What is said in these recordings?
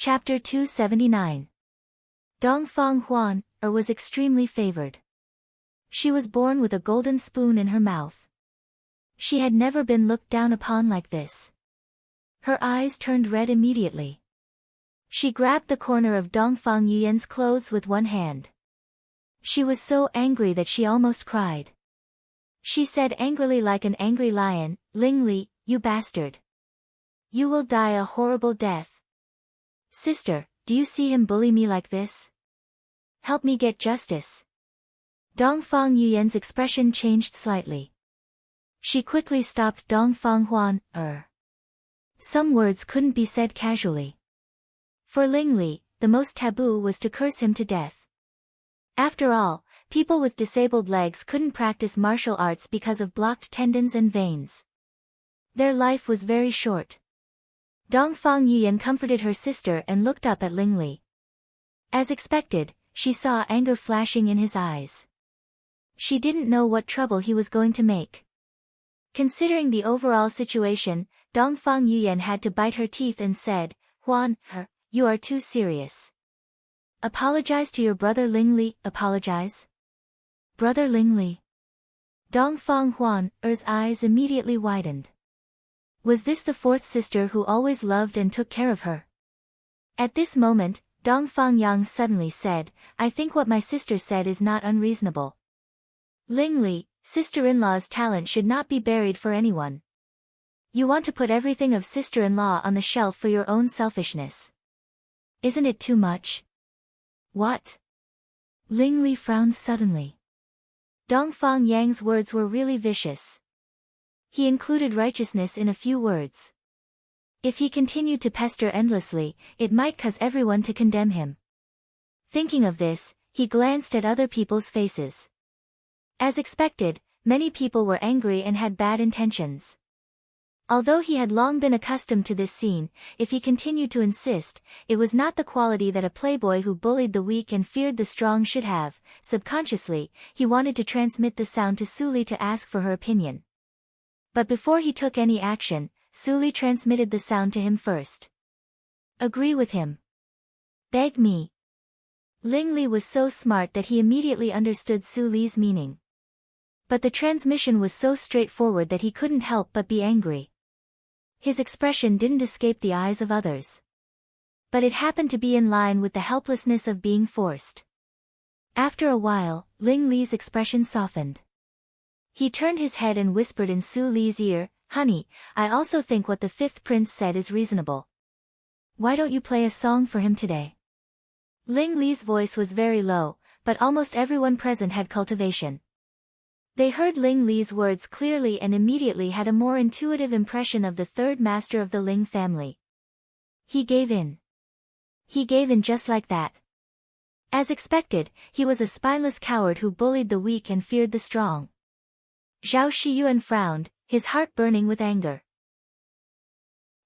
Chapter 279. Dongfang Huan, was extremely favored. She was born with a golden spoon in her mouth. She had never been looked down upon like this. Her eyes turned red immediately. She grabbed the corner of Dongfang Yuyan's clothes with one hand. She was so angry that she almost cried. She said angrily like an angry lion, "Ling Li, you bastard. You will die a horrible death. Sister, do you see him bully me like this? Help me get justice." Dongfang Yuyan's expression changed slightly. She quickly stopped Dongfang Huan. Some words couldn't be said casually. For Ling Li, the most taboo was to curse him to death. After all, people with disabled legs couldn't practice martial arts because of blocked tendons and veins. Their life was very short. Dongfang Yuyan comforted her sister and looked up at Ling Li. As expected, she saw anger flashing in his eyes. She didn't know what trouble he was going to make. Considering the overall situation, Dongfang Yuyan had to bite her teeth and said, "Huan, you are too serious. Apologize to your brother Ling Li, apologize." Brother Ling Li. Dongfang Huan's eyes immediately widened. Was this the fourth sister who always loved and took care of her? At this moment, Dongfang Yang suddenly said, "I think what my sister said is not unreasonable. Ling Li, sister-in-law's talent should not be buried for anyone. You want to put everything of sister-in-law on the shelf for your own selfishness. Isn't it too much?" "What?" Ling Li frowned suddenly. Dongfang Yang's words were really vicious. He included righteousness in a few words. If he continued to pester endlessly, it might cause everyone to condemn him. Thinking of this, he glanced at other people's faces. As expected, many people were angry and had bad intentions. Although he had long been accustomed to this scene, if he continued to insist, it was not the quality that a playboy who bullied the weak and feared the strong should have. Subconsciously, he wanted to transmit the sound to Su Li to ask for her opinion. But before he took any action, Su Li transmitted the sound to him first. "Agree with him. Beg me." Ling Li was so smart that he immediately understood Su Li's meaning. But the transmission was so straightforward that he couldn't help but be angry. His expression didn't escape the eyes of others. But it happened to be in line with the helplessness of being forced. After a while, Ling Li's expression softened. He turned his head and whispered in Su Li's ear, "Honey, I also think what the fifth prince said is reasonable. Why don't you play a song for him today?" Ling Li's voice was very low, but almost everyone present had cultivation. They heard Ling Li's words clearly and immediately had a more intuitive impression of the third master of the Ling family. He gave in. He gave in just like that. As expected, he was a spineless coward who bullied the weak and feared the strong. Zhao Shiyuan frowned, his heart burning with anger.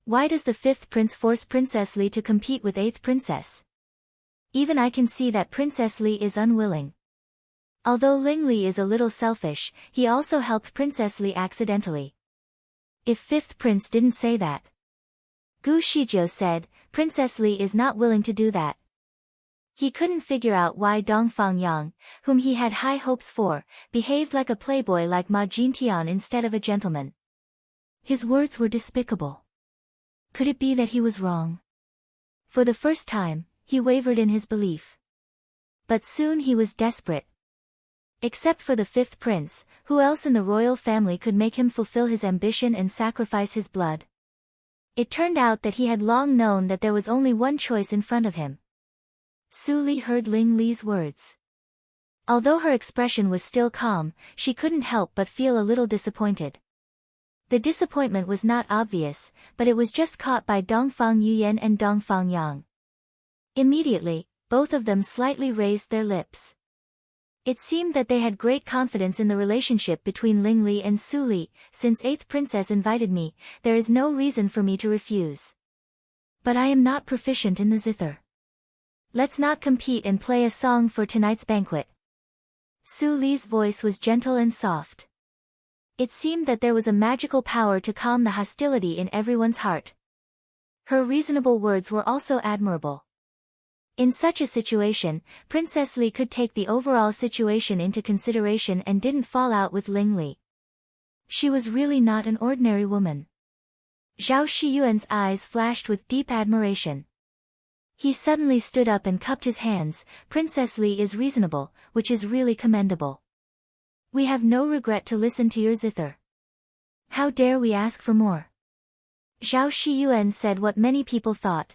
Why does the fifth prince force Princess Li to compete with eighth princess? Even I can see that Princess Li is unwilling. Although Ling Li is a little selfish, he also helped Princess Li accidentally. If fifth prince didn't say that. Gu Shijiu said, Princess Li is not willing to do that. He couldn't figure out why Dongfang Yang, whom he had high hopes for, behaved like a playboy like Ma Jintian instead of a gentleman. His words were despicable. Could it be that he was wrong? For the first time, he wavered in his belief. But soon he was desperate. Except for the fifth prince, who else in the royal family could make him fulfill his ambition and sacrifice his blood? It turned out that he had long known that there was only one choice in front of him. Su Li heard Ling Li's words. Although her expression was still calm, she couldn't help but feel a little disappointed. The disappointment was not obvious, but it was just caught by Dongfang Yuyan and Dongfang Yang. Immediately, both of them slightly raised their lips. It seemed that they had great confidence in the relationship between Ling Li and Su Li. Since eighth princess invited me, there is no reason for me to refuse. But I am not proficient in the zither. Let's not compete and play a song for tonight's banquet. Su Li's voice was gentle and soft. It seemed that there was a magical power to calm the hostility in everyone's heart. Her reasonable words were also admirable. In such a situation, Princess Li could take the overall situation into consideration and didn't fall out with Ling Li. She was really not an ordinary woman. Zhao Shiyuan's eyes flashed with deep admiration. He suddenly stood up and cupped his hands. Princess Li is reasonable, which is really commendable. We have no regret to listen to your zither. How dare we ask for more? Zhao Shiyuan said what many people thought.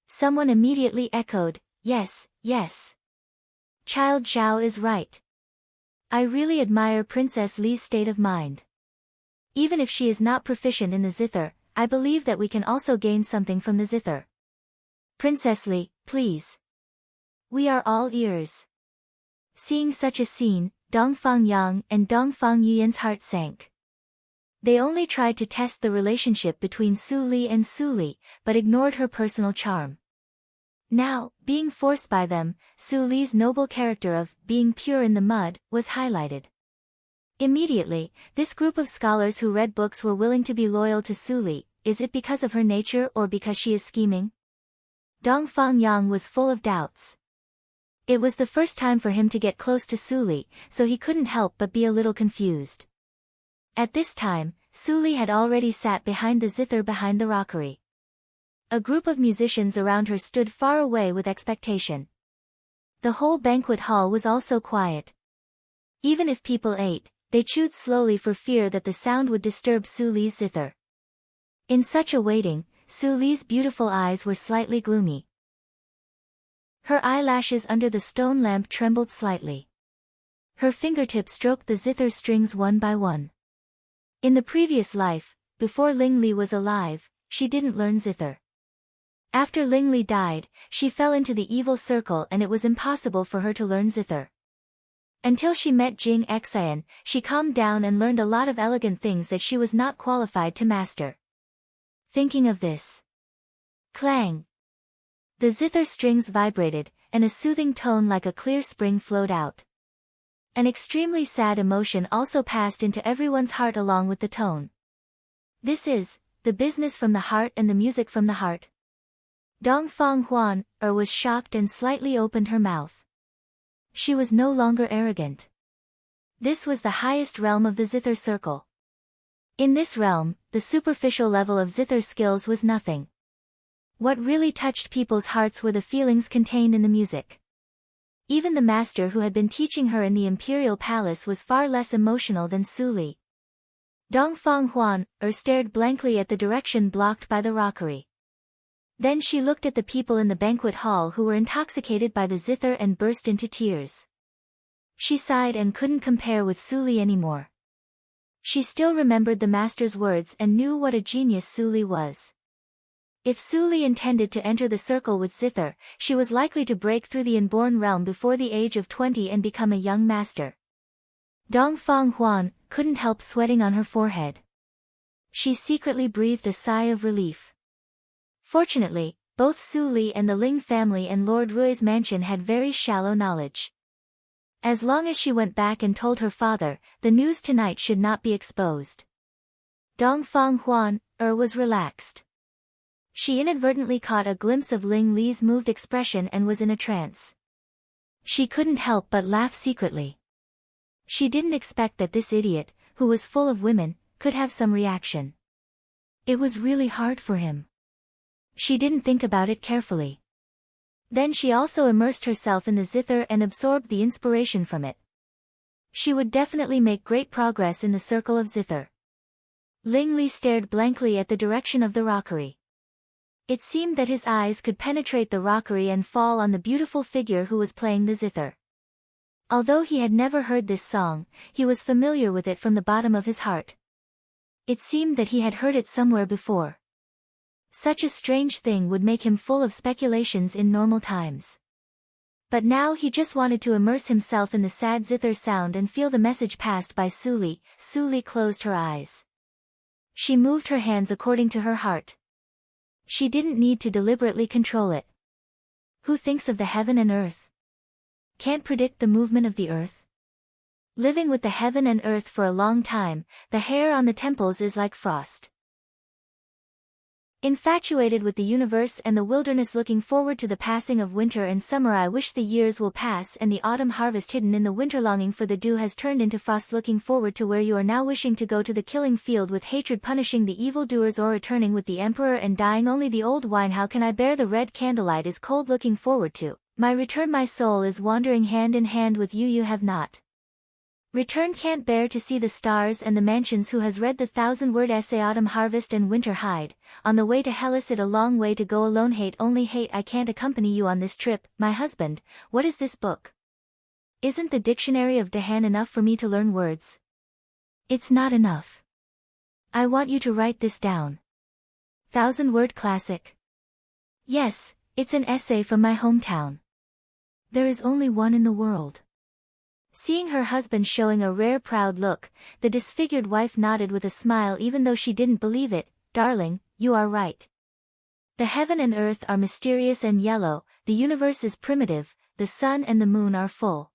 Someone immediately echoed, yes, yes. Child Zhao is right. I really admire Princess Li's state of mind. Even if she is not proficient in the zither, I believe that we can also gain something from the zither. Princess Li, please. We are all ears. Seeing such a scene, Dongfang Yang and Dongfang Yuyan's heart sank. They only tried to test the relationship between Su Li and Su Li, but ignored her personal charm. Now, being forced by them, Su Li's noble character of being pure in the mud was highlighted. Immediately, this group of scholars who read books were willing to be loyal to Su Li. Is it because of her nature or because she is scheming? Dongfang Yang was full of doubts. It was the first time for him to get close to Su Li, so he couldn't help but be a little confused. At this time, Su Li had already sat behind the zither behind the rockery. A group of musicians around her stood far away with expectation. The whole banquet hall was also quiet. Even if people ate, they chewed slowly for fear that the sound would disturb Su Li's zither. In such a waiting, Su Li's beautiful eyes were slightly gloomy. Her eyelashes under the stone lamp trembled slightly. Her fingertips stroked the zither strings one by one. In the previous life, before Ling Li was alive, she didn't learn zither. After Ling Li died, she fell into the evil circle and it was impossible for her to learn zither. Until she met Jing Xian, she calmed down and learned a lot of elegant things that she was not qualified to master. Thinking of this. Clang! The zither strings vibrated, and a soothing tone like a clear spring flowed out. An extremely sad emotion also passed into everyone's heart along with the tone. This is the business from the heart and the music from the heart. Dongfang Huan was shocked and slightly opened her mouth. She was no longer arrogant. This was the highest realm of the zither circle. In this realm, the superficial level of zither skills was nothing. What really touched people's hearts were the feelings contained in the music. Even the master who had been teaching her in the imperial palace was far less emotional than Su Li. Dongfang Huan stared blankly at the direction blocked by the rockery. Then she looked at the people in the banquet hall who were intoxicated by the zither and burst into tears. She sighed and couldn't compare with Su Li anymore. She still remembered the master's words and knew what a genius Su Li was. If Su Li intended to enter the circle with zither, she was likely to break through the inborn realm before the age of 20 and become a young master. Dongfang Huan couldn't help sweating on her forehead. She secretly breathed a sigh of relief. Fortunately, both Su Li and the Ling family and Lord Rui's mansion had very shallow knowledge. As long as she went back and told her father, the news tonight should not be exposed. Dongfang Huan was relaxed. She inadvertently caught a glimpse of Ling Li's moved expression and was in a trance. She couldn't help but laugh secretly. She didn't expect that this idiot, who was full of women, could have some reaction. It was really hard for him. She didn't think about it carefully. Then she also immersed herself in the zither and absorbed the inspiration from it. She would definitely make great progress in the circle of zither. Ling Li stared blankly at the direction of the rockery. It seemed that his eyes could penetrate the rockery and fall on the beautiful figure who was playing the zither. Although he had never heard this song, he was familiar with it from the bottom of his heart. It seemed that he had heard it somewhere before. Such a strange thing would make him full of speculations in normal times. But now he just wanted to immerse himself in the sad zither sound and feel the message passed by Su Li. Su Li closed her eyes. She moved her hands according to her heart. She didn't need to deliberately control it. Who thinks of the heaven and earth? Can't predict the movement of the earth? Living with the heaven and earth for a long time, the hair on the temples is like frost. Infatuated with the universe and the wilderness, looking forward to the passing of winter and summer, I wish the years will pass and the autumn harvest hidden in the winter, longing for the dew has turned into frost, looking forward to where you are now, wishing to go to the killing field with hatred, punishing the evildoers, or returning with the emperor and dying only the old wine. How can I bear the red candlelight is cold, looking forward to my return, my soul is wandering hand in hand with you, you have not return, can't bear to see the stars and the mansions. Who has read the 1,000-word essay Autumn Harvest and Winter Hide? On the way to Hellas, it a long way to go alone, hate, only hate, I can't accompany you on this trip. My husband, what is this book? Isn't the dictionary of Dahan enough for me to learn words? It's not enough. I want you to write this down. 1,000-word classic. Yes, it's an essay from my hometown. There is only one in the world. Seeing her husband showing a rare proud look, the disfigured wife nodded with a smile even though she didn't believe it. Darling, you are right. The heaven and earth are mysterious and yellow, the universe is primitive, the sun and the moon are full.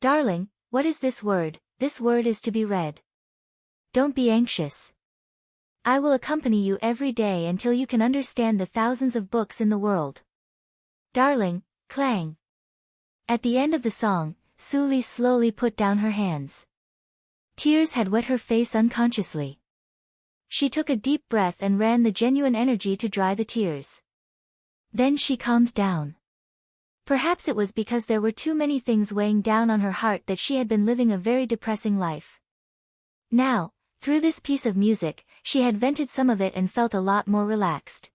Darling, what is this word? This word is to be read. Don't be anxious. I will accompany you every day until you can understand the thousands of books in the world. Darling, clang. At the end of the song, Suli slowly put down her hands. Tears had wet her face unconsciously. She took a deep breath and ran the genuine energy to dry the tears. Then she calmed down. Perhaps it was because there were too many things weighing down on her heart that she had been living a very depressing life. Now, through this piece of music, she had vented some of it and felt a lot more relaxed.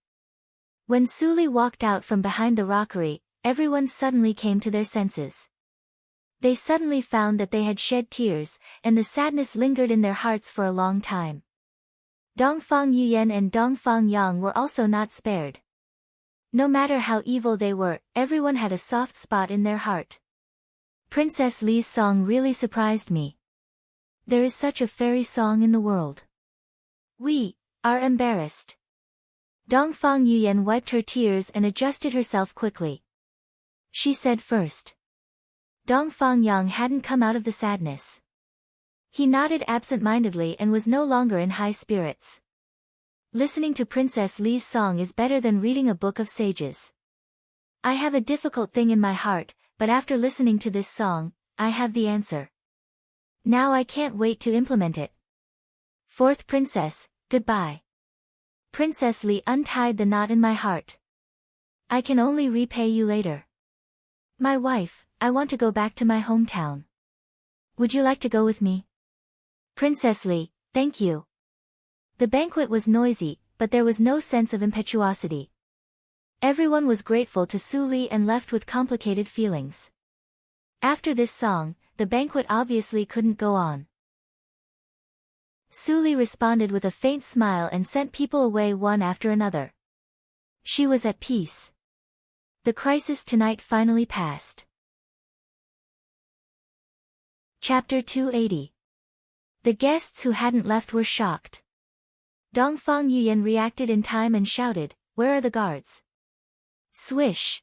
When Suli walked out from behind the rockery, everyone suddenly came to their senses. They suddenly found that they had shed tears, and the sadness lingered in their hearts for a long time. Dongfang Yuyen and Dongfang Yang were also not spared. No matter how evil they were, everyone had a soft spot in their heart. Princess Li's song really surprised me. There is such a fairy song in the world. We are embarrassed. Dongfang Yuyen wiped her tears and adjusted herself quickly. She said first. Dongfang Yang hadn't come out of the sadness. He nodded absent-mindedly and was no longer in high spirits. Listening to Princess Li's song is better than reading a book of sages. I have a difficult thing in my heart, but after listening to this song, I have the answer. Now I can't wait to implement it. Fourth Princess, goodbye. Princess Li untied the knot in my heart. I can only repay you later. My wife, I want to go back to my hometown. Would you like to go with me? Princess Li, thank you. The banquet was noisy, but there was no sense of impetuosity. Everyone was grateful to Suli and left with complicated feelings. After this song, the banquet obviously couldn't go on. Suli responded with a faint smile and sent people away one after another. She was at peace. The crisis tonight finally passed. Chapter 280. The guests who hadn't left were shocked. Dongfang Yuyen reacted in time and shouted, "Where are the guards?" Swish!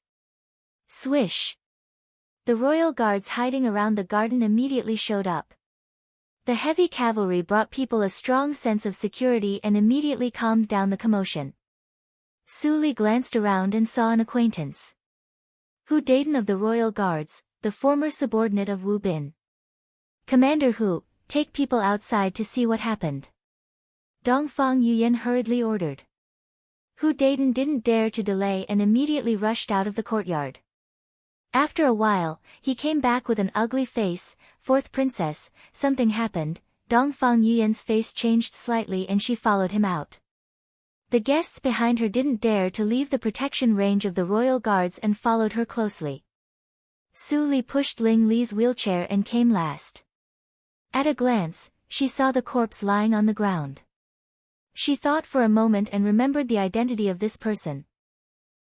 Swish! The royal guards hiding around the garden immediately showed up. The heavy cavalry brought people a strong sense of security and immediately calmed down the commotion. Suli glanced around and saw an acquaintance. Hu Daiden of the royal guards, the former subordinate of Wu Bin. Commander Hu, take people outside to see what happened. Dongfang Yuyen hurriedly ordered. Hu Daiden didn't dare to delay and immediately rushed out of the courtyard. After a while, he came back with an ugly face. Fourth Princess, something happened. Dongfang Yuyen's face changed slightly and she followed him out. The guests behind her didn't dare to leave the protection range of the royal guards and followed her closely. Suli pushed Ling Li's wheelchair and came last. At a glance, she saw the corpse lying on the ground. She thought for a moment and remembered the identity of this person.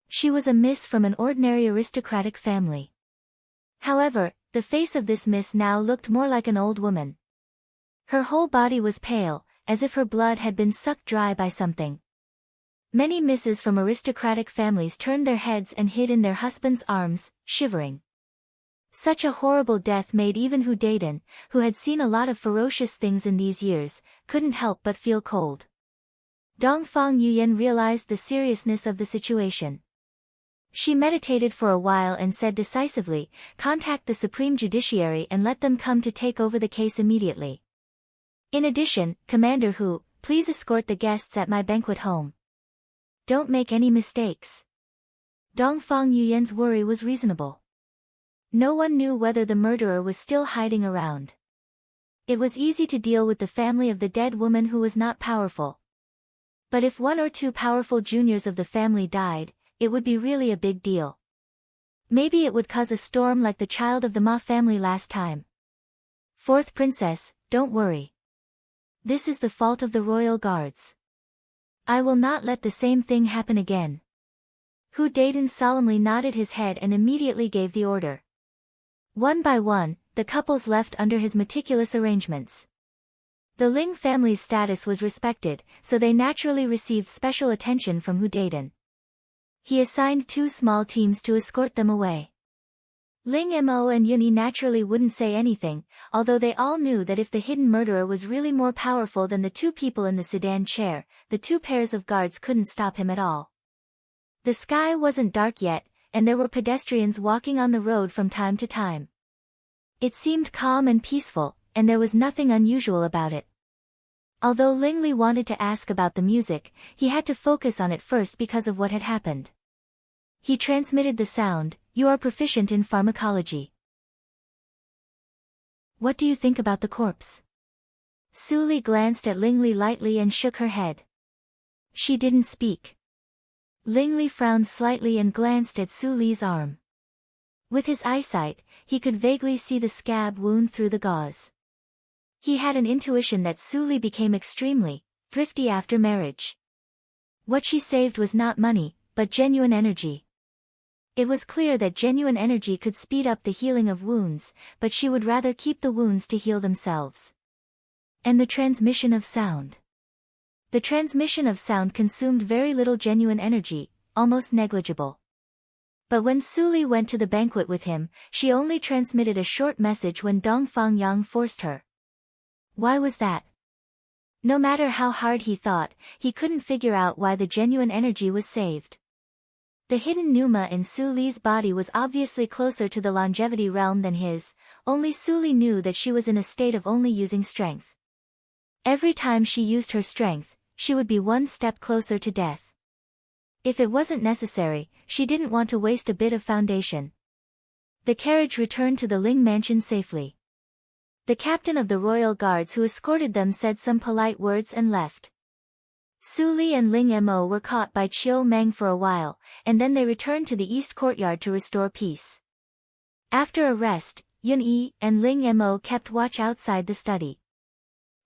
She was a miss from an ordinary aristocratic family. However, the face of this miss now looked more like an old woman. Her whole body was pale, as if her blood had been sucked dry by something. Many misses from aristocratic families turned their heads and hid in their husbands' arms, shivering. Such a horrible death made even Hu Daiden, who had seen a lot of ferocious things in these years, couldn't help but feel cold. Dongfang Yuyan realized the seriousness of the situation. She meditated for a while and said decisively, "Contact the Supreme Judiciary and let them come to take over the case immediately. In addition, Commander Hu, please escort the guests at my banquet home. Don't make any mistakes." Dongfang Yuyan's worry was reasonable. No one knew whether the murderer was still hiding around. It was easy to deal with the family of the dead woman who was not powerful. But if one or two powerful juniors of the family died, it would be really a big deal. Maybe it would cause a storm like the child of the Ma family last time. Fourth princess, don't worry. This is the fault of the royal guards. I will not let the same thing happen again. Hu Daiden solemnly nodded his head and immediately gave the order. One by one, the couples left under his meticulous arrangements. The Ling family's status was respected, so they naturally received special attention from Hu Daiden. He assigned 2 small teams to escort them away. Ling Mo and Yunyi naturally wouldn't say anything, although they all knew that if the hidden murderer was really more powerful than the 2 people in the sedan chair, the 2 pairs of guards couldn't stop him at all. The sky wasn't dark yet, and there were pedestrians walking on the road from time to time. It seemed calm and peaceful, and there was nothing unusual about it. Although Ling Li wanted to ask about the music, he had to focus on it first because of what had happened. He transmitted the sound, "You are proficient in pharmacology. What do you think about the corpse?" Su Li glanced at Ling Li lightly and shook her head. She didn't speak. Ling Li frowned slightly and glanced at Su Li's arm. With his eyesight, he could vaguely see the scab wound through the gauze. He had an intuition that Su Li became extremely thrifty after marriage. What she saved was not money, but genuine energy. It was clear that genuine energy could speed up the healing of wounds, but she would rather keep the wounds to heal themselves. And the transmission of sound. The transmission of sound consumed very little genuine energy, almost negligible. But when Su Li went to the banquet with him, she only transmitted a short message when Dongfang Yang forced her. Why was that? No matter how hard he thought, he couldn't figure out why the genuine energy was saved. The hidden pneuma in Su Li's body was obviously closer to the longevity realm than his, only Su Li knew that she was in a state of only using strength. Every time she used her strength, she would be one step closer to death. If it wasn't necessary, she didn't want to waste a bit of foundation. The carriage returned to the Ling mansion safely. The captain of the royal guards who escorted them said some polite words and left. Su Li and Ling Mo were caught by Chiu Meng for a while, and then they returned to the east courtyard to restore peace. After a rest, Yun Yi and Ling Mo kept watch outside the study.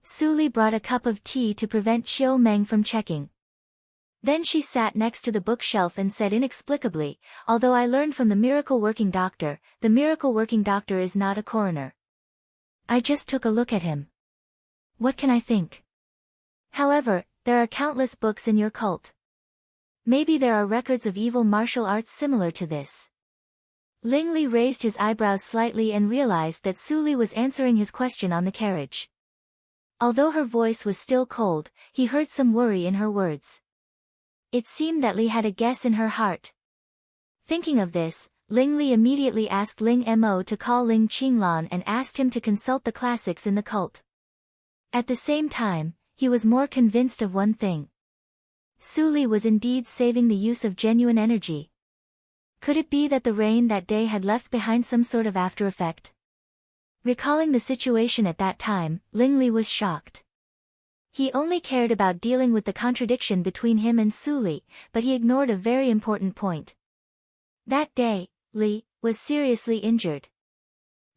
Su Li brought a cup of tea to prevent Chiu Meng from checking. Then she sat next to the bookshelf and said inexplicably, "Although I learned from the miracle working doctor, the miracle working doctor is not a coroner. I just took a look at him. What can I think? However, there are countless books in your cult. Maybe there are records of evil martial arts similar to this." Ling Li raised his eyebrows slightly and realized that Su Li was answering his question on the carriage. Although her voice was still cold, he heard some worry in her words. It seemed that Li had a guess in her heart. Thinking of this, Ling Li immediately asked Ling Mo to call Ling Qinglan and asked him to consult the classics in the cult. At the same time, he was more convinced of one thing. Su Li was indeed saving the use of genuine energy. Could it be that the rain that day had left behind some sort of after effect? Recalling the situation at that time, Ling Li was shocked. He only cared about dealing with the contradiction between him and Su Li, but he ignored a very important point. That day, Li was seriously injured.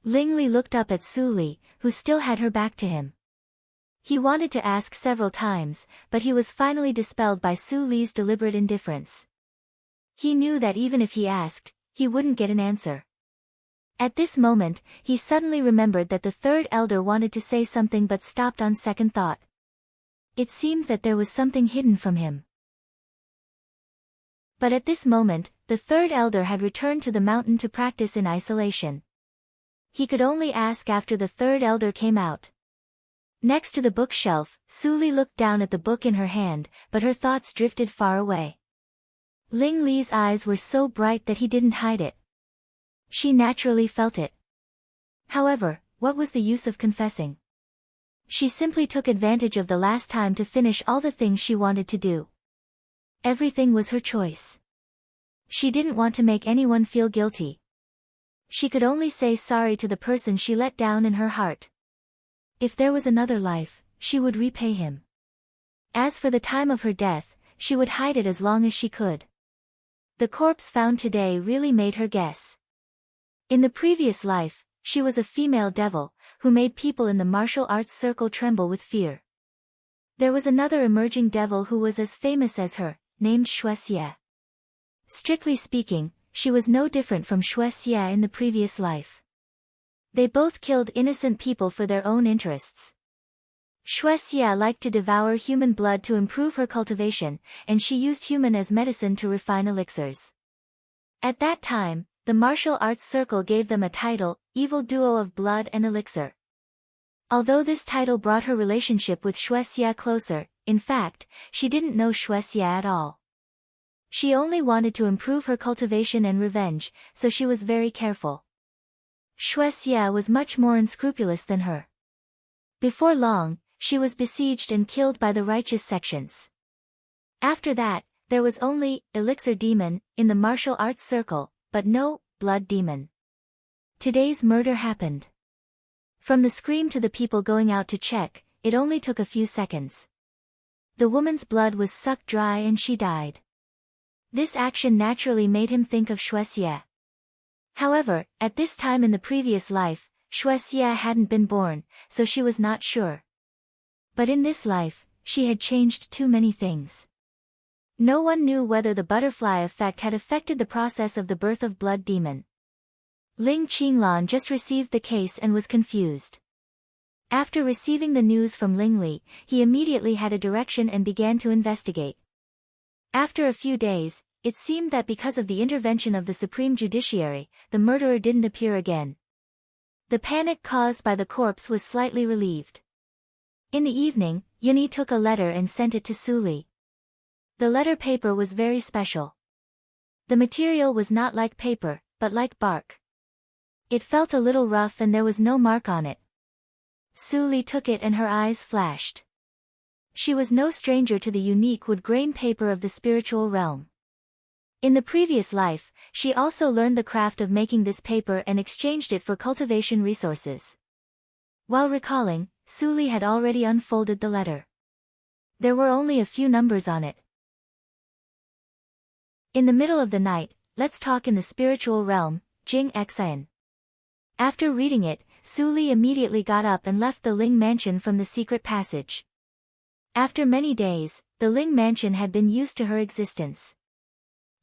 Ling Li looked up at Su Li, who still had her back to him. He wanted to ask several times, but he was finally dispelled by Su Li's deliberate indifference. He knew that even if he asked, he wouldn't get an answer. At this moment, he suddenly remembered that the third elder wanted to say something but stopped on second thought. It seemed that there was something hidden from him. But at this moment, the third elder had returned to the mountain to practice in isolation. He could only ask after the third elder came out. Next to the bookshelf, Suli looked down at the book in her hand, but her thoughts drifted far away. Ling Li's eyes were so bright that he didn't hide it. She naturally felt it. However, what was the use of confessing? She simply took advantage of the last time to finish all the things she wanted to do. Everything was her choice. She didn't want to make anyone feel guilty. She could only say sorry to the person she let down in her heart. If there was another life, she would repay him. As for the time of her death, she would hide it as long as she could. The corpse found today really made her guess. In the previous life, she was a female devil, who made people in the martial arts circle tremble with fear. There was another emerging devil who was as famous as her, named Xuexie. Strictly speaking, she was no different from Xuexie in the previous life. They both killed innocent people for their own interests. Xuexie liked to devour human blood to improve her cultivation, and she used human as medicine to refine elixirs. At that time, the martial arts circle gave them a title, Evil Duo of Blood and Elixir. Although this title brought her relationship with Xuexie closer, in fact, she didn't know Xuexie at all. She only wanted to improve her cultivation and revenge, so she was very careful. Xuexie was much more unscrupulous than her. Before long, she was besieged and killed by the righteous sections. After that, there was only Elixir Demon in the martial arts circle, but no Blood Demon. Today's murder happened. From the scream to the people going out to check, it only took a few seconds. The woman's blood was sucked dry and she died. This action naturally made him think of Xuexie. However, at this time in the previous life, Xuexie hadn't been born, so she was not sure. But in this life, she had changed too many things. No one knew whether the butterfly effect had affected the process of the birth of Blood Demon. Ling Qinglan just received the case and was confused. After receiving the news from Ling Li, he immediately had a direction and began to investigate. After a few days, it seemed that because of the intervention of the Supreme Judiciary, the murderer didn't appear again. The panic caused by the corpse was slightly relieved. In the evening, Yuni took a letter and sent it to Suli. The letter paper was very special. The material was not like paper, but like bark. It felt a little rough and there was no mark on it. Suli took it and her eyes flashed. She was no stranger to the unique wood-grain paper of the spiritual realm. In the previous life, she also learned the craft of making this paper and exchanged it for cultivation resources. While recalling, Suli had already unfolded the letter. There were only a few numbers on it. In the middle of the night, let's talk in the spiritual realm, Jing Xian. After reading it, Suli immediately got up and left the Ling mansion from the secret passage. After many days, the Ling mansion had been used to her existence.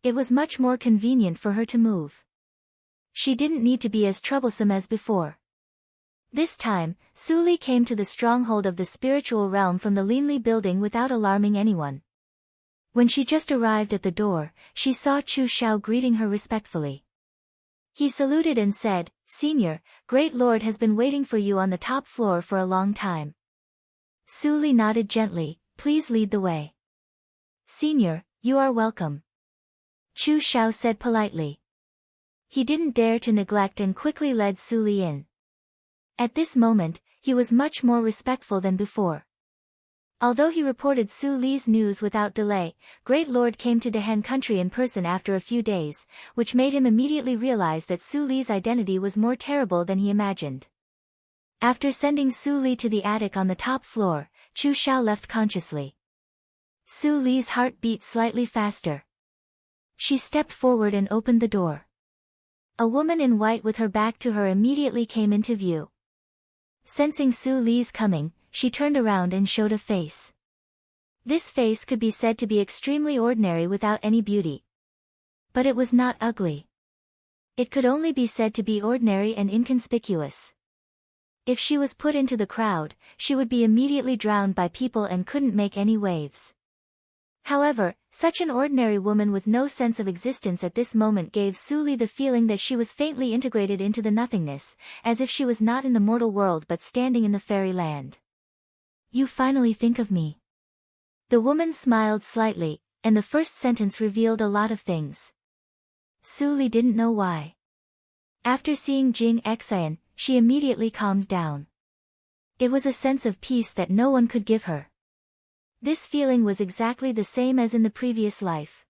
It was much more convenient for her to move. She didn't need to be as troublesome as before. This time, Suli came to the stronghold of the spiritual realm from the Linli building without alarming anyone. When she just arrived at the door, she saw Chu Xiao greeting her respectfully. He saluted and said, "Senior, Great Lord has been waiting for you on the top floor for a long time." Suli nodded gently, "Please lead the way." "Senior, you are welcome," Chu Xiao said politely. He didn't dare to neglect and quickly led Suli in. At this moment, he was much more respectful than before. Although he reported Su Li's news without delay, Great Lord came to Dehan country in person after a few days, which made him immediately realize that Su Li's identity was more terrible than he imagined. After sending Su Li to the attic on the top floor, Chu Xiao left consciously. Su Li's heart beat slightly faster. She stepped forward and opened the door. A woman in white with her back to her immediately came into view. Sensing Su Li's coming, she turned around and showed a face. This face could be said to be extremely ordinary without any beauty. But it was not ugly. It could only be said to be ordinary and inconspicuous. If she was put into the crowd, she would be immediately drowned by people and couldn't make any waves. However, such an ordinary woman with no sense of existence at this moment gave Su Li the feeling that she was faintly integrated into the nothingness, as if she was not in the mortal world but standing in the fairy land. You finally think of me. The woman smiled slightly, and the first sentence revealed a lot of things. Su Li didn't know why. After seeing Jing Xian, she immediately calmed down. It was a sense of peace that no one could give her. This feeling was exactly the same as in the previous life.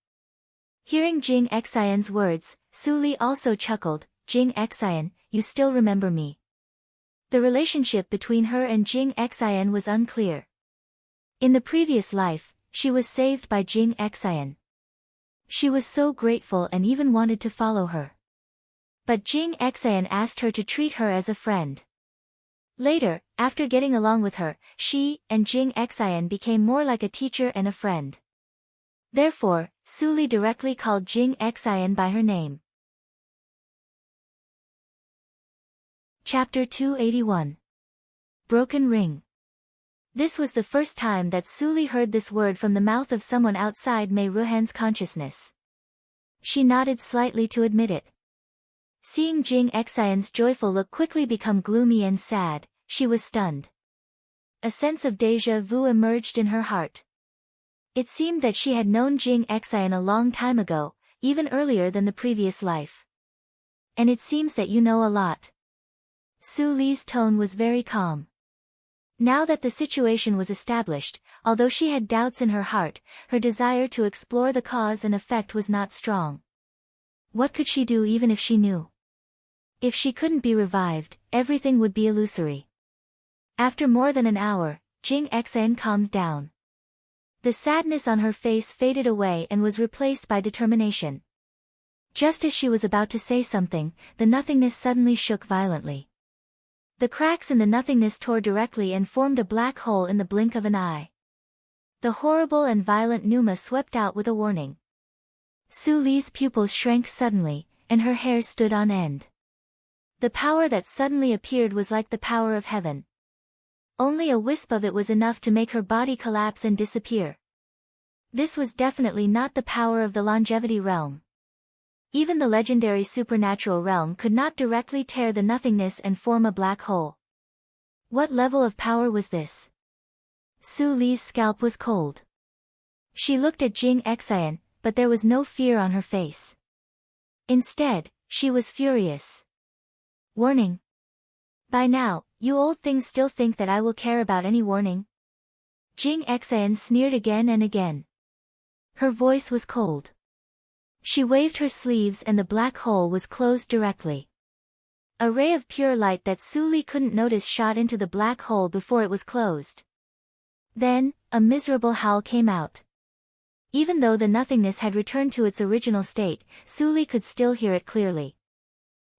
Hearing Jing Xian's words, Su Li also chuckled. Jing Xian, you still remember me. The relationship between her and Jing Xian was unclear. In the previous life, she was saved by Jing Xian. She was so grateful and even wanted to follow her. But Jing Xian asked her to treat her as a friend. Later, after getting along with her, she and Jing Xian became more like a teacher and a friend. Therefore, Su Li directly called Jing Xian by her name. Chapter 281. Broken Ring. This was the first time that Su Li heard this word from the mouth of someone outside Mei Ruhan's consciousness. She nodded slightly to admit it. Seeing Jing Xian's joyful look quickly become gloomy and sad, she was stunned. A sense of déjà vu emerged in her heart. It seemed that she had known Jing Xian a long time ago, even earlier than the previous life. And it seems that you know a lot. Su Li's tone was very calm. Now that the situation was established, although she had doubts in her heart, her desire to explore the cause and effect was not strong. What could she do even if she knew? If she couldn't be revived, everything would be illusory. After more than an hour, Jing Xian calmed down. The sadness on her face faded away and was replaced by determination. Just as she was about to say something, the nothingness suddenly shook violently. The cracks in the nothingness tore directly and formed a black hole in the blink of an eye. The horrible and violent pneuma swept out with a warning. Su Li's pupils shrank suddenly, and her hair stood on end. The power that suddenly appeared was like the power of heaven. Only a wisp of it was enough to make her body collapse and disappear. This was definitely not the power of the longevity realm. Even the legendary supernatural realm could not directly tear the nothingness and form a black hole. What level of power was this? Su Li's scalp was cold. She looked at Jing Xian, but there was no fear on her face. Instead, she was furious. Warning. By now, you old things still think that I will care about any warning? Jing Xian sneered again and again. Her voice was cold. She waved her sleeves and the black hole was closed directly. A ray of pure light that Su Li couldn't notice shot into the black hole before it was closed. Then, a miserable howl came out. Even though the nothingness had returned to its original state, Su Li could still hear it clearly.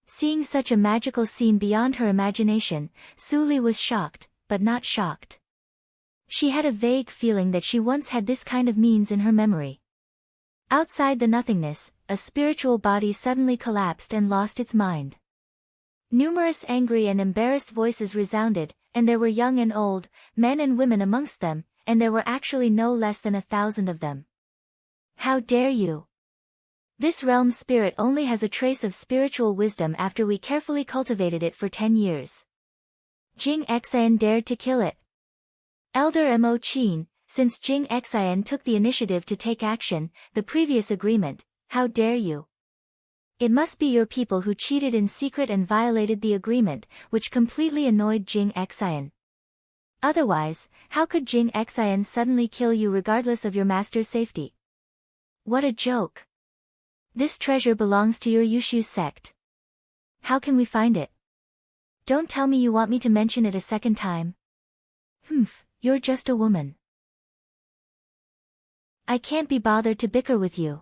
Seeing such a magical scene beyond her imagination, Su Li was shocked, but not shocked. She had a vague feeling that she once had this kind of means in her memory. Outside the nothingness, a spiritual body suddenly collapsed and lost its mind. Numerous angry and embarrassed voices resounded, and there were young and old, men and women amongst them, and there were actually no less than 1,000 of them. How dare you! This realm spirit only has a trace of spiritual wisdom after we carefully cultivated it for 10 years. Jing Xian dared to kill it. Elder Mo Qin, since Jing Xian took the initiative to take action, the previous agreement, how dare you? It must be your people who cheated in secret and violated the agreement, which completely annoyed Jing Xian. Otherwise, how could Jing Xian suddenly kill you regardless of your master's safety? What a joke! This treasure belongs to your Yushu sect. How can we find it? Don't tell me you want me to mention it a second time. You're just a woman. I can't be bothered to bicker with you.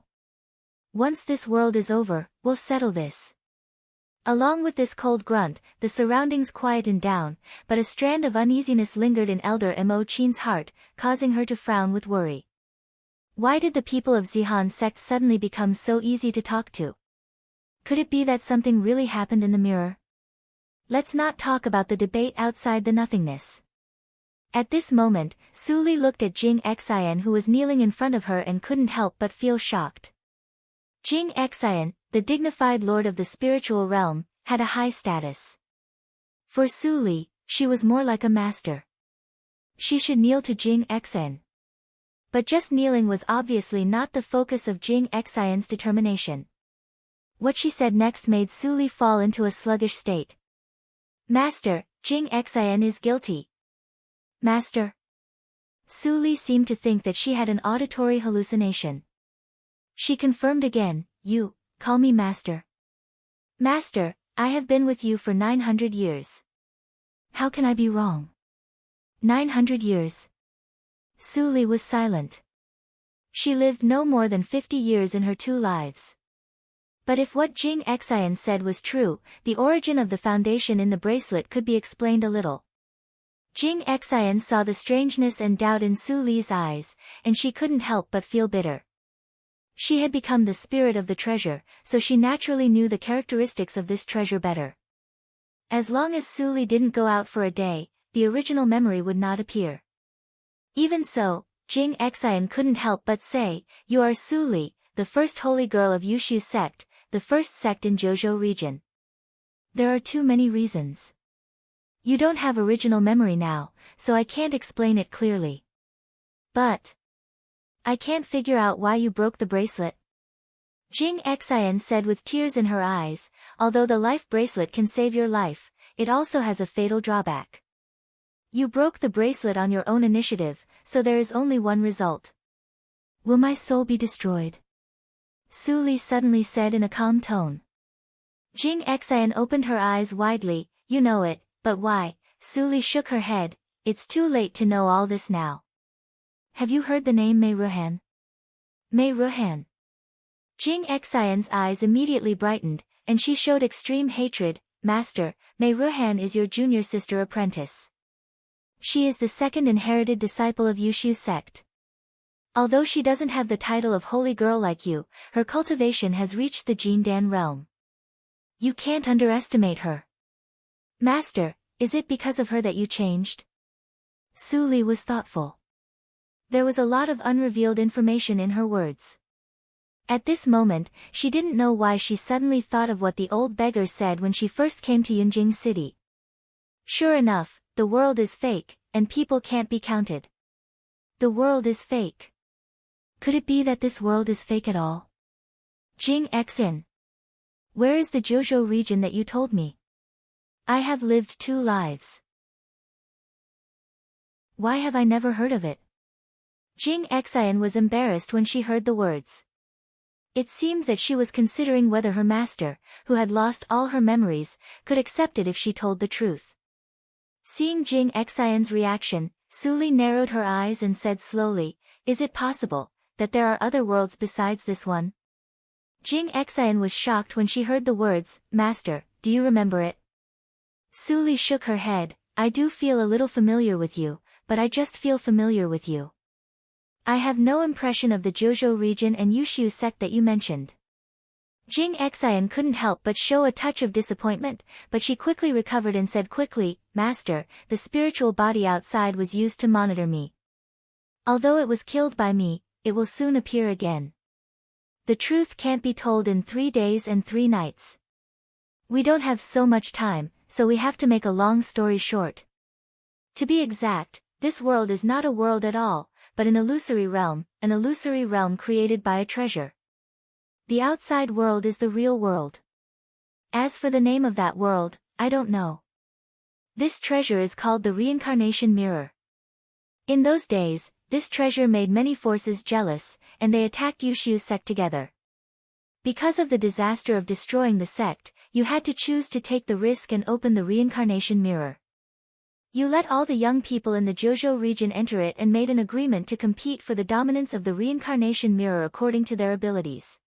Once this world is over, we'll settle this. Along with this cold grunt, the surroundings quietened down, but a strand of uneasiness lingered in Elder Mo Qin's heart, causing her to frown with worry. Why did the people of Zihan sect suddenly become so easy to talk to? Could it be that something really happened in the mirror? Let's not talk about the debate outside the nothingness. At this moment, Su Li looked at Jing Xian who was kneeling in front of her and couldn't help but feel shocked. Jing Xian, the dignified lord of the spiritual realm, had a high status. For Su Li, she was more like a master. She should kneel to Jing Xen. But just kneeling was obviously not the focus of Jing Xian's determination. What she said next made Su Li fall into a sluggish state. Master, Jing Xian is guilty. Master. Su Li seemed to think that she had an auditory hallucination. She confirmed again, you, call me master. Master, I have been with you for 900 years. How can I be wrong? 900 years. Su Li was silent. She lived no more than 50 years in her 2 lives. But if what Jing Xian said was true, the origin of the foundation in the bracelet could be explained a little. Jing Xian saw the strangeness and doubt in Su Li's eyes, and she couldn't help but feel bitter. She had become the spirit of the treasure, so she naturally knew the characteristics of this treasure better. As long as Su Li didn't go out for a day, the original memory would not appear. Even so, Jing Xian couldn't help but say, you are Su Li, the first holy girl of Yushu sect, the first sect in Zhouzhou region. There are too many reasons. You don't have original memory now, so I can't explain it clearly. But I can't figure out why you broke the bracelet. Jing Xian said with tears in her eyes, although the life bracelet can save your life, it also has a fatal drawback. You broke the bracelet on your own initiative, so there is only one result. Will my soul be destroyed? Su Li suddenly said in a calm tone. Jing Xian opened her eyes widely, you know it, but why? Su Li shook her head, it's too late to know all this now. Have you heard the name Mei Ruhan? Mei Ruhan. Jing Xian's eyes immediately brightened, and she showed extreme hatred. Master, Mei Ruhan is your junior sister apprentice. She is the second inherited disciple of Yushu sect. Although she doesn't have the title of holy girl like you, her cultivation has reached the Jindan realm. You can't underestimate her. Master, is it because of her that you changed? Su Li was thoughtful. There was a lot of unrevealed information in her words. At this moment, she didn't know why she suddenly thought of what the old beggar said when she first came to Yunjing City. Sure enough, the world is fake, and people can't be counted. The world is fake. Could it be that this world is fake at all? Jing Xin. Where is the Zhouzhou region that you told me? I have lived 2 lives. Why have I never heard of it? Jing Xian was embarrassed when she heard the words. It seemed that she was considering whether her master, who had lost all her memories, could accept it if she told the truth. Seeing Jing Xian's reaction, Su Li narrowed her eyes and said slowly, is it possible that there are other worlds besides this one? Jing Xian was shocked when she heard the words, Master, do you remember it? Su Li shook her head, I do feel a little familiar with you, but I just feel familiar with you. I have no impression of the Zhouzhou region and Yushu sect that you mentioned. Jing Xian couldn't help but show a touch of disappointment, but she quickly recovered and said quickly, Master, the spiritual body outside was used to monitor me. Although it was killed by me, it will soon appear again. The truth can't be told in 3 days and 3 nights. We don't have so much time, so we have to make a long story short. To be exact, this world is not a world at all, but an illusory realm created by a treasure. The outside world is the real world. As for the name of that world, I don't know. This treasure is called the reincarnation mirror. In those days, this treasure made many forces jealous, and they attacked Yushu sect together. Because of the disaster of destroying the sect, you had to choose to take the risk and open the reincarnation mirror. You let all the young people in the Zhouzhou region enter it and made an agreement to compete for the dominance of the reincarnation mirror according to their abilities.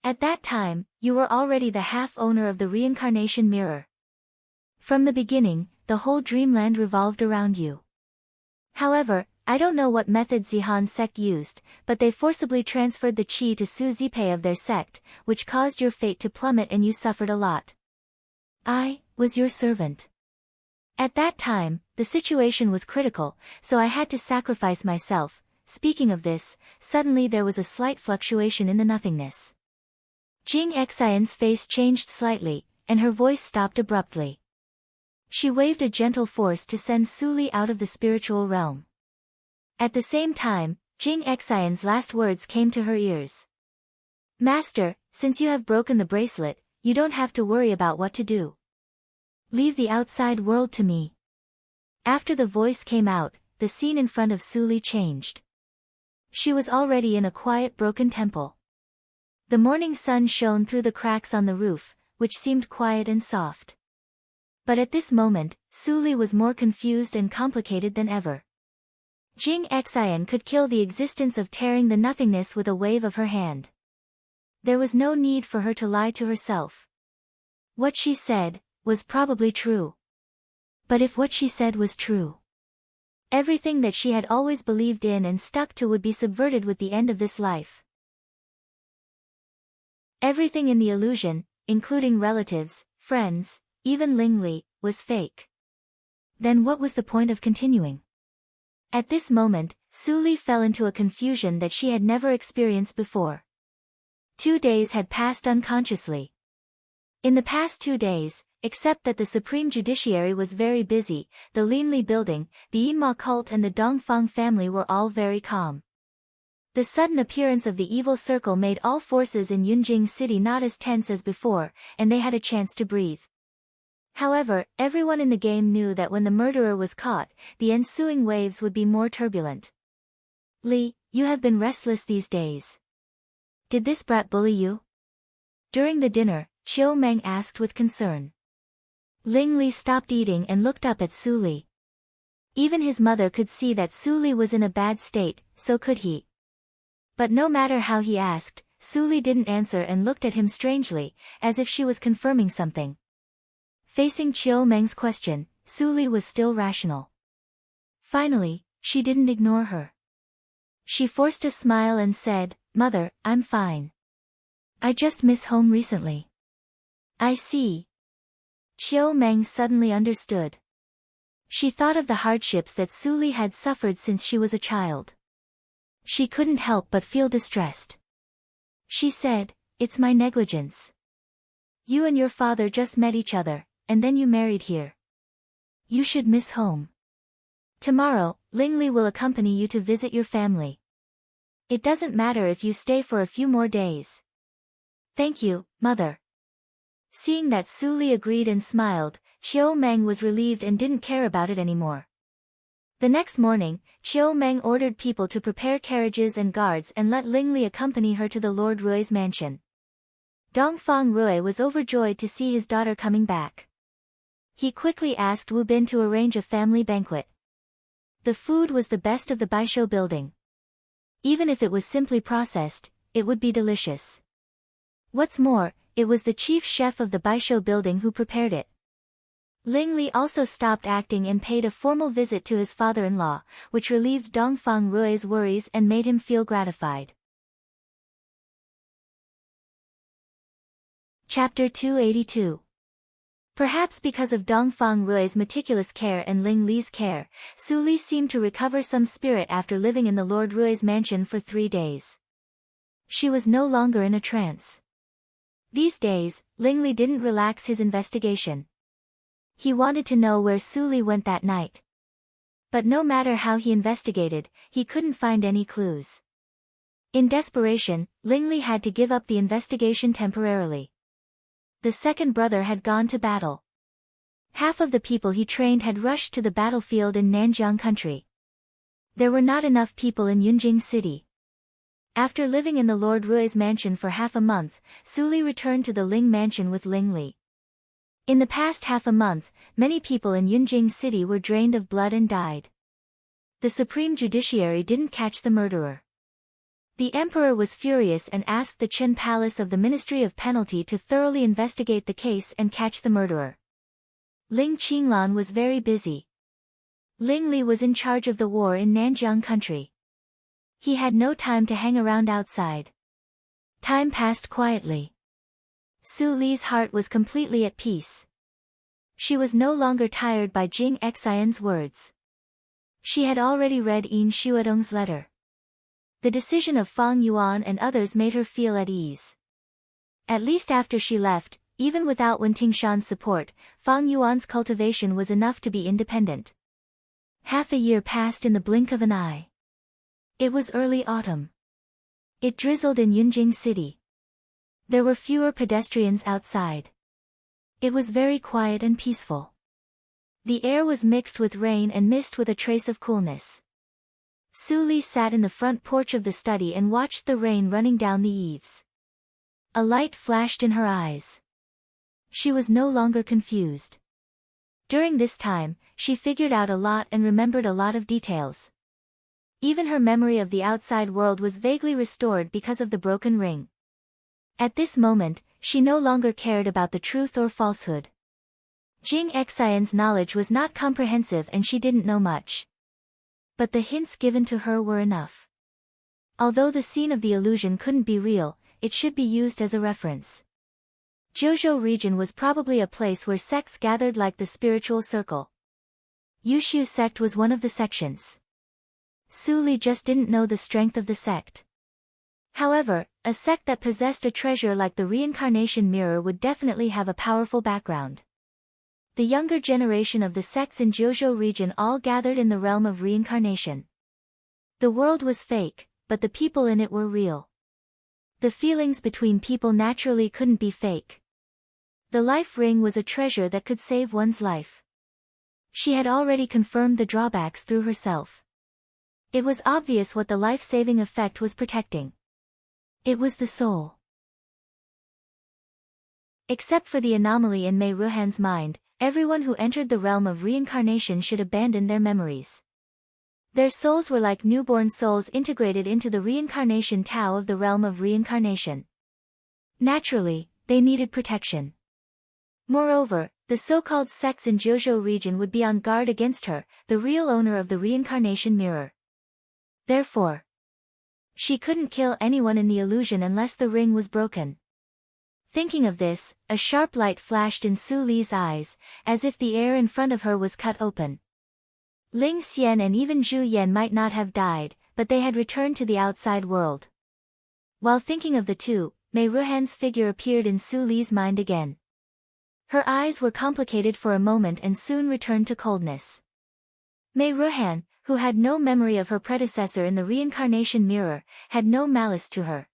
At that time, you were already the half-owner of the reincarnation mirror. From the beginning, the whole dreamland revolved around you. However, I don't know what method Zihan sect used, but they forcibly transferred the qi to Su Zipei of their sect, which caused your fate to plummet and you suffered a lot. I was your servant. At that time, the situation was critical, so I had to sacrifice myself. Speaking of this, suddenly there was a slight fluctuation in the nothingness. Jing Xian's face changed slightly, and her voice stopped abruptly. She waved a gentle force to send Su Li out of the spiritual realm. At the same time, Jing Xian's last words came to her ears. Master, since you have broken the bracelet, you don't have to worry about what to do. Leave the outside world to me. After the voice came out, the scene in front of Su Li changed. She was already in a quiet broken temple. The morning sun shone through the cracks on the roof, which seemed quiet and soft. But at this moment, Su Li was more confused and complicated than ever. Jing Xian could kill the existence of tearing the nothingness with a wave of her hand. There was no need for her to lie to herself. What she said was probably true. But if what she said was true, everything that she had always believed in and stuck to would be subverted with the end of this life. Everything in the illusion, including relatives, friends, even Ling Li, was fake. Then what was the point of continuing? At this moment, Su Li fell into a confusion that she had never experienced before. 2 days had passed unconsciously. In the past 2 days, except that the Supreme Judiciary was very busy, the Linli building, the Yinma cult and the Dongfang family were all very calm. The sudden appearance of the evil circle made all forces in Yunjing City not as tense as before, and they had a chance to breathe. However, everyone in the game knew that when the murderer was caught, the ensuing waves would be more turbulent. Li, you have been restless these days. Did this brat bully you? During the dinner, Chiu Meng asked with concern. Ling Li stopped eating and looked up at Su Li. Even his mother could see that Su Li was in a bad state, so could he. But no matter how he asked, Su Li didn't answer and looked at him strangely, as if she was confirming something. Facing Chiu Meng's question, Su Li was still rational. Finally, she didn't ignore her. She forced a smile and said, "Mother, I'm fine. I just miss home recently." I see. Chiu Meng suddenly understood. She thought of the hardships that Su Li had suffered since she was a child. She couldn't help but feel distressed. She said, "It's my negligence. You and your father just met each other, and then you married here. You should miss home. Tomorrow, Ling Li will accompany you to visit your family. It doesn't matter if you stay for a few more days." "Thank you, Mother." Seeing that Su Li agreed and smiled, Chiu Meng was relieved and didn't care about it anymore. The next morning, Chiu Meng ordered people to prepare carriages and guards and let Ling Li accompany her to the Lord Rui's mansion. Dongfang Rui was overjoyed to see his daughter coming back. He quickly asked Wu Bin to arrange a family banquet. The food was the best of the Baisho building. Even if it was simply processed, it would be delicious. What's more, it was the chief chef of the Baisho building who prepared it. Ling Li also stopped acting and paid a formal visit to his father-in-law, which relieved Dongfang Rui's worries and made him feel gratified. Chapter 282. Perhaps because of Dongfang Rui's meticulous care and Ling Li's care, Su Li seemed to recover some spirit after living in the Lord Rui's mansion for 3 days. She was no longer in a trance. These days, Ling Li didn't relax his investigation. He wanted to know where Su Li went that night. But no matter how he investigated, he couldn't find any clues. In desperation, Ling Li had to give up the investigation temporarily. The second brother had gone to battle. Half of the people he trained had rushed to the battlefield in Nanjiang country. There were not enough people in Yunjing City. After living in the Lord Rui's mansion for half a month, Su Li returned to the Ling mansion with Ling Li. In the past half a month, many people in Yunjing City were drained of blood and died. The Supreme Judiciary didn't catch the murderer. The emperor was furious and asked the Qin Palace of the Ministry of Penalty to thoroughly investigate the case and catch the murderer. Ling Qinglan was very busy. Ling Li was in charge of the war in Nanjiang country. He had no time to hang around outside. Time passed quietly. Su Li's heart was completely at peace. She was no longer tired by Jing Xian's words. She had already read Yin Shuadong's letter. The decision of Fang Yuan and others made her feel at ease. At least after she left, even without Wen Tingshan's support, Fang Yuan's cultivation was enough to be independent. Half a year passed in the blink of an eye. It was early autumn. It drizzled in Yunjing City. There were fewer pedestrians outside. It was very quiet and peaceful. The air was mixed with rain and mist with a trace of coolness. Su Li sat in the front porch of the study and watched the rain running down the eaves. A light flashed in her eyes. She was no longer confused. During this time, she figured out a lot and remembered a lot of details. Even her memory of the outside world was vaguely restored because of the broken ring. At this moment, she no longer cared about the truth or falsehood. Jing Xian's knowledge was not comprehensive and she didn't know much. But the hints given to her were enough. Although the scene of the illusion couldn't be real, it should be used as a reference. Jiuzhou region was probably a place where sects gathered like the spiritual circle. Yushu sect was one of the sections. Su Li just didn't know the strength of the sect. However, a sect that possessed a treasure like the reincarnation mirror would definitely have a powerful background. The younger generation of the sects in Jiuzhou region all gathered in the realm of reincarnation. The world was fake, but the people in it were real. The feelings between people naturally couldn't be fake. The life ring was a treasure that could save one's life. She had already confirmed the drawbacks through herself. It was obvious what the life-saving effect was protecting. It was the soul. Except for the anomaly in Mei Ruhan's mind, everyone who entered the realm of reincarnation should abandon their memories. Their souls were like newborn souls integrated into the reincarnation Tao of the realm of reincarnation. Naturally, they needed protection. Moreover, the so-called sects in Jiuzhou region would be on guard against her, the real owner of the reincarnation mirror. Therefore, she couldn't kill anyone in the illusion unless the ring was broken. Thinking of this, a sharp light flashed in Su Li's eyes, as if the air in front of her was cut open. Ling Xian and even Zhu Yan might not have died, but they had returned to the outside world. While thinking of the two, Mei Ruhan's figure appeared in Su Li's mind again. Her eyes were complicated for a moment and soon returned to coldness. Mei Ruhan, who had no memory of her predecessor in the reincarnation mirror, had no malice to her.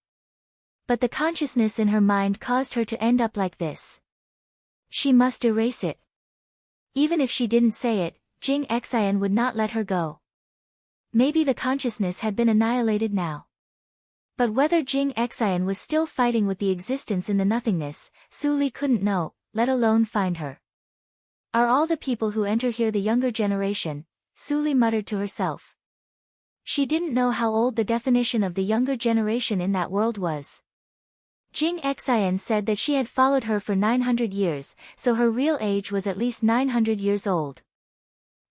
But the consciousness in her mind caused her to end up like this. She must erase it. Even if she didn't say it, Jing Xian would not let her go. Maybe the consciousness had been annihilated now. But whether Jing Xian was still fighting with the existence in the nothingness, Su Li couldn't know, let alone find her. Are all the people who enter here the younger generation? Su Li muttered to herself. She didn't know how old the definition of the younger generation in that world was. Jing Xian said that she had followed her for 900 years, so her real age was at least 900 years old.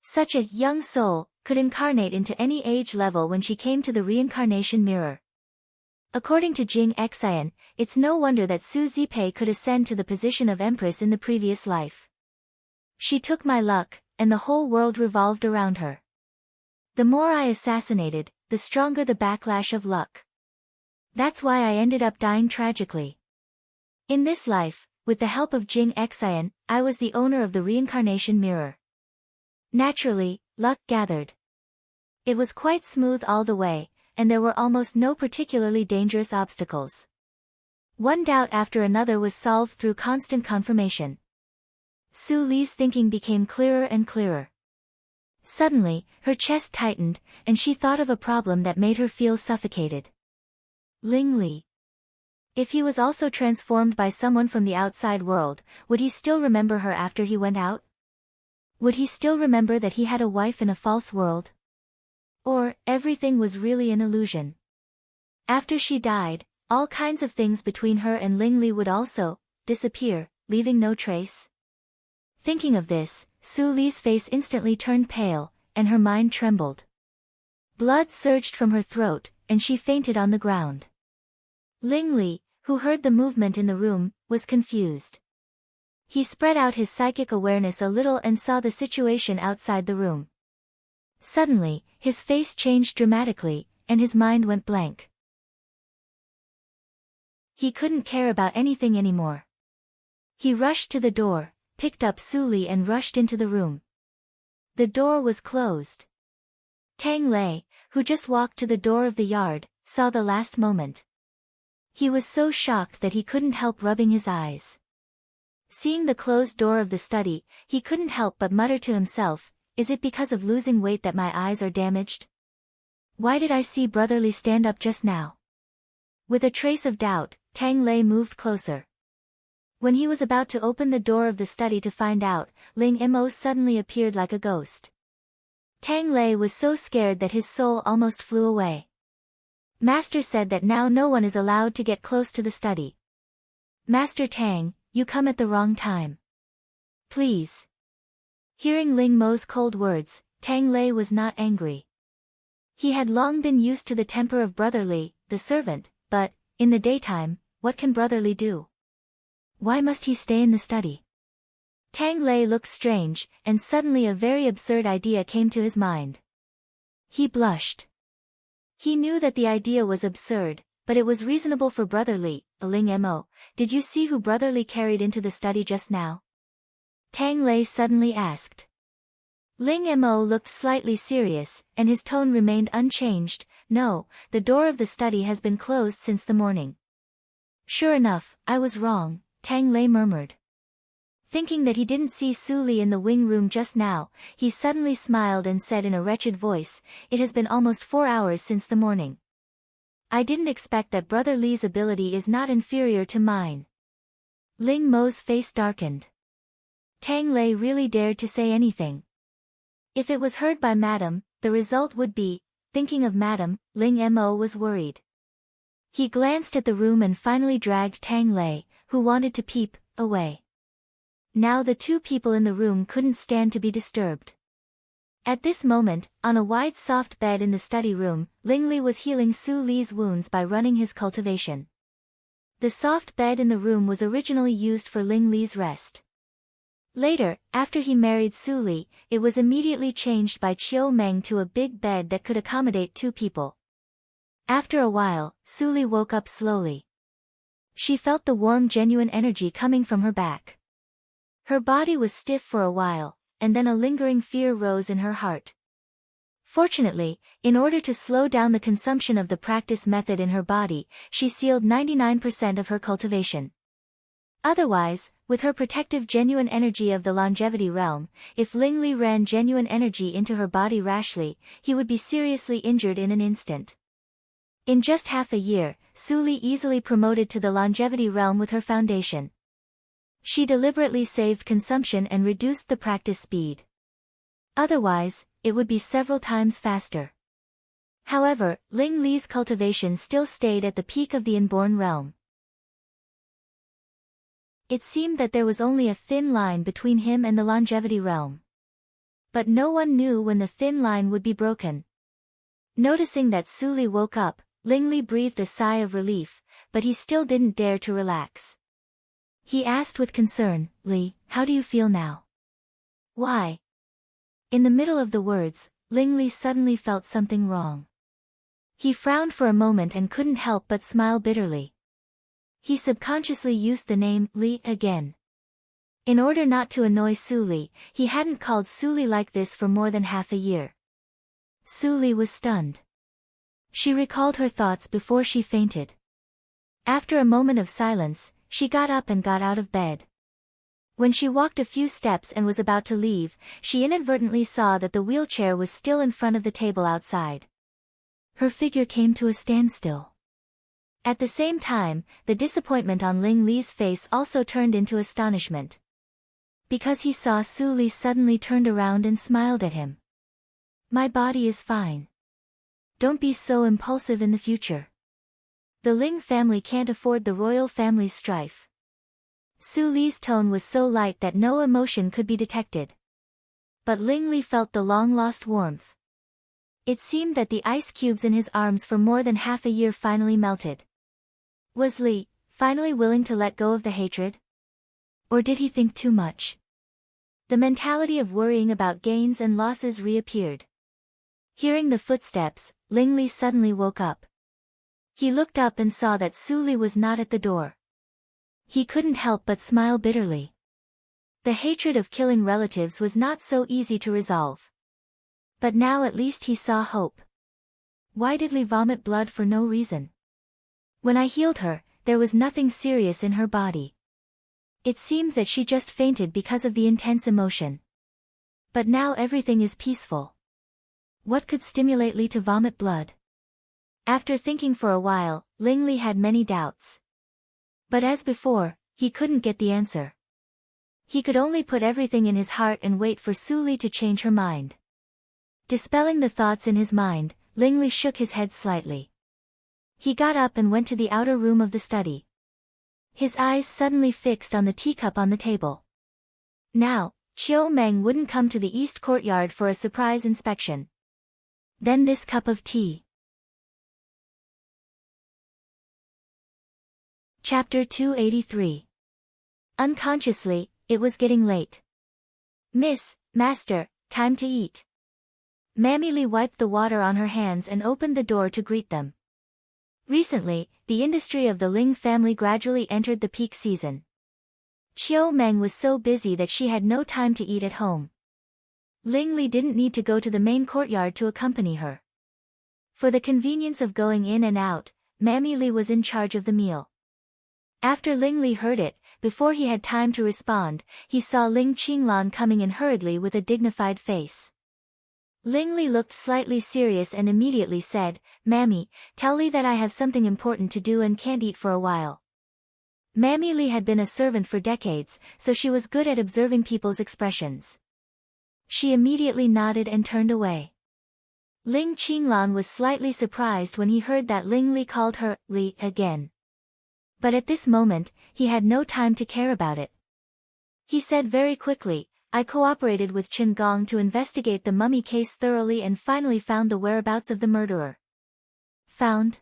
Such a young soul could incarnate into any age level when she came to the reincarnation mirror. According to Jing Xian, it's no wonder that Su Zipei could ascend to the position of empress in the previous life. She took my luck, and the whole world revolved around her. The more I assassinated, the stronger the backlash of luck. That's why I ended up dying tragically. In this life, with the help of Jing Xian, I was the owner of the reincarnation mirror. Naturally, luck gathered. It was quite smooth all the way, and there were almost no particularly dangerous obstacles. One doubt after another was solved through constant confirmation. Su Li's thinking became clearer and clearer. Suddenly, her chest tightened, and she thought of a problem that made her feel suffocated. Ling Li. If he was also transformed by someone from the outside world, would he still remember her after he went out? Would he still remember that he had a wife in a false world? Or, everything was really an illusion? After she died, all kinds of things between her and Ling Li would also disappear, leaving no trace. Thinking of this, Su Li's face instantly turned pale, and her mind trembled. Blood surged from her throat, and she fainted on the ground. Ling Li, who heard the movement in the room, was confused. He spread out his psychic awareness a little and saw the situation outside the room. Suddenly, his face changed dramatically, and his mind went blank. He couldn't care about anything anymore. He rushed to the door, picked up Su Li and rushed into the room. The door was closed. Tang Lei, who just walked to the door of the yard, saw the last moment. He was so shocked that he couldn't help rubbing his eyes. Seeing the closed door of the study, he couldn't help but mutter to himself, "Is it because of losing weight that my eyes are damaged? Why did I see Brother Li stand up just now?" With a trace of doubt, Tang Lei moved closer. When he was about to open the door of the study to find out, Ling Mo suddenly appeared like a ghost. Tang Lei was so scared that his soul almost flew away. Master said that now no one is allowed to get close to the study. Master Tang, you come at the wrong time. Please. Hearing Ling Mo's cold words, Tang Lei was not angry. He had long been used to the temper of Brother Li, the servant, but, in the daytime, what can Brother Li do? Why must he stay in the study? Tang Lei looked strange, and suddenly a very absurd idea came to his mind. He blushed. He knew that the idea was absurd, but it was reasonable for Brother Li. Ling Mo, did you see who Brother Li carried into the study just now? Tang Lei suddenly asked. Ling Mo looked slightly serious, and his tone remained unchanged. No, the door of the study has been closed since the morning. Sure enough, I was wrong, Tang Lei murmured. Thinking that he didn't see Su Li in the wing room just now, he suddenly smiled and said in a wretched voice, "It has been almost 4 hours since the morning. I didn't expect that Brother Li's ability is not inferior to mine." Ling Mo's face darkened. Tang Lei really dared to say anything. If it was heard by Madam, the result would be, thinking of Madam, Ling Mo was worried. He glanced at the room and finally dragged Tang Lei, who wanted to peep, away. Now the two people in the room couldn't stand to be disturbed. At this moment, on a wide soft bed in the study room, Ling Li was healing Su Li's wounds by running his cultivation. The soft bed in the room was originally used for Ling Li's rest. Later, after he married Su Li, it was immediately changed by Chiu Meng to a big bed that could accommodate 2 people. After a while, Su Li woke up slowly. She felt the warm genuine energy coming from her back. Her body was stiff for a while, and then a lingering fear rose in her heart. Fortunately, in order to slow down the consumption of the practice method in her body, she sealed 99% of her cultivation. Otherwise, with her protective genuine energy of the longevity realm, if Ling Li ran genuine energy into her body rashly, he would be seriously injured in an instant. In just half a year, Su Li easily promoted to the longevity realm with her foundation. She deliberately saved consumption and reduced the practice speed. Otherwise, it would be several times faster. However, Ling Li's cultivation still stayed at the peak of the inborn realm. It seemed that there was only a thin line between him and the longevity realm. But no one knew when the thin line would be broken. Noticing that Su Li woke up, Ling Li breathed a sigh of relief, but he still didn't dare to relax. He asked with concern, "Li, how do you feel now?" "Why?" In the middle of the words, Ling Li suddenly felt something wrong. He frowned for a moment and couldn't help but smile bitterly. He subconsciously used the name Li again. In order not to annoy Su Li, he hadn't called Su Li like this for more than half a year. Su Li was stunned. She recalled her thoughts before she fainted. After a moment of silence, she got up and got out of bed. When she walked a few steps and was about to leave, she inadvertently saw that the wheelchair was still in front of the table outside. Her figure came to a standstill. At the same time, the disappointment on Ling Li's face also turned into astonishment. Because he saw Su Li suddenly turned around and smiled at him. "My body is fine. Don't be so impulsive in the future. The Ling family can't afford the royal family's strife." Su Li's tone was so light that no emotion could be detected. But Ling Li felt the long-lost warmth. It seemed that the ice cubes in his arms for more than half a year finally melted. Was Li finally willing to let go of the hatred? Or did he think too much? The mentality of worrying about gains and losses reappeared. Hearing the footsteps, Ling Li suddenly woke up. He looked up and saw that Su Li was not at the door. He couldn't help but smile bitterly. The hatred of killing relatives was not so easy to resolve. But now at least he saw hope. Why did Li vomit blood for no reason? When I healed her, there was nothing serious in her body. It seemed that she just fainted because of the intense emotion. But now everything is peaceful. What could stimulate Li to vomit blood? After thinking for a while, Ling Li had many doubts. But as before, he couldn't get the answer. He could only put everything in his heart and wait for Su Li to change her mind. Dispelling the thoughts in his mind, Ling Li shook his head slightly. He got up and went to the outer room of the study. His eyes suddenly fixed on the teacup on the table. Now, Chiu Meng wouldn't come to the east courtyard for a surprise inspection. Then this cup of tea. Chapter 283. Unconsciously, it was getting late. Master, time to eat. Mammy Li wiped the water on her hands and opened the door to greet them. Recently, the industry of the Ling family gradually entered the peak season. Chiu Meng was so busy that she had no time to eat at home. Ling Li didn't need to go to the main courtyard to accompany her. For the convenience of going in and out, Mammy Li was in charge of the meal. After Ling Li heard it, before he had time to respond, he saw Ling Qinglan coming in hurriedly with a dignified face. Ling Li looked slightly serious and immediately said, "Mammy, tell Li that I have something important to do and can't eat for a while." Mammy Li had been a servant for decades, so she was good at observing people's expressions. She immediately nodded and turned away. Ling Qinglan was slightly surprised when he heard that Ling Li called her Li again. But at this moment, he had no time to care about it. He said very quickly, "I cooperated with Chen Gong to investigate the mummy case thoroughly and finally found the whereabouts of the murderer." Found?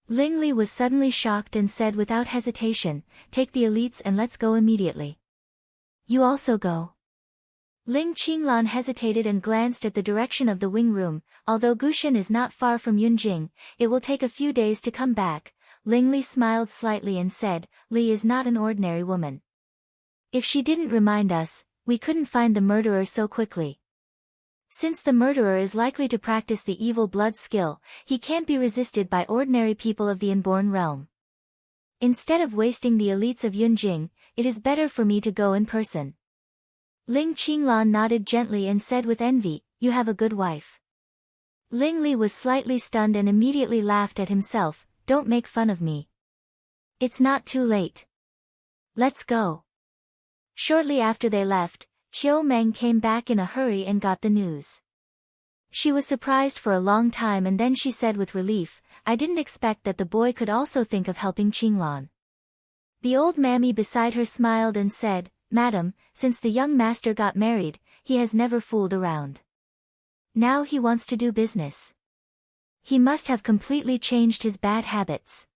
Ling Li was suddenly shocked and said without hesitation, "Take the elites and let's go immediately." "You also go?" Ling Qinglan hesitated and glanced at the direction of the wing room. "Although Gushen is not far from Yunjing, it will take a few days to come back." Ling Li smiled slightly and said, "Li is not an ordinary woman. If she didn't remind us, we couldn't find the murderer so quickly. Since the murderer is likely to practice the evil blood skill, he can't be resisted by ordinary people of the inborn realm. Instead of wasting the elites of Yunjing, it is better for me to go in person." Ling Qinglan nodded gently and said with envy, "You have a good wife." Ling Li was slightly stunned and immediately laughed at himself, "Don't make fun of me. It's not too late. Let's go." Shortly after they left, Chiu Meng came back in a hurry and got the news. She was surprised for a long time and then she said with relief, "I didn't expect that the boy could also think of helping Qinglan." The old mammy beside her smiled and said, "Madam, since the young master got married, he has never fooled around. Now he wants to do business. He must have completely changed his bad habits."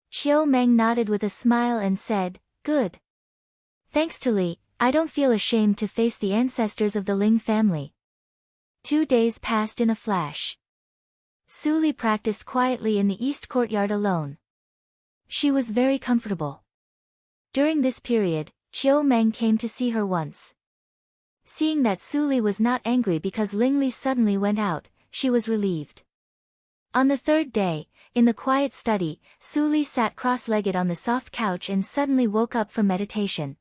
Chiu Meng nodded with a smile and said, "Good. Thanks to Li, I don't feel ashamed to face the ancestors of the Ling family." 2 days passed in a flash. Su Li practiced quietly in the east courtyard alone. She was very comfortable. During this period, Chiu Meng came to see her once. Seeing that Su Li was not angry because Ling Li suddenly went out, she was relieved. On the 3rd day, in the quiet study, Su Li sat cross-legged on the soft couch and suddenly woke up from meditation.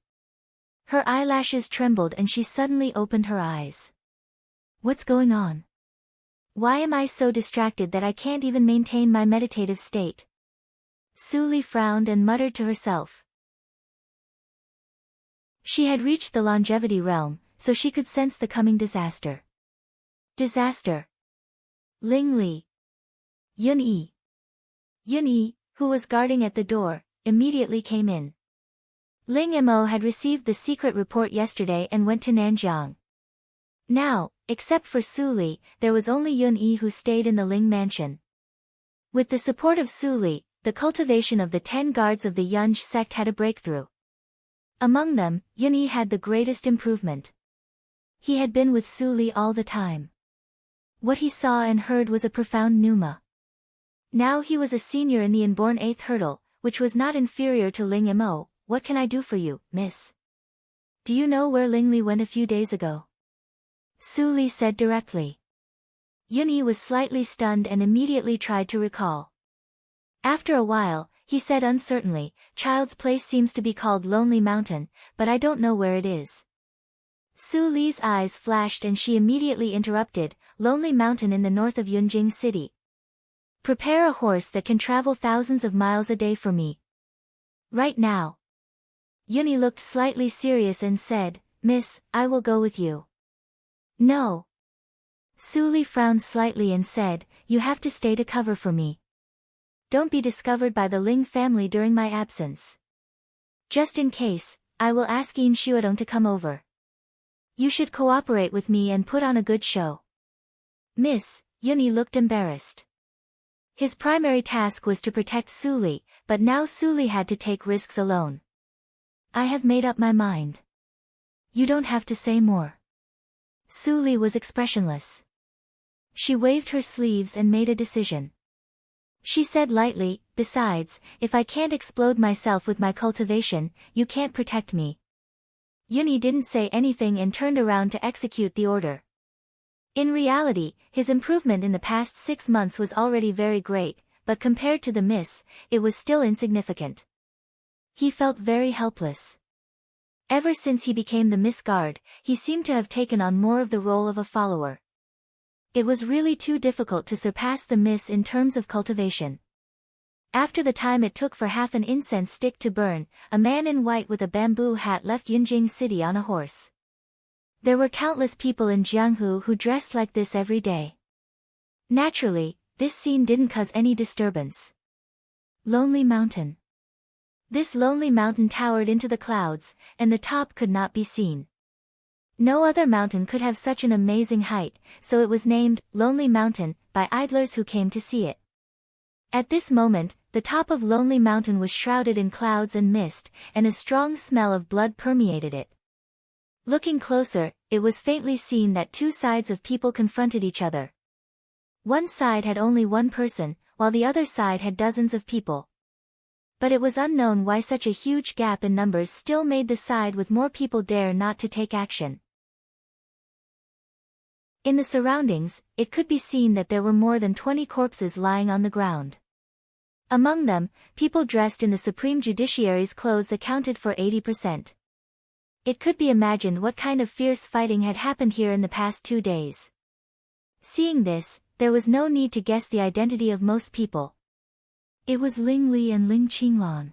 Her eyelashes trembled and she suddenly opened her eyes. "What's going on? Why am I so distracted that I can't even maintain my meditative state?" Su Li frowned and muttered to herself. She had reached the longevity realm, so she could sense the coming disaster. Disaster. Ling Li. Yun Yi, who was guarding at the door, immediately came in. Ling Mo had received the secret report yesterday and went to Nanjiang. Now, except for Su Li, there was only Yun Yi who stayed in the Ling mansion. With the support of Su Li, the cultivation of the 10 guards of the Yunj sect had a breakthrough. Among them, Yun Yi had the greatest improvement. He had been with Su Li all the time. What he saw and heard was a profound pneuma. Now he was a senior in the inborn 8th hurdle, which was not inferior to Ling Mo. What can I do for you, miss? Do you know where Ling Li went a few days ago? Su Li said directly. Yunyi was slightly stunned and immediately tried to recall. After a while, he said uncertainly, Child's place seems to be called Lonely Mountain, but I don't know where it is. Su Li's eyes flashed and she immediately interrupted, Lonely Mountain in the north of Yunjing City. Prepare a horse that can travel thousands of miles a day for me. Right now. Yunyi looked slightly serious and said, Miss, I will go with you. No. Su Li frowned slightly and said, You have to stay to cover for me. Don't be discovered by the Ling family during my absence. Just in case, I will ask Yin Xuedong to come over. You should cooperate with me and put on a good show. Miss, Yunyi looked embarrassed. His primary task was to protect Su Li, but now Su Li had to take risks alone. I have made up my mind. You don't have to say more. Su Li was expressionless. She waved her sleeves and made a decision. She said lightly, Besides, if I can't explode myself with my cultivation, you can't protect me. Yunyi didn't say anything and turned around to execute the order. In reality, his improvement in the past 6 months was already very great, but compared to the miss, it was still insignificant. He felt very helpless. Ever since he became the Miss Guard, he seemed to have taken on more of the role of a follower. It was really too difficult to surpass the miss in terms of cultivation. After the time it took for half an incense stick to burn, a man in white with a bamboo hat left Yunjing City on a horse. There were countless people in Jianghu who dressed like this every day. Naturally, this scene didn't cause any disturbance. Lonely Mountain. This lonely mountain towered into the clouds, and the top could not be seen. No other mountain could have such an amazing height, so it was named Lonely Mountain by idlers who came to see it. At this moment, the top of Lonely Mountain was shrouded in clouds and mist, and a strong smell of blood permeated it. Looking closer, it was faintly seen that 2 sides of people confronted each other. One side had only one person, while the other side had dozens of people. But it was unknown why such a huge gap in numbers still made the side with more people dare not to take action. In the surroundings, it could be seen that there were more than 20 corpses lying on the ground. Among them, people dressed in the Supreme Judiciary's clothes accounted for 80%. It could be imagined what kind of fierce fighting had happened here in the past 2 days. Seeing this, there was no need to guess the identity of most people. It was Ling Li and Ling Qinglan.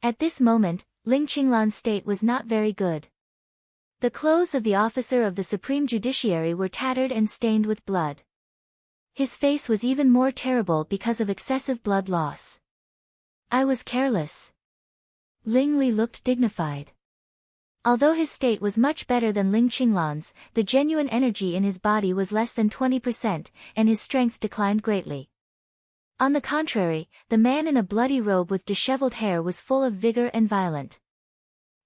At this moment, Ling Qinglan's state was not very good. The clothes of the officer of the Supreme Judiciary were tattered and stained with blood. His face was even more terrible because of excessive blood loss. I was careless. Ling Li looked dignified. Although his state was much better than Ling Qinglan's, the genuine energy in his body was less than 20%, and his strength declined greatly. On the contrary, the man in a bloody robe with disheveled hair was full of vigor and violent.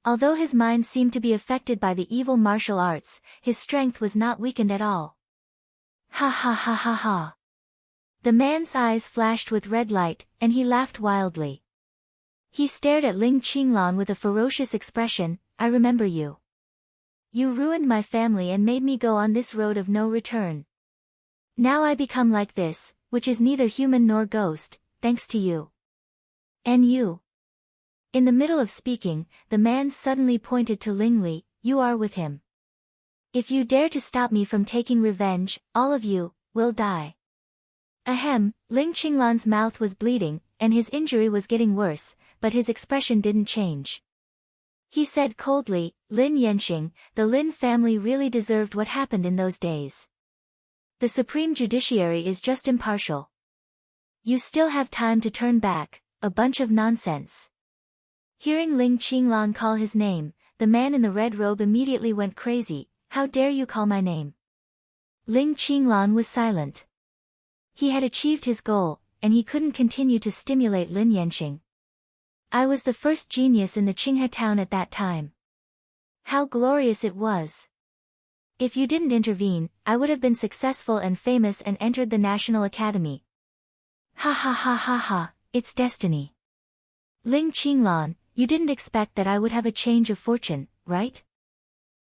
Although his mind seemed to be affected by the evil martial arts, his strength was not weakened at all. Ha ha ha ha ha. The man's eyes flashed with red light, and he laughed wildly. He stared at Ling Qinglan with a ferocious expression. I remember you. You ruined my family and made me go on this road of no return. Now I become like this, which is neither human nor ghost, thanks to you. And you. In the middle of speaking, the man suddenly pointed to Ling Li, you are with him. If you dare to stop me from taking revenge, all of you, will die. Ahem, Ling Qinglan's mouth was bleeding, and his injury was getting worse, but his expression didn't change. He said coldly, Lin Yanxing, the Lin family really deserved what happened in those days. The Supreme Judiciary is just impartial. You still have time to turn back, a bunch of nonsense. Hearing Ling Qinglan call his name, the man in the red robe immediately went crazy. How dare you call my name? Ling Qinglan was silent. He had achieved his goal, and he couldn't continue to stimulate Lin Yanxing. I was the first genius in the Qinghe town at that time. How glorious it was. If you didn't intervene, I would have been successful and famous and entered the National Academy. Ha ha ha ha ha, it's destiny. Ling Qinglan, you didn't expect that I would have a change of fortune, right?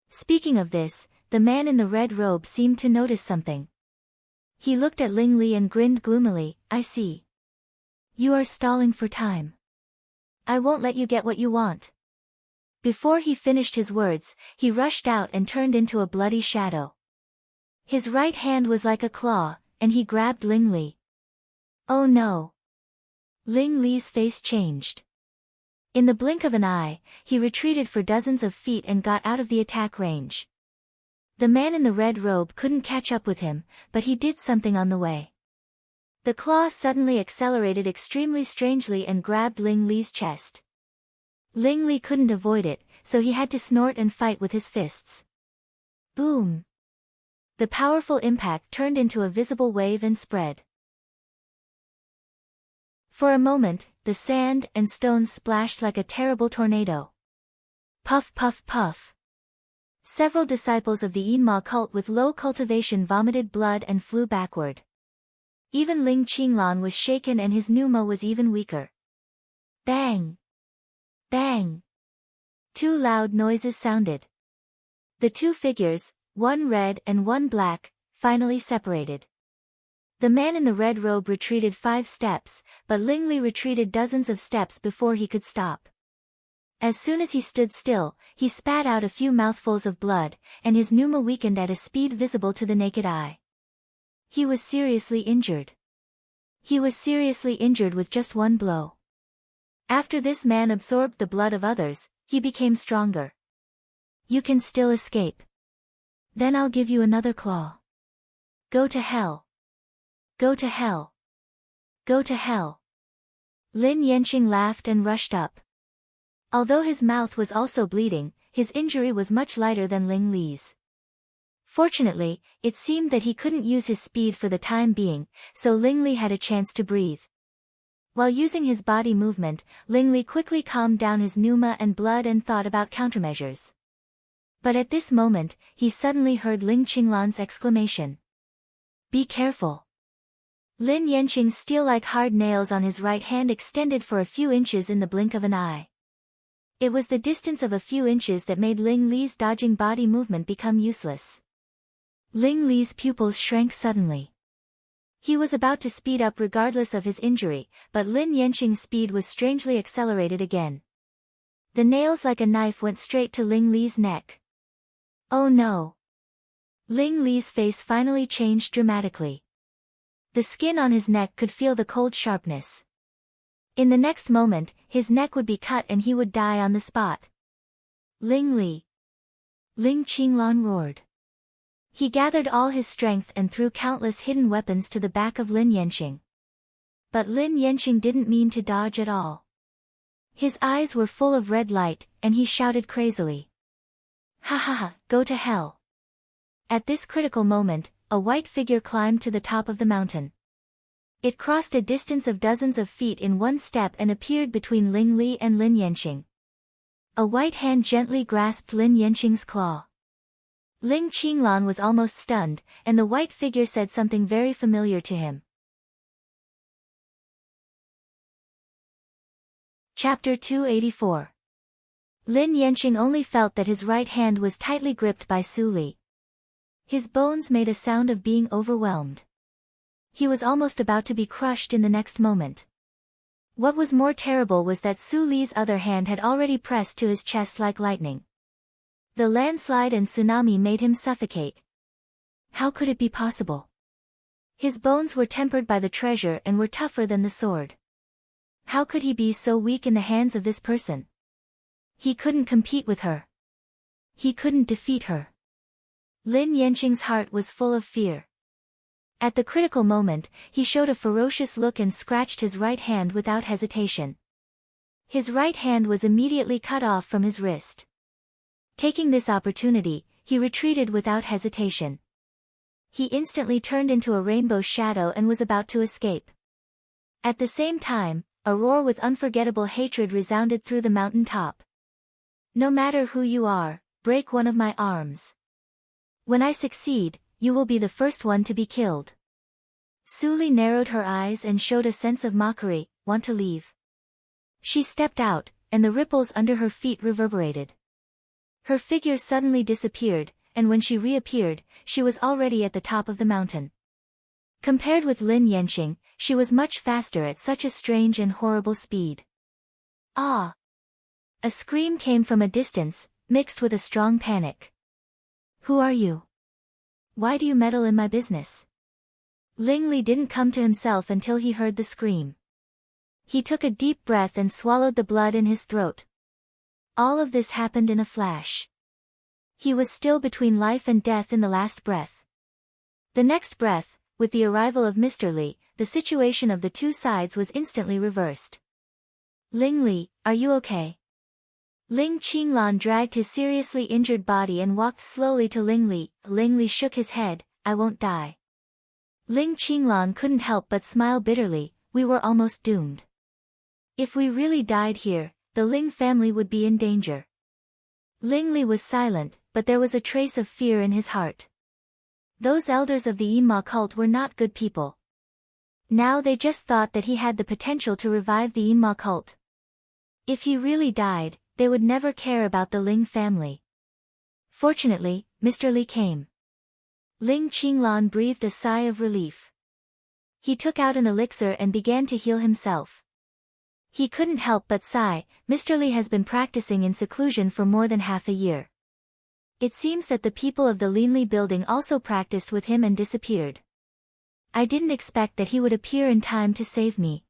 Speaking of this, the man in the red robe seemed to notice something. He looked at Ling Li and grinned gloomily. I see. You are stalling for time. I won't let you get what you want. Before he finished his words, he rushed out and turned into a bloody shadow. His right hand was like a claw, and he grabbed Ling Li. Oh no! Ling Li's face changed. In the blink of an eye, he retreated for dozens of feet and got out of the attack range. The man in the red robe couldn't catch up with him, but he did something on the way. The claw suddenly accelerated extremely strangely and grabbed Ling Li's chest. Ling Li couldn't avoid it, so he had to snort and fight with his fists. Boom! The powerful impact turned into a visible wave and spread. For a moment, the sand and stones splashed like a terrible tornado. Puff puff puff. Several disciples of the Yinma cult with low cultivation vomited blood and flew backward. Even Ling Qinglan was shaken and his pneuma was even weaker. Bang! Bang! Two loud noises sounded. The two figures, one red and one black, finally separated. The man in the red robe retreated 5 steps, but Ling Li retreated dozens of steps before he could stop. As soon as he stood still, he spat out a few mouthfuls of blood, and his pneuma weakened at a speed visible to the naked eye. He was seriously injured. He was seriously injured with just one blow. After this man absorbed the blood of others, he became stronger. You can still escape. Then I'll give you another claw. Go to hell. Go to hell. Go to hell. Lin Yanqing laughed and rushed up. Although his mouth was also bleeding, his injury was much lighter than Ling Li's. Fortunately, it seemed that he couldn't use his speed for the time being, so Ling Li had a chance to breathe. While using his body movement, Ling Li quickly calmed down his pneuma and blood and thought about countermeasures. But at this moment, he suddenly heard Ling Qinglan's exclamation. Be careful. Lin Yanqing's steel-like hard nails on his right hand extended for a few inches in the blink of an eye. It was the distance of a few inches that made Ling Li's dodging body movement become useless. Ling Li's pupils shrank suddenly. He was about to speed up regardless of his injury, but Lin Yanqing's speed was strangely accelerated again. The nails like a knife went straight to Ling Li's neck. Oh no! Ling Li's face finally changed dramatically. The skin on his neck could feel the cold sharpness. In the next moment, his neck would be cut and he would die on the spot. Ling Li! Ling Qinglan roared. He gathered all his strength and threw countless hidden weapons to the back of Lin Yanqing. But Lin Yanqing didn't mean to dodge at all. His eyes were full of red light, and he shouted crazily. Ha ha ha, go to hell! At this critical moment, a white figure climbed to the top of the mountain. It crossed a distance of dozens of feet in one step and appeared between Ling Li and Lin Yanqing. A white hand gently grasped Lin Yanqing's claw. Ling Qinglan was almost stunned, and the white figure said something very familiar to him. Chapter 284. Lin Yanqing only felt that his right hand was tightly gripped by Su Li. His bones made a sound of being overwhelmed. He was almost about to be crushed in the next moment. What was more terrible was that Su Li's other hand had already pressed to his chest like lightning. The landslide and tsunami made him suffocate. How could it be possible? His bones were tempered by the treasure and were tougher than the sword. How could he be so weak in the hands of this person? He couldn't compete with her. He couldn't defeat her. Lin Yanqing's heart was full of fear. At the critical moment, he showed a ferocious look and scratched his right hand without hesitation. His right hand was immediately cut off from his wrist. Taking this opportunity, he retreated without hesitation. He instantly turned into a rainbow shadow and was about to escape. At the same time, a roar with unforgettable hatred resounded through the mountain top. No matter who you are, break one of my arms. When I succeed, you will be the first one to be killed. Su Li narrowed her eyes and showed a sense of mockery. Want to leave? She stepped out, and the ripples under her feet reverberated. Her figure suddenly disappeared, and when she reappeared, she was already at the top of the mountain. Compared with Lin Yanxing, she was much faster at such a strange and horrible speed. Ah! A scream came from a distance, mixed with a strong panic. Who are you? Why do you meddle in my business? Ling Li didn't come to himself until he heard the scream. He took a deep breath and swallowed the blood in his throat. All of this happened in a flash. He was still between life and death in the last breath. The next breath, with the arrival of Mr. Li, the situation of the two sides was instantly reversed. Ling Li, are you okay? Ling Qinglan dragged his seriously injured body and walked slowly to Ling Li. Ling Li shook his head, I won't die. Ling Qinglan couldn't help but smile bitterly, we were almost doomed. If we really died here, the Ling family would be in danger. Ling Li was silent, but there was a trace of fear in his heart. Those elders of the Yima cult were not good people. Now they just thought that he had the potential to revive the Yima cult. If he really died, they would never care about the Ling family. Fortunately, Mr. Li came. Ling Qinglan breathed a sigh of relief. He took out an elixir and began to heal himself. He couldn't help but sigh, Mr. Li has been practicing in seclusion for more than half a year. It seems that the people of the Linli building also practiced with him and disappeared. I didn't expect that he would appear in time to save me.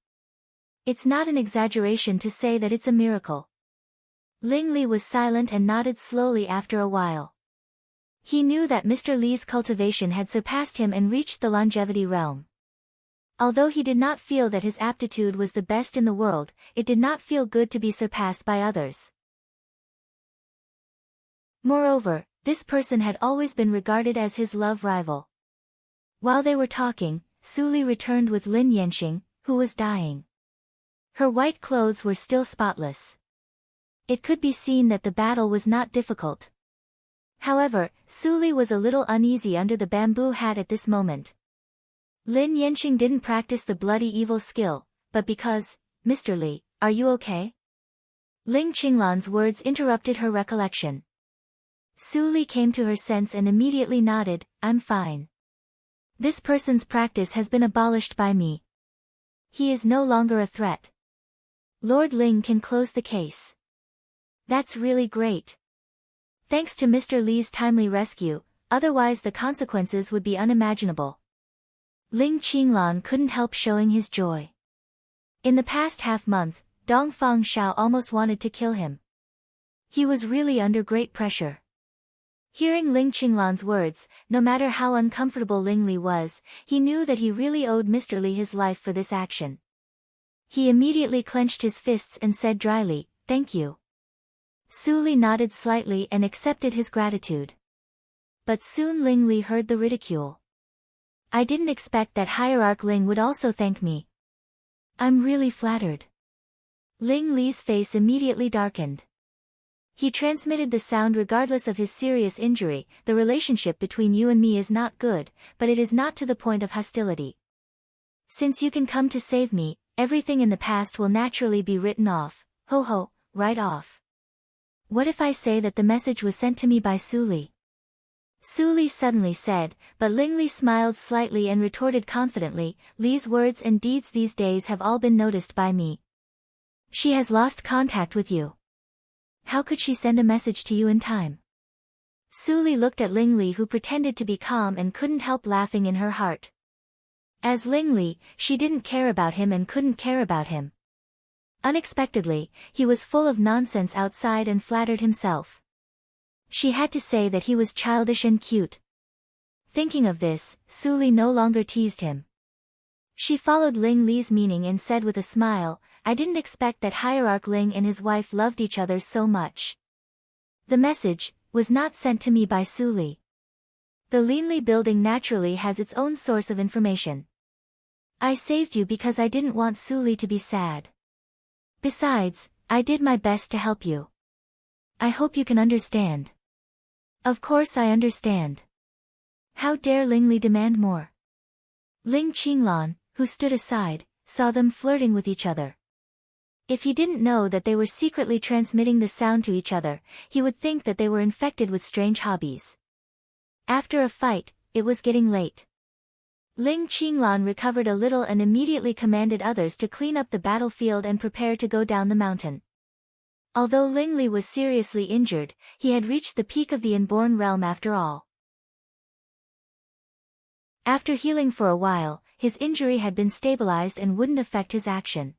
It's not an exaggeration to say that it's a miracle. Ling Li was silent and nodded slowly after a while. He knew that Mr. Li's cultivation had surpassed him and reached the longevity realm. Although he did not feel that his aptitude was the best in the world, it did not feel good to be surpassed by others. Moreover, this person had always been regarded as his love rival. While they were talking, Su Li returned with Lin Yanxing, who was dying. Her white clothes were still spotless. It could be seen that the battle was not difficult. However, Su Li was a little uneasy under the bamboo hat at this moment. Lin Yanxing didn't practice the bloody evil skill, but because, Mr. Li, are you okay? Ling Qinglan's words interrupted her recollection. Su Li came to her sense and immediately nodded, I'm fine. This person's practice has been abolished by me. He is no longer a threat. Lord Ling can close the case. That's really great. Thanks to Mr. Li's timely rescue, otherwise the consequences would be unimaginable. Ling Qinglan couldn't help showing his joy. In the past half-month, Dongfang Shao almost wanted to kill him. He was really under great pressure. Hearing Ling Qinglan's words, no matter how uncomfortable Ling Li was, he knew that he really owed Mr. Li his life for this action. He immediately clenched his fists and said dryly, thank you. Su Li nodded slightly and accepted his gratitude. But soon Ling Li heard the ridicule. I didn't expect that Hierarch Ling would also thank me. I'm really flattered. Ling Li's face immediately darkened. He transmitted the sound regardless of his serious injury, the relationship between you and me is not good, but it is not to the point of hostility. Since you can come to save me, everything in the past will naturally be written off, ho ho, right off. What if I say that the message was sent to me by Su Li? Su Li suddenly said, but Ling Li smiled slightly and retorted confidently, Li's words and deeds these days have all been noticed by me. She has lost contact with you. How could she send a message to you in time? Su Li looked at Ling Li, who pretended to be calm and couldn't help laughing in her heart. As Ling Li, she didn't care about him and couldn't care about him. Unexpectedly, he was full of nonsense outside and flattered himself. She had to say that he was childish and cute. Thinking of this, Su Li no longer teased him. She followed Ling Li's meaning and said with a smile, I didn't expect that Hierarch Ling and his wife loved each other so much. The message was not sent to me by Su Li. The Linli building naturally has its own source of information. I saved you because I didn't want Su Li to be sad. Besides, I did my best to help you. I hope you can understand. Of course I understand. How dare Ling Li demand more? Ling Qinglan, who stood aside, saw them flirting with each other. If he didn't know that they were secretly transmitting the sound to each other, he would think that they were infected with strange hobbies. After a fight, it was getting late. Ling Qinglan recovered a little and immediately commanded others to clean up the battlefield and prepare to go down the mountain. Although Ling Li was seriously injured, he had reached the peak of the inborn realm after all. After healing for a while, his injury had been stabilized and wouldn't affect his action.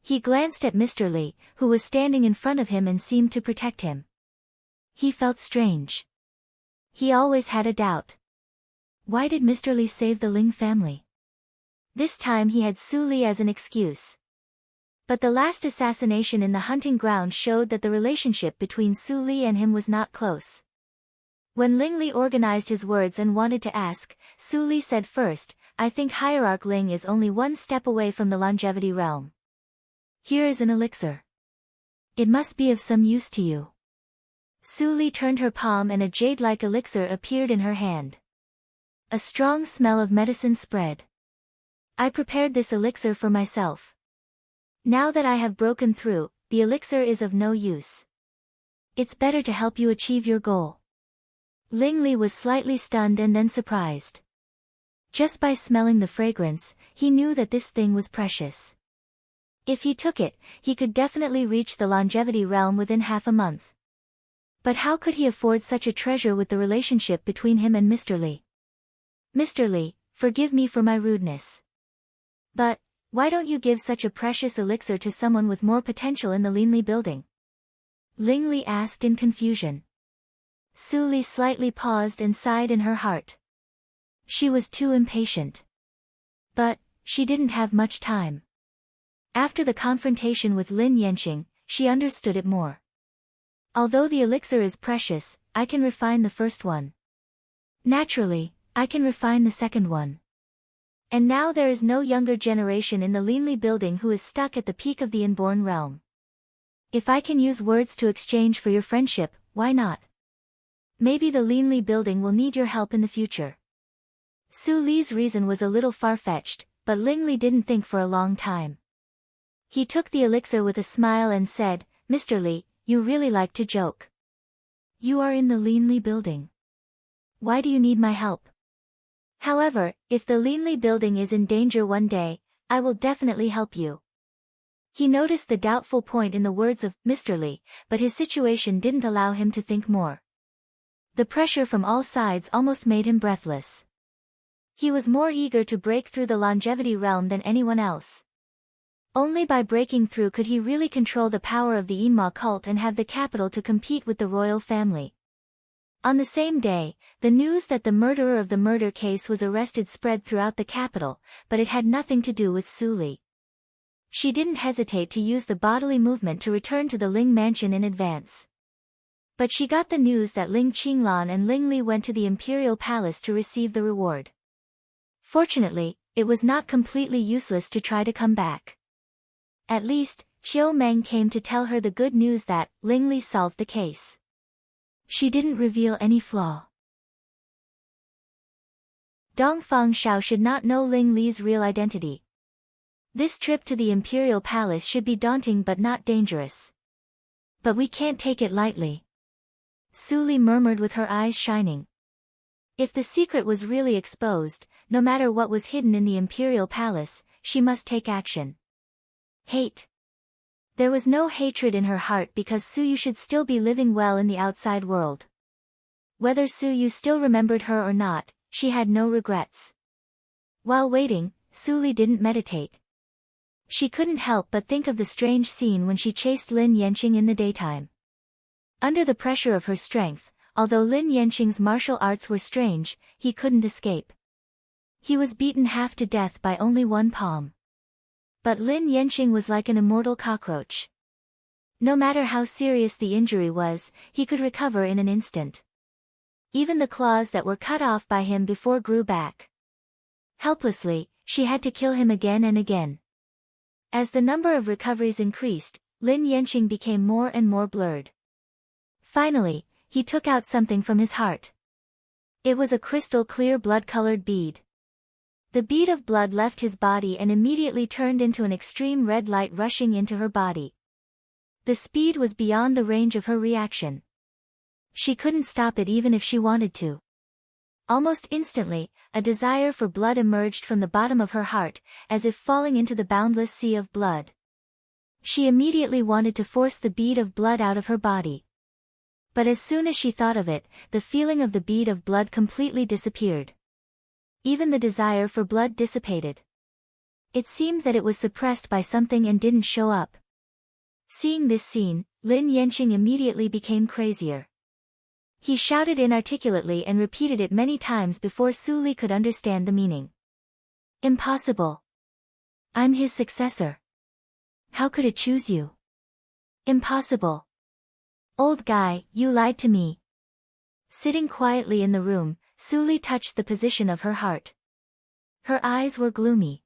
He glanced at Mr. Li, who was standing in front of him and seemed to protect him. He felt strange. He always had a doubt. Why did Mr. Li save the Ling family? This time he had Su Li as an excuse. But the last assassination in the hunting ground showed that the relationship between Su Li and him was not close. When Ling Li organized his words and wanted to ask, Su Li said first, "I think Hierarch Ling is only one step away from the longevity realm. Here is an elixir. It must be of some use to you." Su Li turned her palm and a jade-like elixir appeared in her hand. A strong smell of medicine spread. "I prepared this elixir for myself. Now that I have broken through, the elixir is of no use. It's better to help you achieve your goal." Ling Li was slightly stunned and then surprised. Just by smelling the fragrance, he knew that this thing was precious. If he took it, he could definitely reach the longevity realm within half a month. But how could he afford such a treasure with the relationship between him and Mr. Li? "Mr. Li, forgive me for my rudeness. But, why don't you give such a precious elixir to someone with more potential in the Linli building?" Ling Li asked in confusion. Su Li slightly paused and sighed in her heart. She was too impatient. But, she didn't have much time. After the confrontation with Lin Yanqing, she understood it more. Although the elixir is precious, I can refine the first one. Naturally, I can refine the second one. And now there is no younger generation in the Linli building who is stuck at the peak of the inborn realm. If I can use words to exchange for your friendship, why not? Maybe the Linli building will need your help in the future. Su Li's reason was a little far-fetched, but Ling Li didn't think for a long time. He took the elixir with a smile and said, "Mr. Li, you really like to joke. You are in the Linli building. Why do you need my help? However, if the Linli building is in danger one day, I will definitely help you." He noticed the doubtful point in the words of Mr. Li, but his situation didn't allow him to think more. The pressure from all sides almost made him breathless. He was more eager to break through the longevity realm than anyone else. Only by breaking through could he really control the power of the Yinma cult and have the capital to compete with the royal family. On the same day, the news that the murderer of the murder case was arrested spread throughout the capital, but it had nothing to do with Su Li. She didn't hesitate to use the bodily movement to return to the Ling mansion in advance. But she got the news that Ling Qinglan and Ling Li went to the imperial palace to receive the reward. Fortunately, it was not completely useless to try to come back. At least, Qiu Meng came to tell her the good news that Ling Li solved the case. She didn't reveal any flaw. Dongfang Shao should not know Ling Li's real identity. This trip to the imperial palace should be daunting but not dangerous. But we can't take it lightly. Su Li murmured with her eyes shining. If the secret was really exposed, no matter what was hidden in the imperial palace, she must take action. Hate. There was no hatred in her heart because Su Yu should still be living well in the outside world. Whether Su Yu still remembered her or not, she had no regrets. While waiting, Su Li didn't meditate. She couldn't help but think of the strange scene when she chased Lin Yanqing in the daytime. Under the pressure of her strength, although Lin Yanqing's martial arts were strange, he couldn't escape. He was beaten half to death by only one palm. But Lin Yanqing was like an immortal cockroach. No matter how serious the injury was, he could recover in an instant. Even the claws that were cut off by him before grew back. Helplessly, she had to kill him again and again. As the number of recoveries increased, Lin Yanqing became more and more blurred. Finally, he took out something from his heart. It was a crystal clear blood-colored bead. The bead of blood left his body and immediately turned into an extreme red light rushing into her body. The speed was beyond the range of her reaction. She couldn't stop it even if she wanted to. Almost instantly, a desire for blood emerged from the bottom of her heart, as if falling into the boundless sea of blood. She immediately wanted to force the bead of blood out of her body. But as soon as she thought of it, the feeling of the bead of blood completely disappeared. Even the desire for blood dissipated. It seemed that it was suppressed by something and didn't show up. Seeing this scene, Lin Yanqing immediately became crazier. He shouted inarticulately and repeated it many times before Su Li could understand the meaning. Impossible. I'm his successor. How could it choose you? Impossible. Old guy, you lied to me. Sitting quietly in the room, Su Li touched the position of her heart. Her eyes were gloomy.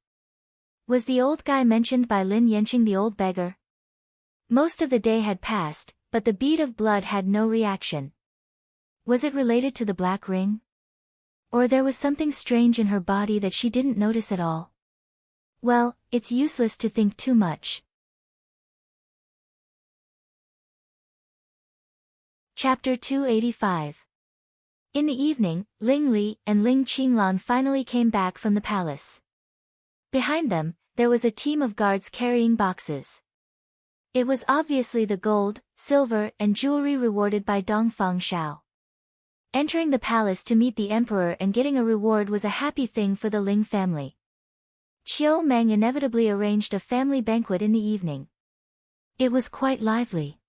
Was the old guy mentioned by Lin Yanqing the old beggar? Most of the day had passed, but the bead of blood had no reaction. Was it related to the black ring? Or there was something strange in her body that she didn't notice at all? Well, it's useless to think too much. Chapter 285. In the evening, Ling Li and Ling Qinglan finally came back from the palace. Behind them, there was a team of guards carrying boxes. It was obviously the gold, silver, and jewelry rewarded by Dongfang Shao. Entering the palace to meet the emperor and getting a reward was a happy thing for the Ling family. Qiu Meng inevitably arranged a family banquet in the evening. It was quite lively.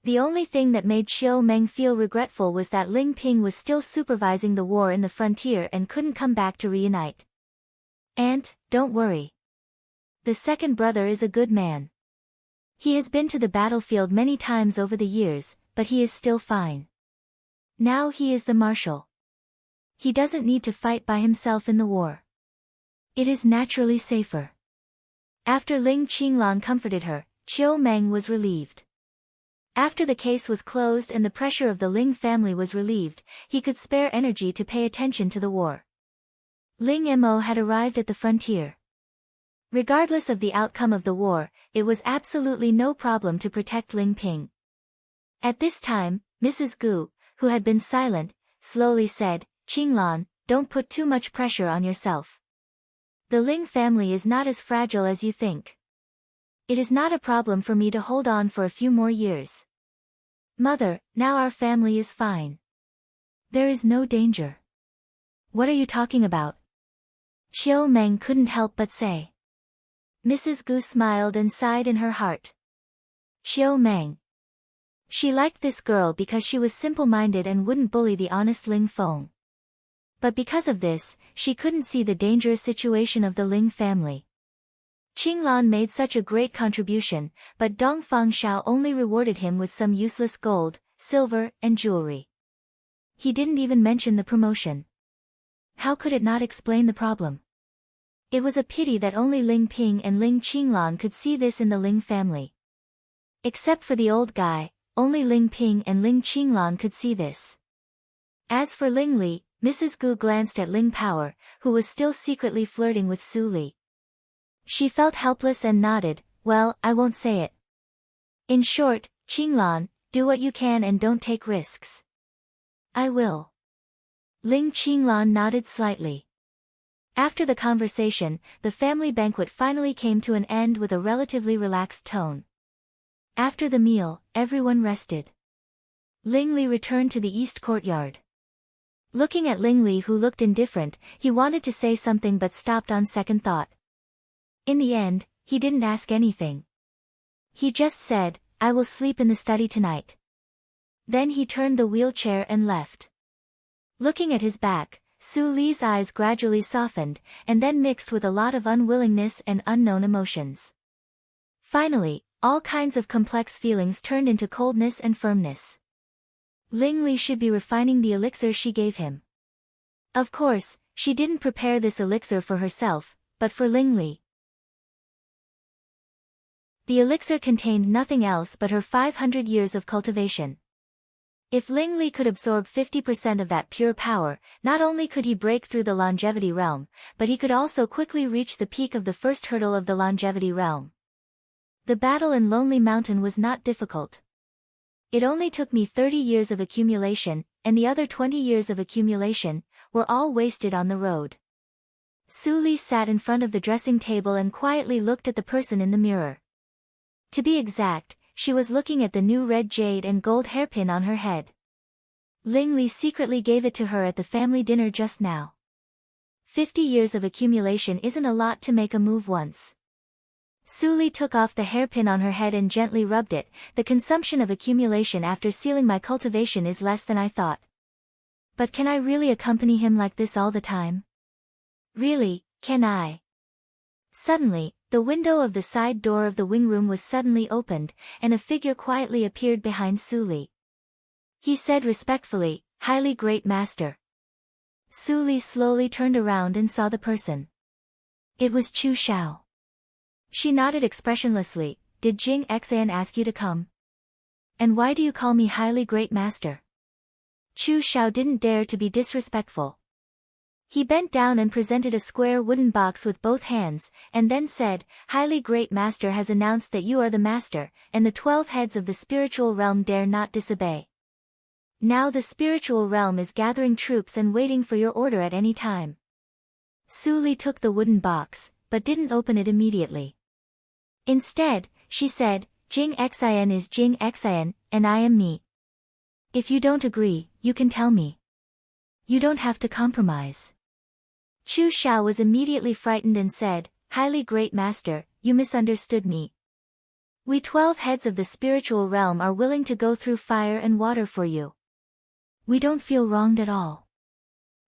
The only thing that made Qiu Meng feel regretful was that Ling Ping was still supervising the war in the frontier and couldn't come back to reunite. Aunt, don't worry. The second brother is a good man. He has been to the battlefield many times over the years, but he is still fine. Now he is the marshal. He doesn't need to fight by himself in the war. It is naturally safer. After Ling Qinglan comforted her, Qiu Meng was relieved. After the case was closed and the pressure of the Ling family was relieved, he could spare energy to pay attention to the war. Ling Mo had arrived at the frontier. Regardless of the outcome of the war, it was absolutely no problem to protect Ling Ping. At this time, Mrs. Gu, who had been silent, slowly said, Qinglan, don't put too much pressure on yourself. The Ling family is not as fragile as you think. It is not a problem for me to hold on for a few more years. Mother, now our family is fine. There is no danger. What are you talking about? Qiu Meng couldn't help but say. Mrs. Gu smiled and sighed in her heart. Qiu Meng. She liked this girl because she was simple-minded and wouldn't bully the honest Ling Feng. But because of this, she couldn't see the dangerous situation of the Ling family. Qinglan made such a great contribution, but Dongfang Shao only rewarded him with some useless gold, silver, and jewelry. He didn't even mention the promotion. How could it not explain the problem? It was a pity that only Ling Ping and Ling Qinglan could see this in the Ling family. Except for the old guy, only Ling Ping and Ling Qinglan could see this. As for Ling Li, Mrs. Gu glanced at Ling Power, who was still secretly flirting with Su Li. She felt helpless and nodded, well, I won't say it. In short, Qinglan, do what you can and don't take risks. I will. Ling Qinglan nodded slightly. After the conversation, the family banquet finally came to an end with a relatively relaxed tone. After the meal, everyone rested. Ling Li returned to the east courtyard. Looking at Ling Li, who looked indifferent, he wanted to say something but stopped on second thought. In the end, he didn't ask anything. He just said, I will sleep in the study tonight. Then he turned the wheelchair and left. Looking at his back, Su Li's eyes gradually softened, and then mixed with a lot of unwillingness and unknown emotions. Finally, all kinds of complex feelings turned into coldness and firmness. Ling Li should be refining the elixir she gave him. Of course, she didn't prepare this elixir for herself, but for Ling Li. The elixir contained nothing else but her 500 years of cultivation. If Ling Li could absorb 50% of that pure power, not only could he break through the longevity realm, but he could also quickly reach the peak of the first hurdle of the longevity realm. The battle in Lonely Mountain was not difficult. It only took me 30 years of accumulation, and the other 20 years of accumulation were all wasted on the road. Su Li sat in front of the dressing table and quietly looked at the person in the mirror. To be exact, she was looking at the new red jade and gold hairpin on her head. Ling Li secretly gave it to her at the family dinner just now. 50 years of accumulation isn't a lot to make a move once. Su Li took off the hairpin on her head and gently rubbed it. The consumption of accumulation after sealing my cultivation is less than I thought. But can I really accompany him like this all the time? Really, can I? Suddenly, the window of the side door of the wing room was suddenly opened, and a figure quietly appeared behind Su Li. He said respectfully, "Highly great master." Su Li slowly turned around and saw the person. It was Chu Xiao. She nodded expressionlessly. "Did Jing Xian ask you to come? And why do you call me highly great master?" Chu Xiao didn't dare to be disrespectful. He bent down and presented a square wooden box with both hands, and then said, "Highly great master has announced that you are the master, and the 12 heads of the spiritual realm dare not disobey. Now the spiritual realm is gathering troops and waiting for your order at any time." Su Li took the wooden box, but didn't open it immediately. Instead, she said, "Jing Xian is Jing Xian, and I am me. If you don't agree, you can tell me. You don't have to compromise." Chu Xiao was immediately frightened and said, "Highly great master, you misunderstood me. We 12 heads of the spiritual realm are willing to go through fire and water for you. We don't feel wronged at all.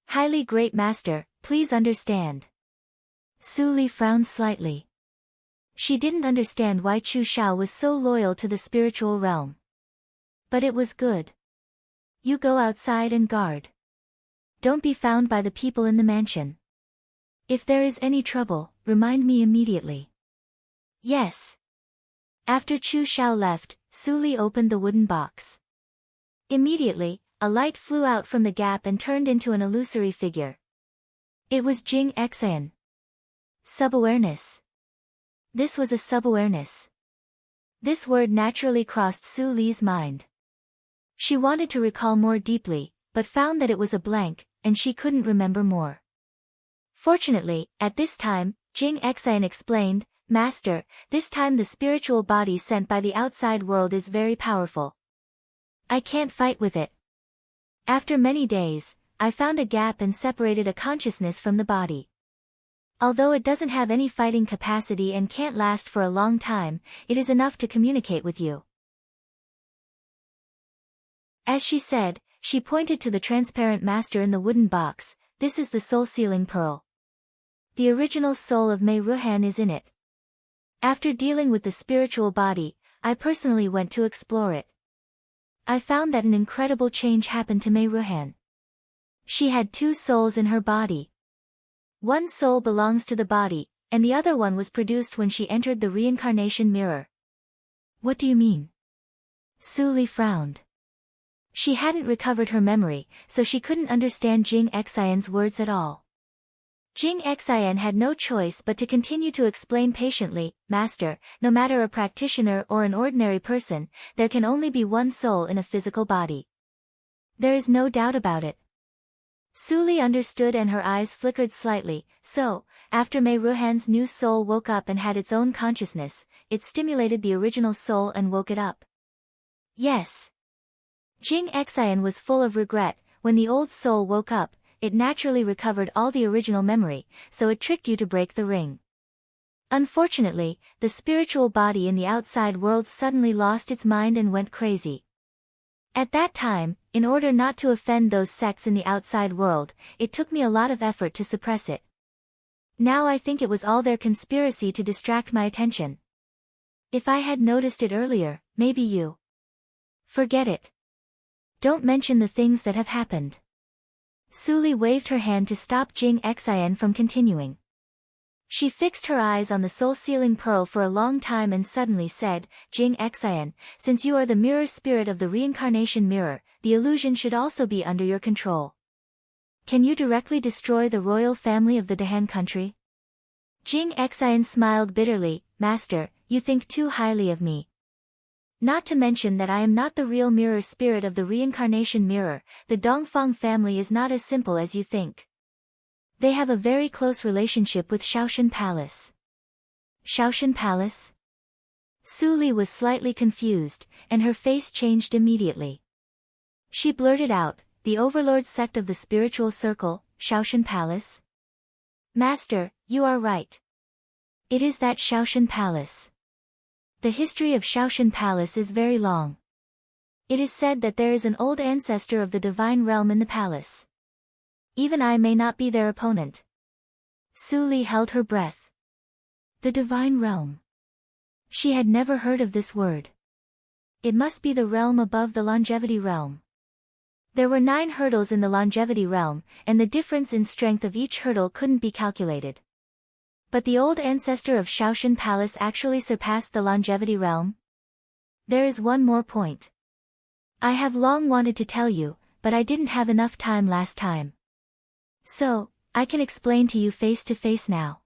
Highly great master, please understand." Su Li frowned slightly. She didn't understand why Chu Xiao was so loyal to the spiritual realm. But it was good. "You go outside and guard. Don't be found by the people in the mansion. If there is any trouble, remind me immediately." "Yes." After Chu Xiao left, Su Li opened the wooden box. Immediately, a light flew out from the gap and turned into an illusory figure. It was Jing Xian. Sub-awareness. This was a sub-awareness. This word naturally crossed Su Li's mind. She wanted to recall more deeply, but found that it was a blank, and she couldn't remember more. Fortunately, at this time, Jing Xian explained, "Master, this time the spiritual body sent by the outside world is very powerful. I can't fight with it. After many days, I found a gap and separated a consciousness from the body. Although it doesn't have any fighting capacity and can't last for a long time, it is enough to communicate with you." As she said, she pointed to the transparent master in the wooden box. "This is the soul sealing pearl. The original soul of Mei Ruhan is in it. After dealing with the spiritual body, I personally went to explore it. I found that an incredible change happened to Mei Ruhan. She had 2 souls in her body. One soul belongs to the body, and the other one was produced when she entered the reincarnation mirror." "What do you mean?" Su Li frowned. She hadn't recovered her memory, so she couldn't understand Jing Xian's words at all. Jing Xian had no choice but to continue to explain patiently, "Master, no matter a practitioner or an ordinary person, there can only be one soul in a physical body. There is no doubt about it." Su Li understood and her eyes flickered slightly. "So, after Mei Ruhan's new soul woke up and had its own consciousness, it stimulated the original soul and woke it up?" "Yes." Jing Xian was full of regret. "When the old soul woke up, it naturally recovered all the original memory, so it tricked you to break the ring. Unfortunately, the spiritual body in the outside world suddenly lost its mind and went crazy. At that time, in order not to offend those sects in the outside world, it took me a lot of effort to suppress it. Now I think it was all their conspiracy to distract my attention. If I had noticed it earlier, maybe you..." "Forget it. Don't mention the things that have happened." Su Li waved her hand to stop Jing Xian from continuing. She fixed her eyes on the soul-sealing pearl for a long time and suddenly said, Jing Xian, since you are the mirror spirit of the reincarnation mirror, the illusion should also be under your control. Can you directly destroy the royal family of the Dahan country? Jing Xian smiled bitterly, Master, you think too highly of me. Not to mention that I am not the real mirror spirit of the reincarnation mirror, the Dongfang family is not as simple as you think. They have a very close relationship with Shaoshan Palace. Shaoshan Palace? Su Li was slightly confused, and her face changed immediately. She blurted out, the overlord sect of the spiritual circle, Shaoshan Palace? Master, you are right. It is that Shaoshan Palace. The history of Shaoshan Palace is very long. It is said that there is an old ancestor of the divine realm in the palace. Even I may not be their opponent. Su Li held her breath. The divine realm. She had never heard of this word. It must be the realm above the longevity realm. There were 9 hurdles in the longevity realm, and the difference in strength of each hurdle couldn't be calculated. But the old ancestor of Shaoshan Palace actually surpassed the longevity realm? There is one more point. I have long wanted to tell you, but I didn't have enough time last time. So, I can explain to you face to face now.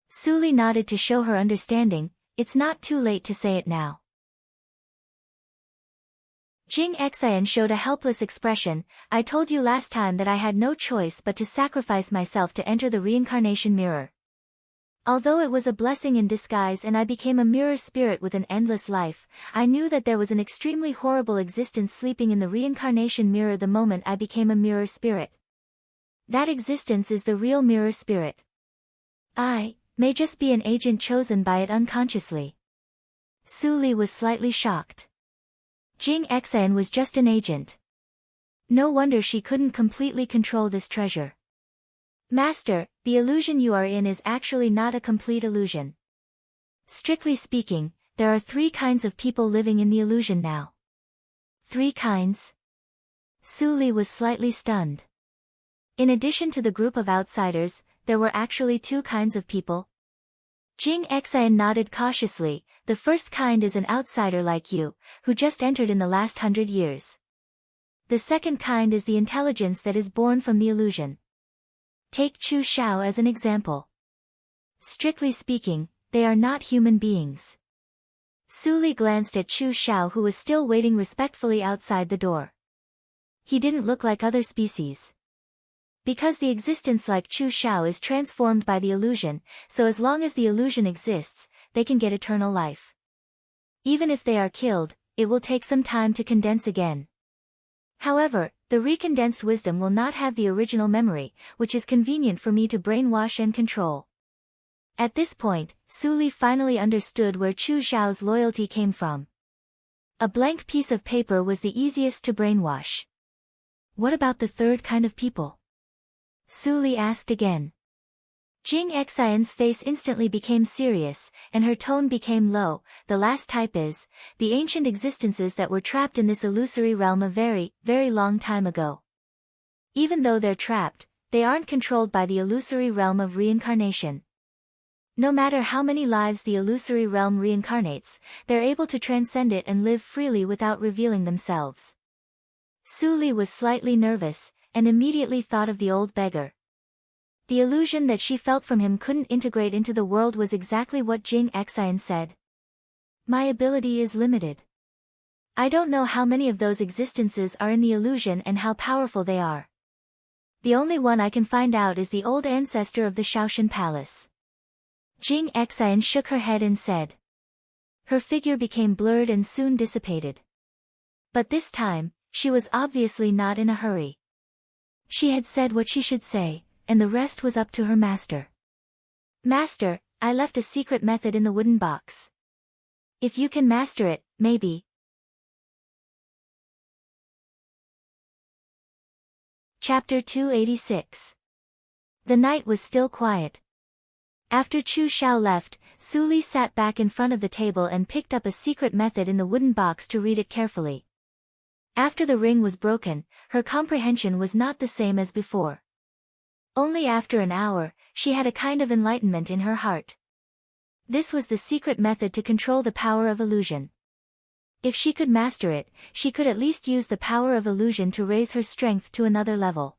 Su Li nodded to show her understanding, it's not too late to say it now. Jing Xian showed a helpless expression, I told you last time that I had no choice but to sacrifice myself to enter the reincarnation mirror. Although it was a blessing in disguise and I became a mirror spirit with an endless life, I knew that there was an extremely horrible existence sleeping in the reincarnation mirror the moment I became a mirror spirit. That existence is the real mirror spirit. I may just be an agent chosen by it unconsciously. Su Li was slightly shocked. Jing Xian was just an agent. No wonder she couldn't completely control this treasure. Master, the illusion you are in is actually not a complete illusion. Strictly speaking, there are 3 kinds of people living in the illusion now. 3 kinds? Su Li was slightly stunned. In addition to the group of outsiders, there were actually 2 kinds of people. Jing Xian nodded cautiously, the first kind is an outsider like you, who just entered in the last 100 years. The second kind is the intelligence that is born from the illusion. Take Chu Xiao as an example. Strictly speaking, they are not human beings. Su Li glanced at Chu Xiao who was still waiting respectfully outside the door. He didn't look like other species. Because the existence like Chu Xiao is transformed by the illusion, so as long as the illusion exists, they can get eternal life. Even if they are killed, it will take some time to condense again. However, the recondensed wisdom will not have the original memory, which is convenient for me to brainwash and control. At this point, Su Li finally understood where Chu Xiao's loyalty came from. A blank piece of paper was the easiest to brainwash. What about the third kind of people? Su Li asked again. Jing Xian's face instantly became serious, and her tone became low. The last type is, the ancient existences that were trapped in this illusory realm a very, very long time ago. Even though they're trapped, they aren't controlled by the illusory realm of reincarnation. No matter how many lives the illusory realm reincarnates, they're able to transcend it and live freely without revealing themselves. Su Li was slightly nervous, and immediately thought of the old beggar. The illusion that she felt from him couldn't integrate into the world was exactly what Jing Xian said. My ability is limited. I don't know how many of those existences are in the illusion and how powerful they are. The only one I can find out is the old ancestor of the Shaoshan Palace. Jing Xian shook her head and said. Her figure became blurred and soon dissipated. But this time, she was obviously not in a hurry. She had said what she should say, and the rest was up to her master. Master, I left a secret method in the wooden box. If you can master it, maybe. Chapter 286. The night was still quiet. After Chu Xiao left, Su Li sat back in front of the table and picked up a secret method in the wooden box to read it carefully. After the ring was broken, her comprehension was not the same as before. Only after an hour, she had a kind of enlightenment in her heart. This was the secret method to control the power of illusion. If she could master it, she could at least use the power of illusion to raise her strength to another level.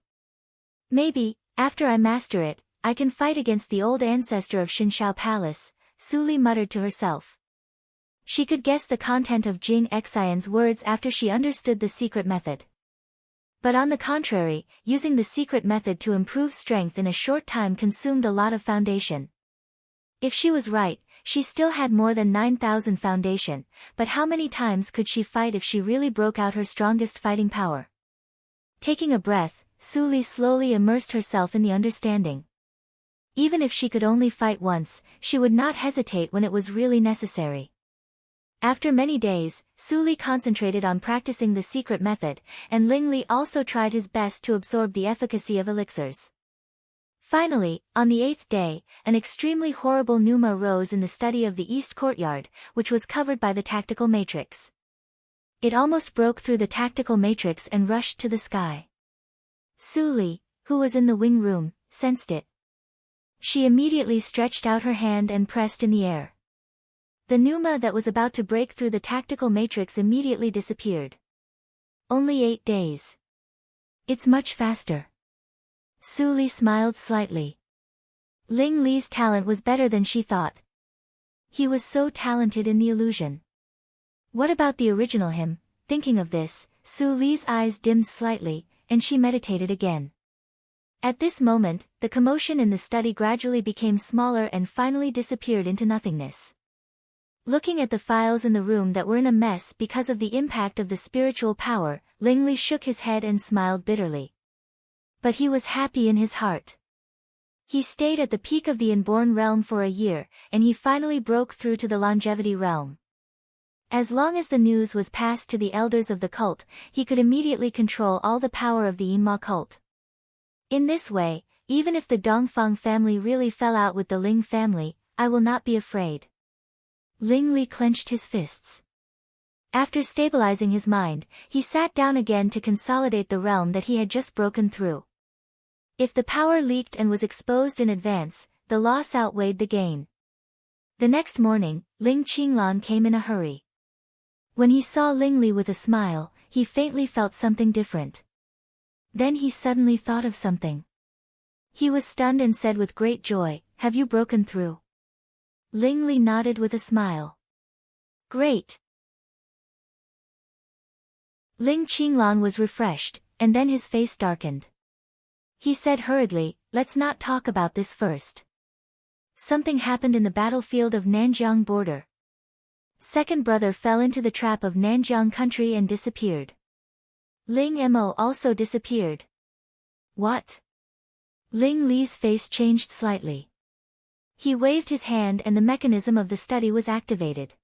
Maybe, after I master it, I can fight against the old ancestor of Shinshao Palace, Su Li muttered to herself. She could guess the content of Jing Xian's words after she understood the secret method. But on the contrary, using the secret method to improve strength in a short time consumed a lot of foundation. If she was right, she still had more than 9,000 foundation, but how many times could she fight if she really broke out her strongest fighting power? Taking a breath, Su Li slowly immersed herself in the understanding. Even if she could only fight once, she would not hesitate when it was really necessary. After many days, Su Li concentrated on practicing the secret method, and Ling Li also tried his best to absorb the efficacy of elixirs. Finally, on the 8th day, an extremely horrible pneuma rose in the study of the east courtyard, which was covered by the tactical matrix. It almost broke through the tactical matrix and rushed to the sky. Su Li, who was in the wing room, sensed it. She immediately stretched out her hand and pressed in the air. The pneuma that was about to break through the tactical matrix immediately disappeared. Only 8 days. It's much faster. Su Li smiled slightly. Ling Li's talent was better than she thought. He was so talented in the illusion. What about the original him? Thinking of this, Su Li's eyes dimmed slightly, and she meditated again. At this moment, the commotion in the study gradually became smaller and finally disappeared into nothingness. Looking at the files in the room that were in a mess because of the impact of the spiritual power, Ling Li shook his head and smiled bitterly. But he was happy in his heart. He stayed at the peak of the inborn realm for a year, and he finally broke through to the longevity realm. As long as the news was passed to the elders of the cult, he could immediately control all the power of the Yinma cult. In this way, even if the Dongfang family really fell out with the Ling family, I will not be afraid. Ling Li clenched his fists. After stabilizing his mind, he sat down again to consolidate the realm that he had just broken through. If the power leaked and was exposed in advance, the loss outweighed the gain. The next morning, Ling Qinglan came in a hurry. When he saw Ling Li with a smile, he faintly felt something different. Then he suddenly thought of something. He was stunned and said with great joy, "Have you broken through?" Ling Li nodded with a smile. "Great." Ling Qinglan was refreshed, and then his face darkened. He said hurriedly, "Let's not talk about this first. Something happened in the battlefield of Nanjiang border. Second brother fell into the trap of Nanjiang country and disappeared. Ling Mo also disappeared." "What?" Ling Li's face changed slightly. He waved his hand and the mechanism of the study was activated.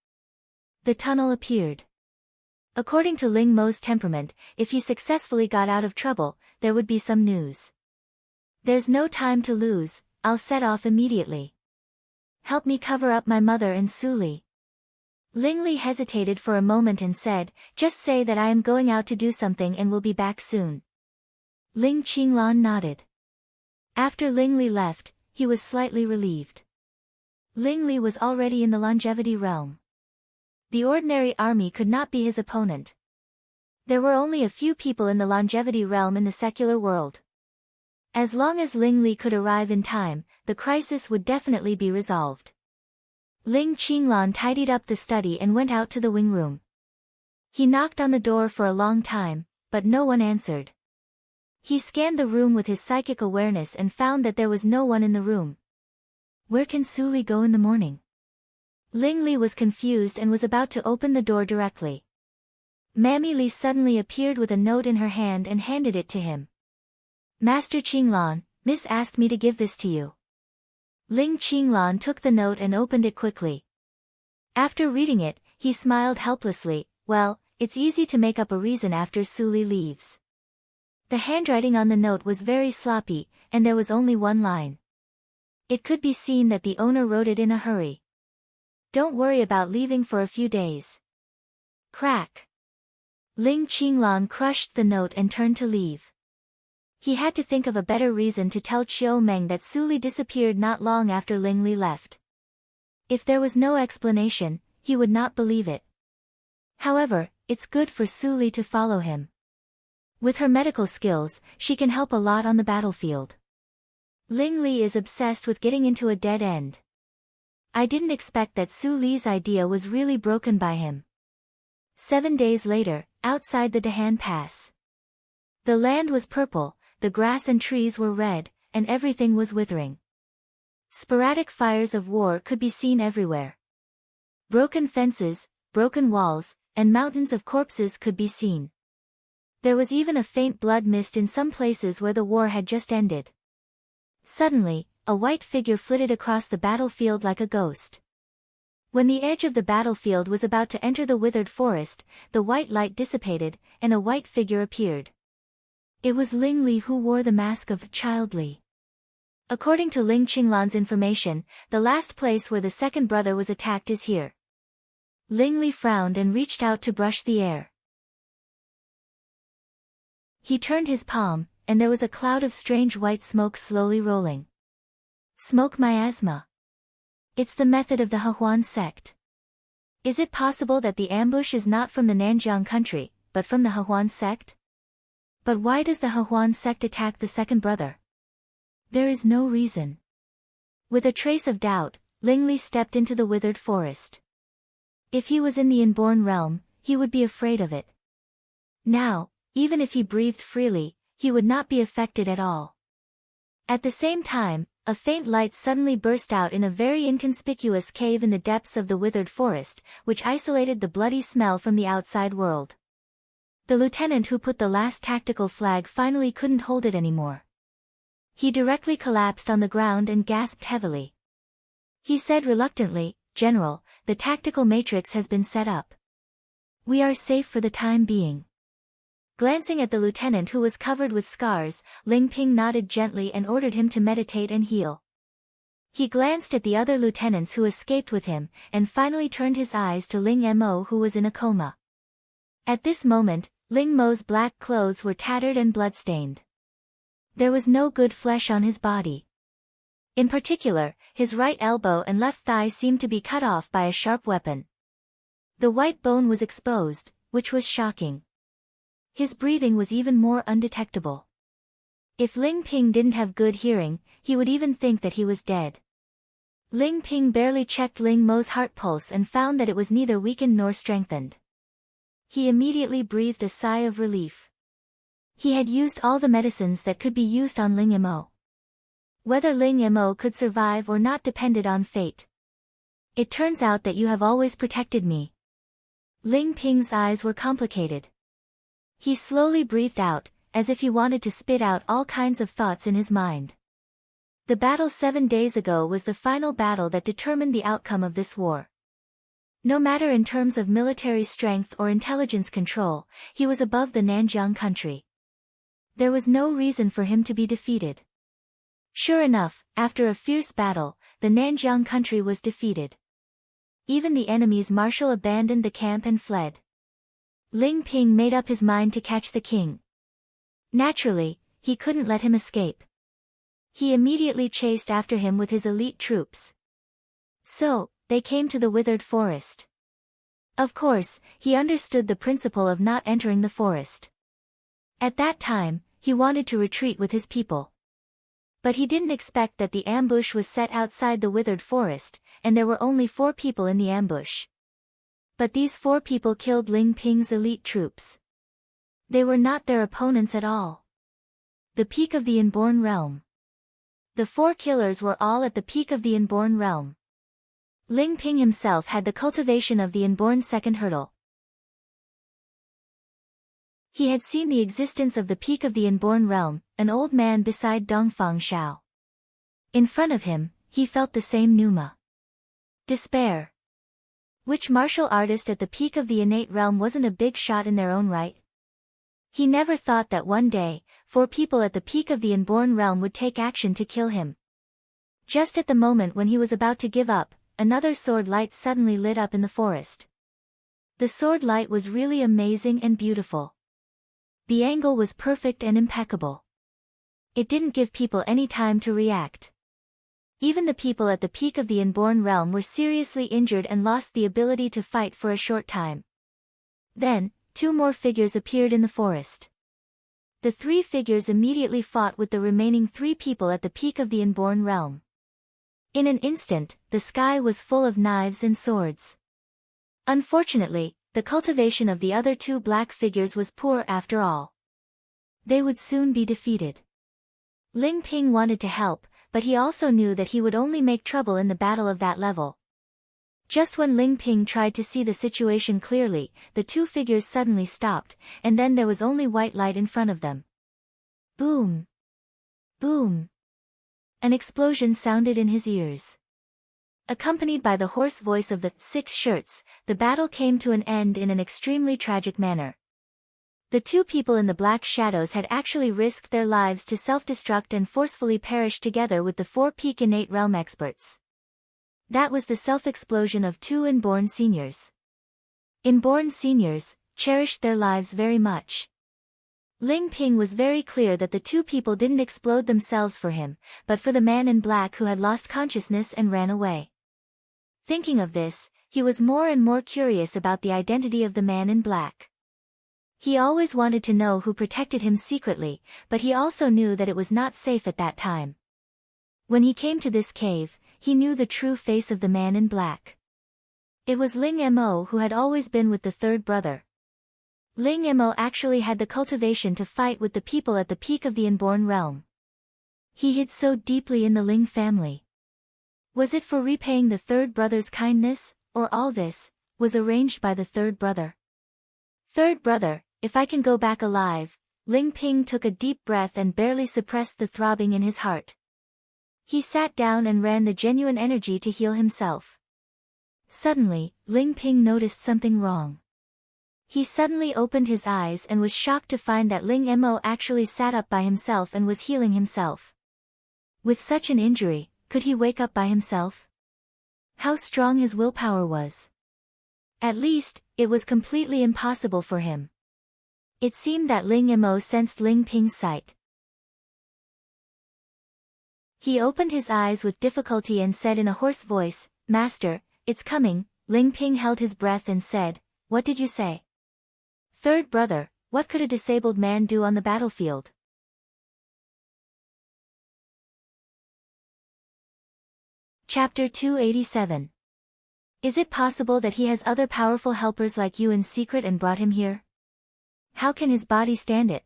The tunnel appeared. According to Ling Mo's temperament, if he successfully got out of trouble, there would be some news. "There's no time to lose, I'll set off immediately. Help me cover up my mother and Su Li." Ling Li hesitated for a moment and said, "Just say that I am going out to do something and will be back soon." Ling Qinglan nodded. After Ling Li left, he was slightly relieved. Ling Li was already in the longevity realm. The ordinary army could not be his opponent. There were only a few people in the longevity realm in the secular world. As long as Ling Li could arrive in time, the crisis would definitely be resolved. Ling Qinglan tidied up the study and went out to the wing room. He knocked on the door for a long time, but no one answered. He scanned the room with his psychic awareness and found that there was no one in the room. Where can Su Li go in the morning? Ling Li was confused and was about to open the door directly. Mammy Li suddenly appeared with a note in her hand and handed it to him. "Master Qinglan, Miss asked me to give this to you." Ling Qinglan took the note and opened it quickly. After reading it, he smiled helplessly. "Well, it's easy to make up a reason after Su Li leaves." The handwriting on the note was very sloppy, and there was only one line. It could be seen that the owner wrote it in a hurry. "Don't worry about leaving for a few days." Crack. Ling Qinglan crushed the note and turned to leave. He had to think of a better reason to tell Chiu Meng that Su Li disappeared not long after Ling Li left. If there was no explanation, he would not believe it. However, it's good for Su Li to follow him. With her medical skills, she can help a lot on the battlefield. Ling Li is obsessed with getting into a dead end. I didn't expect that Su Li's idea was really broken by him. 7 days later, outside the Dahan Pass. The land was purple, the grass and trees were red, and everything was withering. Sporadic fires of war could be seen everywhere. Broken fences, broken walls, and mountains of corpses could be seen. There was even a faint blood mist in some places where the war had just ended. Suddenly, a white figure flitted across the battlefield like a ghost. When the edge of the battlefield was about to enter the withered forest, the white light dissipated, and a white figure appeared. It was Ling Li, who wore the mask of Child Li. According to Ling Qinglan's information, the last place where the second brother was attacked is here. Ling Li frowned and reached out to brush the air. He turned his palm, and there was a cloud of strange white smoke slowly rolling. Smoke miasma. It's the method of the Hehuan sect. Is it possible that the ambush is not from the Nanjiang country, but from the Hehuan sect? But why does the Hehuan sect attack the second brother? There is no reason. With a trace of doubt, Ling Li stepped into the withered forest. If he was in the inborn realm, he would be afraid of it. Now, even if he breathed freely, he would not be affected at all. At the same time, a faint light suddenly burst out in a very inconspicuous cave in the depths of the withered forest, which isolated the bloody smell from the outside world. The lieutenant who put the last tactical flag finally couldn't hold it anymore. He directly collapsed on the ground and gasped heavily. He said reluctantly, "General, the tactical matrix has been set up. We are safe for the time being." Glancing at the lieutenant who was covered with scars, Ling Ping nodded gently and ordered him to meditate and heal. He glanced at the other lieutenants who escaped with him, and finally turned his eyes to Ling Mo, who was in a coma. At this moment, Ling Mo's black clothes were tattered and bloodstained. There was no good flesh on his body. In particular, his right elbow and left thigh seemed to be cut off by a sharp weapon. The white bone was exposed, which was shocking. His breathing was even more undetectable. If Ling Ping didn't have good hearing, he would even think that he was dead. Ling Ping barely checked Ling Mo's heart pulse and found that it was neither weakened nor strengthened. He immediately breathed a sigh of relief. He had used all the medicines that could be used on Ling Mo. Whether Ling Mo could survive or not depended on fate. "It turns out that you have always protected me." Ling Ping's eyes were complicated. He slowly breathed out, as if he wanted to spit out all kinds of thoughts in his mind. The battle 7 days ago was the final battle that determined the outcome of this war. No matter in terms of military strength or intelligence control, he was above the Nanjiang country. There was no reason for him to be defeated. Sure enough, after a fierce battle, the Nanjiang country was defeated. Even the enemy's marshal abandoned the camp and fled. Ling Ping made up his mind to catch the king. Naturally, he couldn't let him escape. He immediately chased after him with his elite troops. So, they came to the withered forest. Of course, he understood the principle of not entering the forest. At that time, he wanted to retreat with his people. But he didn't expect that the ambush was set outside the withered forest, and there were only 4 people in the ambush. But these 4 people killed Ling Ping's elite troops. They were not their opponents at all. The peak of the inborn realm. The 4 killers were all at the peak of the inborn realm. Ling Ping himself had the cultivation of the inborn second hurdle. He had seen the existence of the peak of the inborn realm, an old man beside Dongfang Shao. In front of him, he felt the same pneuma. Despair. Which martial artist at the peak of the innate realm wasn't a big shot in their own right? He never thought that one day, 4 people at the peak of the inborn realm would take action to kill him. Just at the moment when he was about to give up, another sword light suddenly lit up in the forest. The sword light was really amazing and beautiful. The angle was perfect and impeccable. It didn't give people any time to react. Even the people at the peak of the inborn realm were seriously injured and lost the ability to fight for a short time. Then, 2 more figures appeared in the forest. The 3 figures immediately fought with the remaining 3 people at the peak of the inborn realm. In an instant, the sky was full of knives and swords. Unfortunately, the cultivation of the other 2 black figures was poor after all. They would soon be defeated. Ling Ping wanted to help, but he also knew that he would only make trouble in the battle of that level. Just when Ling Ping tried to see the situation clearly, the 2 figures suddenly stopped, and then there was only white light in front of them. Boom! Boom! An explosion sounded in his ears. Accompanied by the hoarse voice of the 6 shirts, the battle came to an end in an extremely tragic manner. The 2 people in the black shadows had actually risked their lives to self-destruct and forcefully perish together with the 4 peak innate realm experts. That was the self-explosion of 2 inborn seniors. Inborn seniors cherished their lives very much. Ling Ping was very clear that the 2 people didn't explode themselves for him, but for the man in black who had lost consciousness and ran away. Thinking of this, he was more and more curious about the identity of the man in black. He always wanted to know who protected him secretly, but he also knew that it was not safe at that time. When he came to this cave, he knew the true face of the man in black. It was Ling Mo, who had always been with the 3rd brother. Ling Mo actually had the cultivation to fight with the people at the peak of the inborn realm. He hid so deeply in the Ling family. Was it for repaying the 3rd brother's kindness, or all this was arranged by the 3rd brother? 3rd brother, if I can go back alive. Ling Ping took a deep breath and barely suppressed the throbbing in his heart. He sat down and ran the genuine energy to heal himself. Suddenly, Ling Ping noticed something wrong. He suddenly opened his eyes and was shocked to find that Ling Mo actually sat up by himself and was healing himself. With such an injury, could he wake up by himself? How strong his willpower was. At least, it was completely impossible for him. It seemed that Ling Mo sensed Ling Ping's sight. He opened his eyes with difficulty and said in a hoarse voice, "Master, it's coming." Ling Ping held his breath and said, "What did you say?" 3rd brother, what could a disabled man do on the battlefield? Chapter 287. Is it possible that he has other powerful helpers like you in secret and brought him here? How can his body stand it?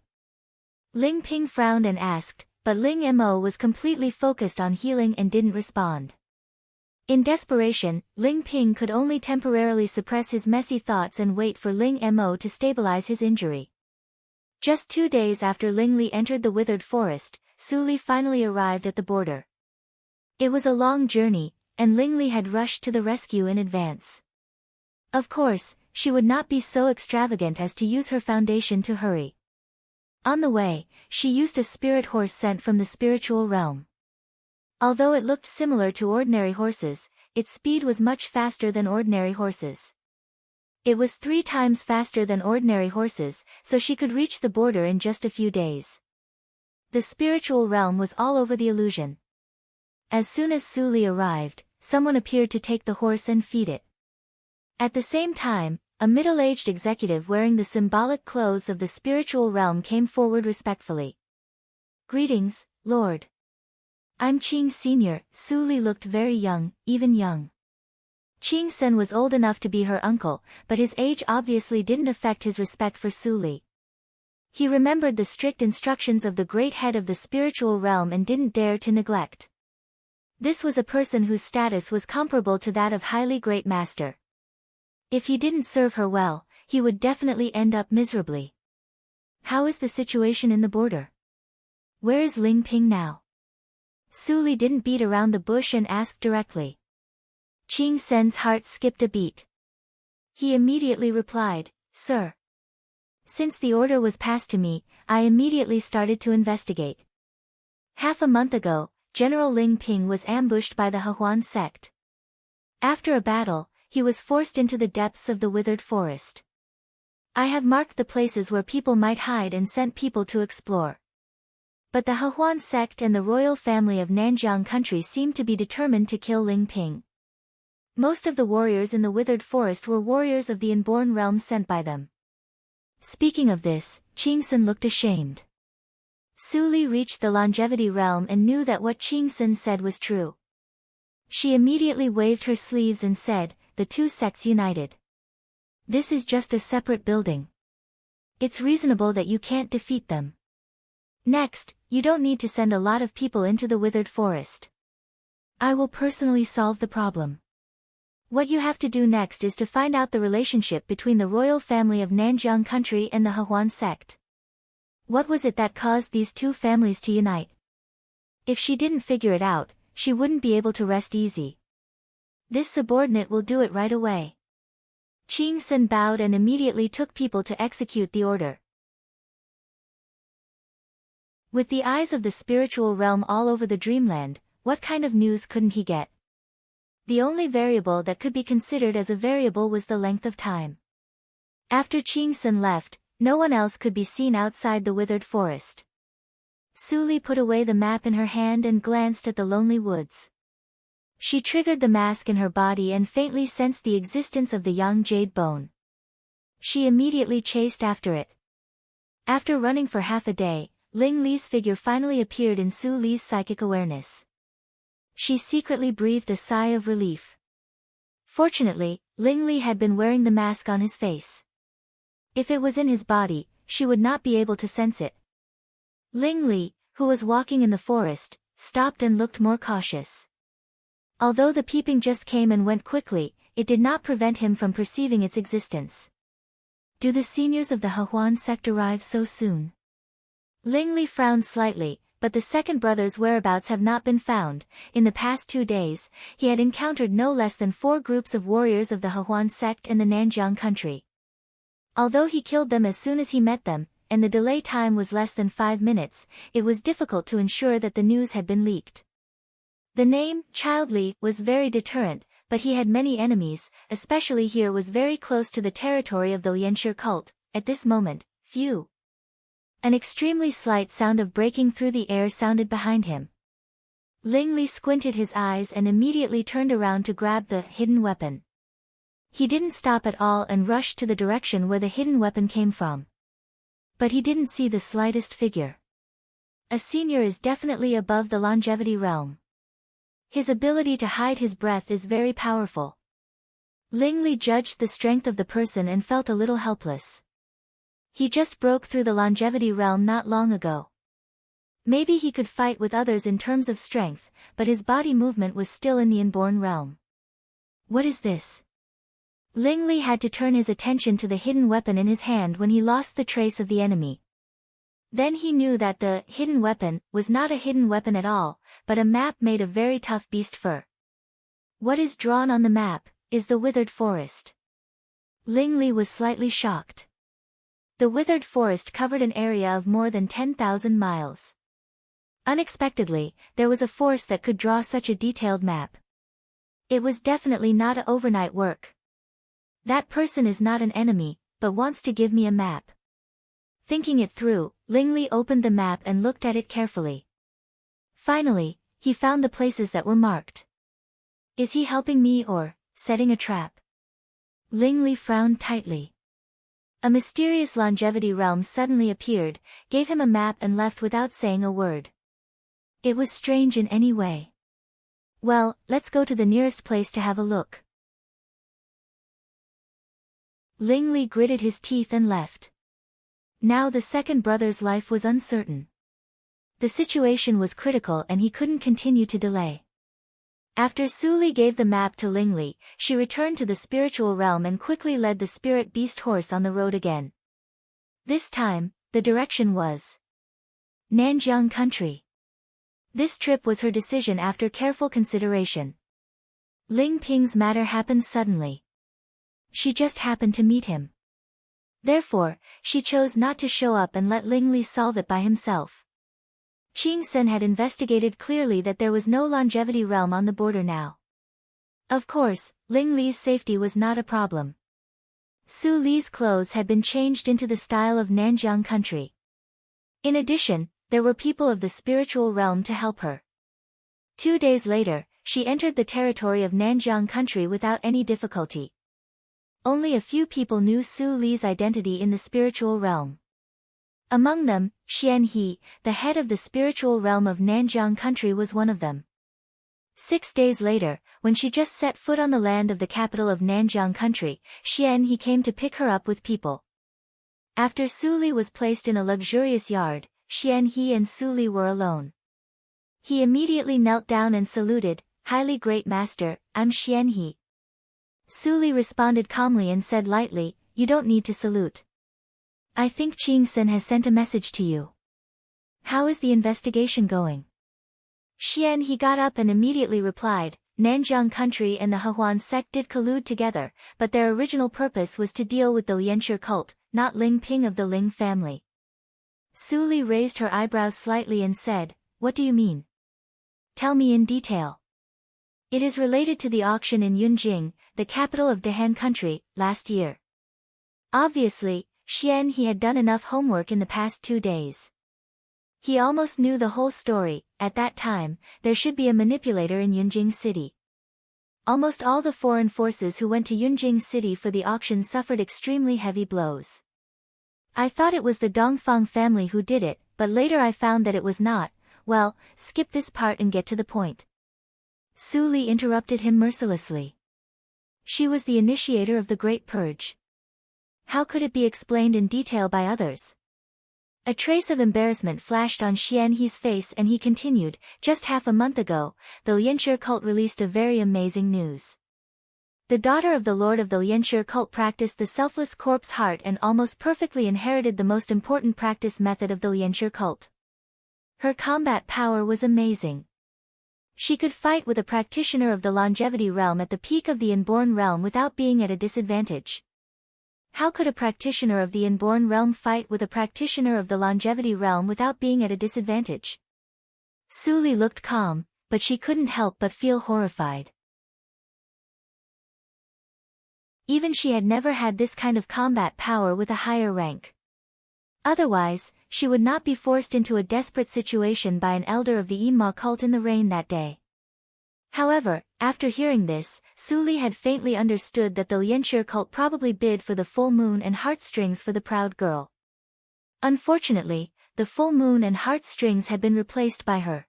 Ling Ping frowned and asked, but Ling Mo was completely focused on healing and didn't respond. In desperation, Ling Ping could only temporarily suppress his messy thoughts and wait for Ling Mo to stabilize his injury. Just 2 days after Ling Li entered the withered forest, Su Li finally arrived at the border. It was a long journey, and Ling Li had rushed to the rescue in advance. Of course, she would not be so extravagant as to use her foundation to hurry. On the way, she used a spirit horse sent from the spiritual realm. Although it looked similar to ordinary horses, its speed was much faster than ordinary horses. It was 3 times faster than ordinary horses, so she could reach the border in just a few days. The spiritual realm was all over the illusion. As soon as Su Li arrived, someone appeared to take the horse and feed it. At the same time, a middle-aged executive wearing the symbolic clothes of the spiritual realm came forward respectfully. "Greetings, Lord. I'm Qing Sr." Su Li looked very young, even young. Qing Sen was old enough to be her uncle, but his age obviously didn't affect his respect for Su Li. He remembered the strict instructions of the great head of the spiritual realm and didn't dare to neglect. This was a person whose status was comparable to that of highly great master. If he didn't serve her well, he would definitely end up miserably. How is the situation in the border? Where is Ling Ping now? Su Li didn't beat around the bush and asked directly. Qing Sen's heart skipped a beat. He immediately replied, "Sir. Since the order was passed to me, I immediately started to investigate. Half a month ago, General Ling Ping was ambushed by the Hehuan sect. After a battle, he was forced into the depths of the withered forest. I have marked the places where people might hide and sent people to explore. But the Hehuan sect and the royal family of Nanjiang country seemed to be determined to kill Ling Ping. Most of the warriors in the withered forest were warriors of the inborn realm sent by them. Speaking of this, Qingsun looked ashamed. Su Li reached the longevity realm and knew that what Qingsun said was true. She immediately waved her sleeves and said, "The two sects united. This is just a separate building. It's reasonable that you can't defeat them. Next, you don't need to send a lot of people into the withered forest. I will personally solve the problem. What you have to do next is to find out the relationship between the royal family of Nanjiang country and the Hehuan sect. What was it that caused these two families to unite? If she didn't figure it out, she wouldn't be able to rest easy. This subordinate will do it right away." Qingsun bowed and immediately took people to execute the order. With the eyes of the spiritual realm all over the dreamland, what kind of news couldn't he get? The only variable that could be considered as a variable was the length of time. After Qingsun left, no one else could be seen outside the withered forest. Su Li put away the map in her hand and glanced at the lonely woods. She triggered the mask in her body and faintly sensed the existence of the young jade bone. She immediately chased after it. After running for half a day, Ling Li's figure finally appeared in Su Li's psychic awareness. She secretly breathed a sigh of relief. Fortunately, Ling Li had been wearing the mask on his face. If it was in his body, she would not be able to sense it. Ling Li, who was walking in the forest, stopped and looked more cautious. Although the peeping just came and went quickly, it did not prevent him from perceiving its existence. Do the seniors of the Hehuan sect arrive so soon? Ling Li frowned slightly, but the second brother's whereabouts have not been found. In the past 2 days, he had encountered no less than 4 groups of warriors of the Hehuan sect in the Nanjiang country. Although he killed them as soon as he met them, and the delay time was less than 5 minutes, it was difficult to ensure that the news had been leaked. The name, Child Li, was very deterrent, but he had many enemies, especially here was very close to the territory of the Lianshi cult. At this moment, few. An extremely slight sound of breaking through the air sounded behind him. Ling Li squinted his eyes and immediately turned around to grab the hidden weapon. He didn't stop at all and rushed to the direction where the hidden weapon came from. But he didn't see the slightest figure. A senior is definitely above the longevity realm. His ability to hide his breath is very powerful. Ling Li judged the strength of the person and felt a little helpless. He just broke through the longevity realm not long ago. Maybe he could fight with others in terms of strength, but his body movement was still in the inborn realm. What is this? Ling Li had to turn his attention to the hidden weapon in his hand when he lost the trace of the enemy. Then he knew that the hidden weapon was not a hidden weapon at all, but a map made of very tough beast fur. What is drawn on the map is the withered forest. Ling Li was slightly shocked. The withered forest covered an area of more than 10,000 miles. Unexpectedly, there was a force that could draw such a detailed map. It was definitely not a overnight work. That person is not an enemy, but wants to give me a map. Thinking it through, Ling Li opened the map and looked at it carefully. Finally, he found the places that were marked. Is he helping me or setting a trap? Ling Li frowned tightly. A mysterious longevity realm suddenly appeared, gave him a map and left without saying a word. It was strange in any way. Well, let's go to the nearest place to have a look. Ling Li gritted his teeth and left. Now the second brother's life was uncertain. The situation was critical and he couldn't continue to delay. After Su Li gave the map to Ling Li, she returned to the spiritual realm and quickly led the spirit beast horse on the road again. This time, the direction was Nanjiang country. This trip was her decision after careful consideration. Ling Ping's matter happened suddenly. She just happened to meet him. Therefore, she chose not to show up and let Ling Li solve it by himself. Qingsun had investigated clearly that there was no longevity realm on the border now. Of course, Ling Li's safety was not a problem. Su Li's clothes had been changed into the style of Nanjiang country. In addition, there were people of the spiritual realm to help her. 2 days later, she entered the territory of Nanjiang country without any difficulty. Only a few people knew Su Li's identity in the spiritual realm. Among them, Xian He, the head of the spiritual realm of Nanjiang country, was one of them. 6 days later, when she just set foot on the land of the capital of Nanjiang country, Xian He came to pick her up with people. After Su Li was placed in a luxurious yard, Xian He and Su Li were alone. He immediately knelt down and saluted, "Highly great master, I'm Xian He." Su Li responded calmly and said lightly, "You don't need to salute. I think Qing Sen has sent a message to you. How is the investigation going?" Xian He got up and immediately replied, "Nanjiang country and the Hehuan sect did collude together, but their original purpose was to deal with the Lianshi cult, not Ling Ping of the Ling family." Su Li raised her eyebrows slightly and said, "What do you mean? Tell me in detail." "It is related to the auction in Yunjing, the capital of Dahan country, last year." Obviously, Xian He had done enough homework in the past 2 days. He almost knew the whole story. At that time, there should be a manipulator in Yunjing city. Almost all the foreign forces who went to Yunjing city for the auction suffered extremely heavy blows. I thought it was the Dongfang family who did it, but later I found that it was not. Well, skip this part and get to the point. Su Li interrupted him mercilessly. She was the initiator of the Great Purge. How could it be explained in detail by others? A trace of embarrassment flashed on Xian He's face and he continued, "Just half a month ago, the Lianshi cult released a very amazing news. The daughter of the lord of the Lianshi cult practiced the selfless corpse heart and almost perfectly inherited the most important practice method of the Lianshi cult. Her combat power was amazing. She could fight with a practitioner of the longevity realm at the peak of the inborn realm without being at a disadvantage. How could a practitioner of the inborn realm fight with a practitioner of the longevity realm without being at a disadvantage?" Su Li looked calm, but she couldn't help but feel horrified. Even she had never had this kind of combat power with a higher rank. Otherwise, she would not be forced into a desperate situation by an elder of the Yinma cult in the rain that day. However, after hearing this, Su Li had faintly understood that the Lianshi cult probably bid for the full moon and heartstrings for the proud girl. Unfortunately, the full moon and heartstrings had been replaced by her.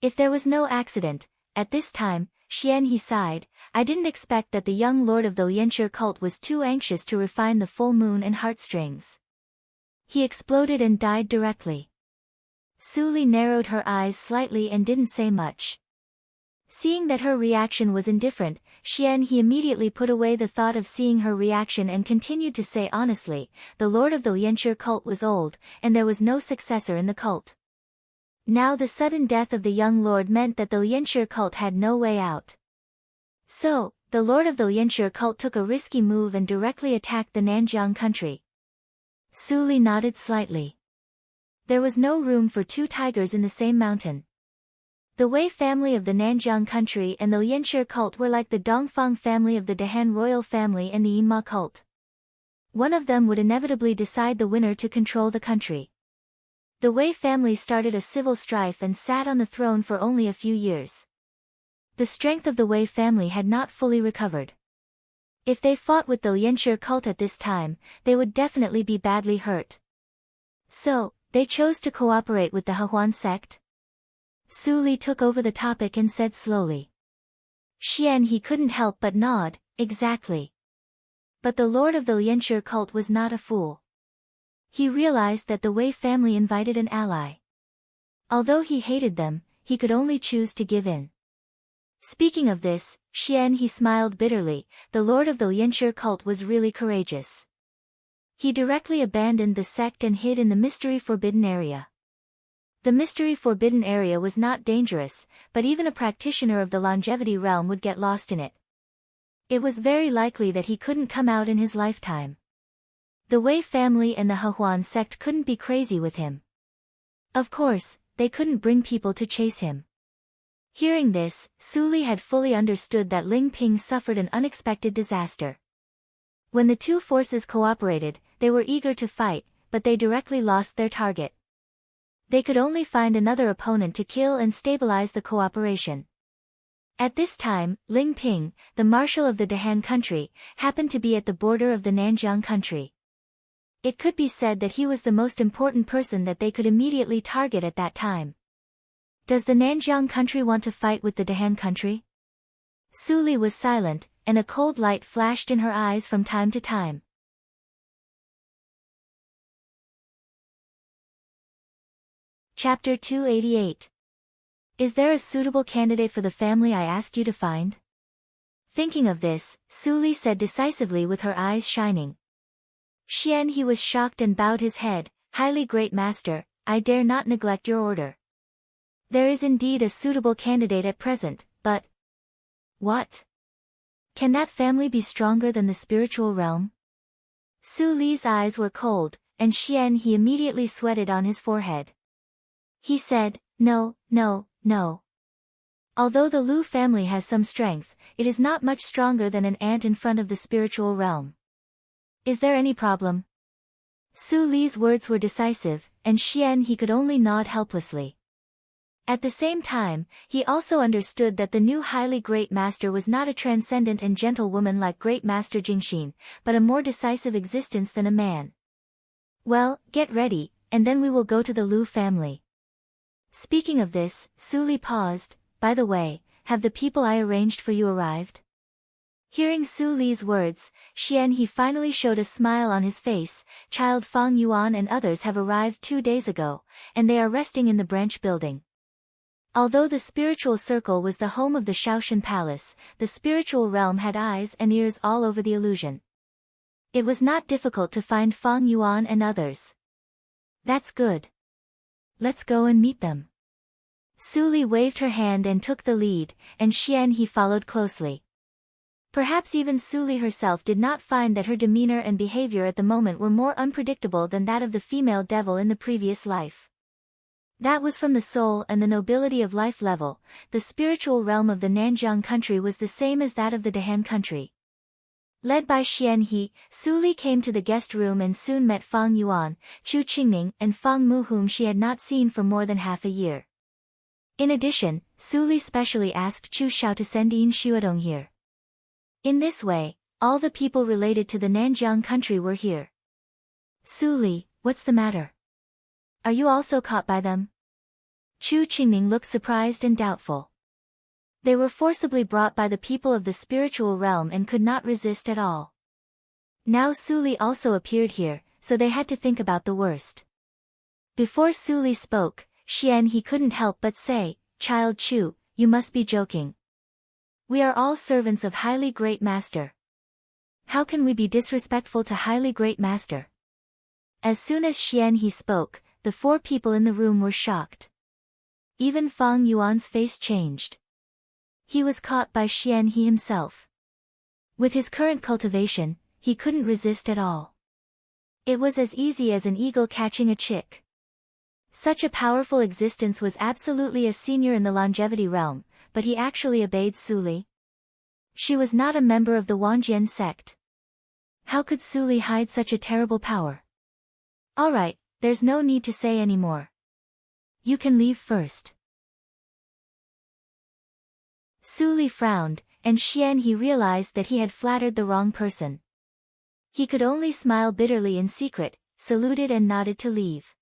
If there was no accident, at this time, Xian He sighed, "I didn't expect that the young lord of the Lianshi cult was too anxious to refine the full moon and heartstrings." He exploded and died directly. Su Li narrowed her eyes slightly and didn't say much. Seeing that her reaction was indifferent, Xian He immediately put away the thought of seeing her reaction and continued to say honestly, "The lord of the Lianshi cult was old, and there was no successor in the cult. Now the sudden death of the young lord meant that the Lianshi cult had no way out. So, the lord of the Lianshi cult took a risky move and directly attacked the Nanjiang country." Su Li nodded slightly. There was no room for 2 tigers in the same mountain. The Wei family of the Nanjiang country and the Lianshi cult were like the Dongfang family of the Dahan royal family and the Yinma cult. One of them would inevitably decide the winner to control the country. The Wei family started a civil strife and sat on the throne for only a few years. The strength of the Wei family had not fully recovered. If they fought with the Lianshi cult at this time, they would definitely be badly hurt. So, they chose to cooperate with the Hehuan sect? Su Li took over the topic and said slowly. Xian He couldn't help but nod, "Exactly." But the lord of the Lianshi cult was not a fool. He realized that the Wei family invited an ally. Although he hated them, he could only choose to give in. Speaking of this, Xian He smiled bitterly, the lord of the Lianshi cult was really courageous. He directly abandoned the sect and hid in the mystery forbidden area. The mystery forbidden area was not dangerous, but even a practitioner of the longevity realm would get lost in it. It was very likely that he couldn't come out in his lifetime. The Wei family and the Hehuan sect couldn't be crazy with him. Of course, they couldn't bring people to chase him. Hearing this, Su Li had fully understood that Ling Ping suffered an unexpected disaster. When the 2 forces cooperated, they were eager to fight, but they directly lost their target. They could only find another opponent to kill and stabilize the cooperation. At this time, Ling Ping, the marshal of the Dahan country, happened to be at the border of the Nanjiang country. It could be said that he was the most important person that they could immediately target at that time. Does the Nanjiang country want to fight with the Dahan country? Su Li was silent, and a cold light flashed in her eyes from time to time. Chapter 288. Is there a suitable candidate for the family I asked you to find? Thinking of this, Su Li said decisively with her eyes shining. Xian he was shocked and bowed his head. Highly great master, I dare not neglect your order. There is indeed a suitable candidate at present, but... What? Can that family be stronger than the spiritual realm? Su Li's eyes were cold, and Xian he immediately sweated on his forehead. He said, No. Although the Lu family has some strength, it is not much stronger than an ant in front of the spiritual realm. Is there any problem? Su Li's words were decisive, and Xian he could only nod helplessly. At the same time, he also understood that the new highly great master was not a transcendent and gentle woman like great master Jingxin, but a more decisive existence than a man. Well, get ready, and then we will go to the Lu family. Speaking of this, Su Li paused. By the way, have the people I arranged for you arrived? Hearing Su Li's words, Xian he finally showed a smile on his face. Child Fang Yuan and others have arrived 2 days ago, and they are resting in the branch building. Although the spiritual circle was the home of the Shaoshan Palace, the spiritual realm had eyes and ears all over the illusion. It was not difficult to find Fang Yuan and others. That's good. Let's go and meet them. Su Li waved her hand and took the lead, and Xian he followed closely. Perhaps even Su Li herself did not find that her demeanor and behavior at the moment were more unpredictable than that of the female devil in the previous life. That was from the soul and the nobility of life level. The spiritual realm of the Nanjiang country was the same as that of the Dahan country. Led by Xian he, Su Li came to the guest room and soon met Fang Yuan, Chu Qingning and Fang Mu whom she had not seen for more than half a year. In addition, Su Li specially asked Chu Xiao to send Yin Xuedong here. In this way, all the people related to the Nanjiang country were here. Su Li, what's the matter? Are you also caught by them? Chu Qingning looked surprised and doubtful. They were forcibly brought by the people of the spiritual realm and could not resist at all. Now Su Li also appeared here, so they had to think about the worst. Before Su Li spoke, Xian he couldn't help but say, Child Chu, you must be joking. We are all servants of highly great master. How can we be disrespectful to highly great master? As soon as Xian he spoke, the 4 people in the room were shocked. Even Fang Yuan's face changed. He was caught by Xian he himself. With his current cultivation, he couldn't resist at all. It was as easy as an eagle catching a chick. Such a powerful existence was absolutely a senior in the longevity realm, but he actually obeyed Su Li. She was not a member of the Wanjian sect. How could Su Li hide such a terrible power? Alright, there's no need to say any more. You can leave first. Su Li frowned, and Xian he realized that he had flattered the wrong person. He could only smile bitterly in secret, saluted and nodded to leave.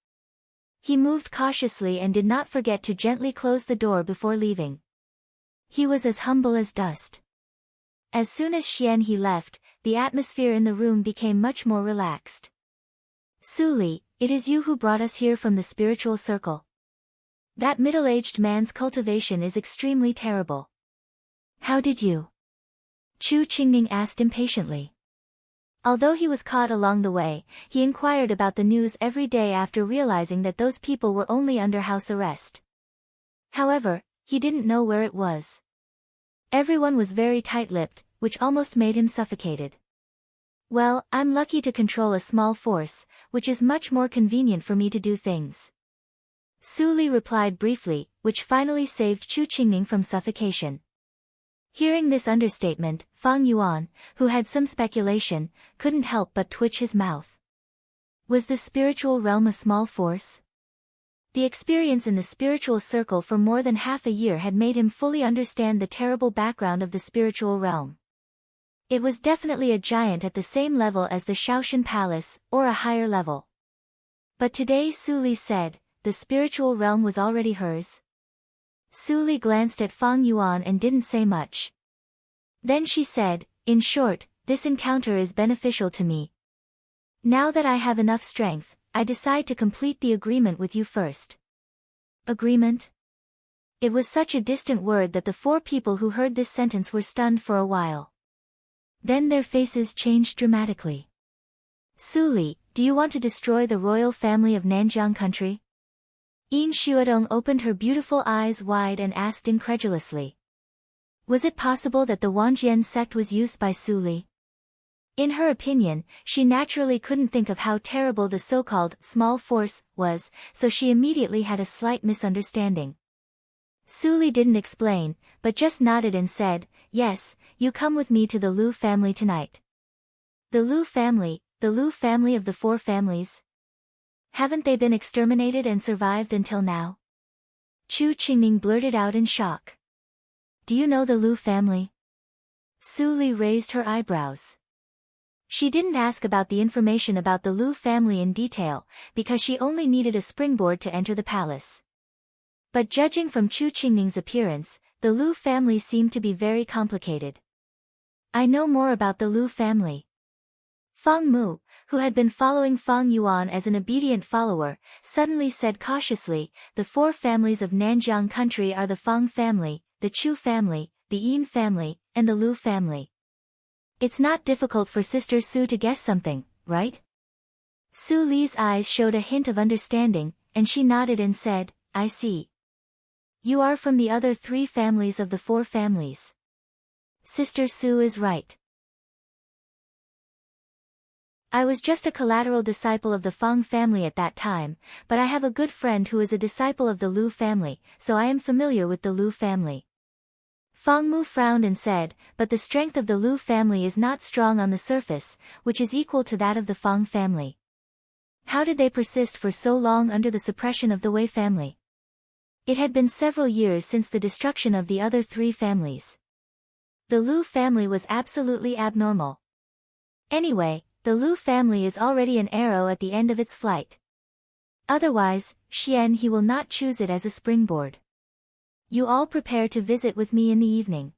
He moved cautiously and did not forget to gently close the door before leaving. He was as humble as dust. As soon as Xian he left, the atmosphere in the room became much more relaxed. Su Li, it is you who brought us here from the spiritual circle. That middle-aged man's cultivation is extremely terrible. How did you? Chu Qingning asked impatiently. Although he was caught along the way, he inquired about the news every day after realizing that those people were only under house arrest. However, he didn't know where it was. Everyone was very tight-lipped, which almost made him suffocated. Well, I'm lucky to control a small force, which is much more convenient for me to do things. Su Li replied briefly, which finally saved Chu Qingning from suffocation. Hearing this understatement, Fang Yuan, who had some speculation, couldn't help but twitch his mouth. Was the spiritual realm a small force? The experience in the spiritual circle for more than half a year had made him fully understand the terrible background of the spiritual realm. It was definitely a giant at the same level as the Shaoshan Palace, or a higher level. But today Su Li said, the spiritual realm was already hers. Su Li glanced at Fang Yuan and didn't say much. Then she said, in short, this encounter is beneficial to me. Now that I have enough strength, I decide to complete the agreement with you first. Agreement? It was such a distant word that the four people who heard this sentence were stunned for a while. Then their faces changed dramatically. Su Li, do you want to destroy the royal family of Nanjiang country? Yin Xuedong opened her beautiful eyes wide and asked incredulously. Was it possible that the Wanjian sect was used by Su Li? In her opinion, she naturally couldn't think of how terrible the so-called small force was, so she immediately had a slight misunderstanding. Su Li didn't explain, but just nodded and said, yes, you come with me to the Lu family tonight. The Lu family of the four families? Haven't they been exterminated and survived until now? Chu Qingning blurted out in shock. Do you know the Lu family? Su Li raised her eyebrows. She didn't ask about the information about the Lu family in detail, because she only needed a springboard to enter the palace. But judging from Chu Qingning's appearance, the Lu family seemed to be very complicated. I know more about the Lu family. Fang Mu, who had been following Fang Yuan as an obedient follower, suddenly said cautiously, the four families of Nanjiang country are the Fang family, the Chu family, the Yin family, and the Lu family. It's not difficult for Sister Su to guess something, right? Su Li's eyes showed a hint of understanding, and she nodded and said, I see. You are from the other three families of the four families. Sister Su is right. I was just a collateral disciple of the Fang family at that time, but I have a good friend who is a disciple of the Lu family, so I am familiar with the Lu family. Fang Mu frowned and said, but the strength of the Lu family is not strong on the surface, which is equal to that of the Fang family. How did they persist for so long under the suppression of the Wei family? It had been several years since the destruction of the other three families. The Lu family was absolutely abnormal. Anyway, the Lu family is already an arrow at the end of its flight. Otherwise, Xian he will not choose it as a springboard. You all prepare to visit with me in the evening.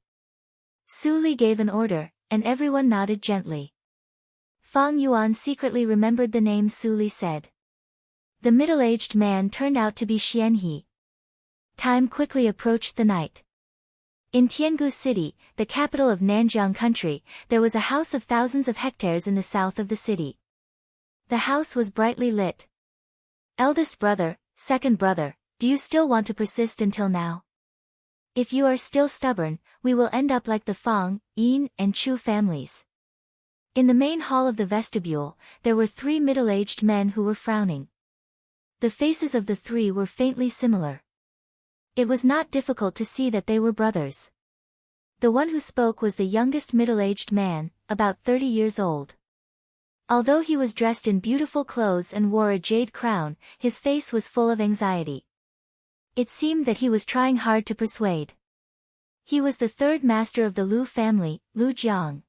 Su Li gave an order, and everyone nodded gently. Fang Yuan secretly remembered the name Su Li said. The middle-aged man turned out to be Xian He. Time quickly approached the night. In Tiangu City, the capital of Nanjiang country, there was a house of thousands of hectares in the south of the city. The house was brightly lit. Eldest brother, second brother, do you still want to persist until now? If you are still stubborn, we will end up like the Fang, Yin, and Chu families. In the main hall of the vestibule, there were three middle-aged men who were frowning. The faces of the three were faintly similar. It was not difficult to see that they were brothers. The one who spoke was the youngest middle-aged man, about 30 years old. Although he was dressed in beautiful clothes and wore a jade crown, his face was full of anxiety. It seemed that he was trying hard to persuade. He was the third master of the Lu family, Lu Jiang.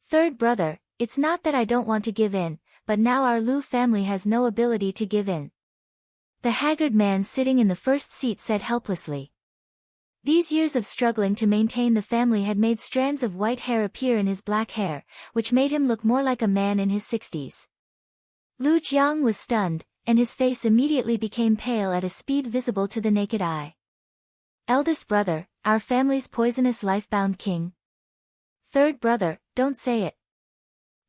Third brother, it's not that I don't want to give in, but now our Lu family has no ability to give in. The haggard man sitting in the first seat said helplessly. These years of struggling to maintain the family had made strands of white hair appear in his black hair, which made him look more like a man in his 60s. Lu Jiang was stunned, and his face immediately became pale at a speed visible to the naked eye. Eldest brother, our family's poisonous life-bound king. Third brother, don't say it.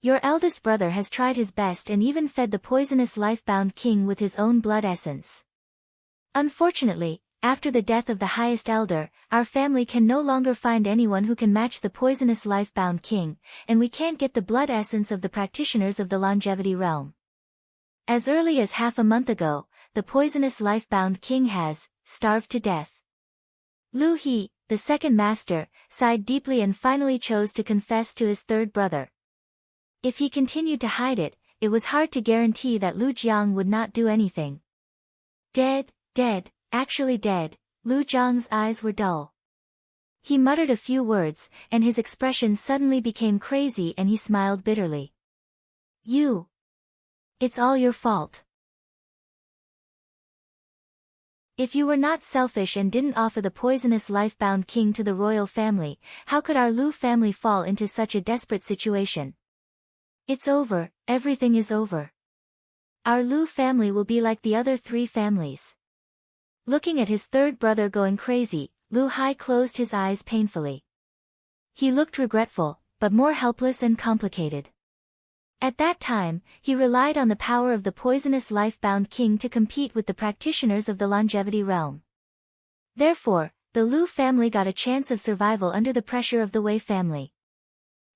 Your eldest brother has tried his best and even fed the poisonous life-bound king with his own blood essence. Unfortunately, after the death of the highest elder, our family can no longer find anyone who can match the poisonous life-bound king, and we can't get the blood essence of the practitioners of the longevity realm. As early as half a month ago, the poisonous life-bound king has starved to death. Lu He, the second master, sighed deeply and finally chose to confess to his third brother. If he continued to hide it, it was hard to guarantee that Lu Jiang would not do anything. Dead, actually dead. Lu Zhang's eyes were dull. He muttered a few words, and his expression suddenly became crazy and he smiled bitterly. You. It's all your fault. If you were not selfish and didn't offer the poisonous life-bound king to the royal family, how could our Lu family fall into such a desperate situation? It's over, everything is over. Our Lu family will be like the other three families. Looking at his third brother going crazy, Lu Hai closed his eyes painfully. He looked regretful, but more helpless and complicated. At that time, he relied on the power of the poisonous life-bound king to compete with the practitioners of the longevity realm. Therefore, the Lu family got a chance of survival under the pressure of the Wei family.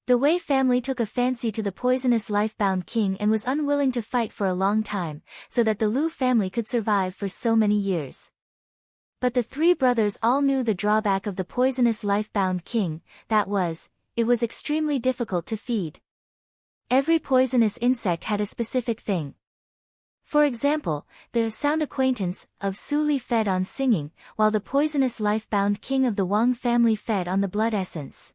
The Wei family took a fancy to the poisonous life-bound king and was unwilling to fight for a long time, so that the Lu family could survive for so many years. But the three brothers all knew the drawback of the poisonous life-bound king, it was extremely difficult to feed. Every poisonous insect had a specific thing. For example, the sound acquaintance of Su Li fed on singing, while the poisonous life-bound king of the Wang family fed on the blood essence.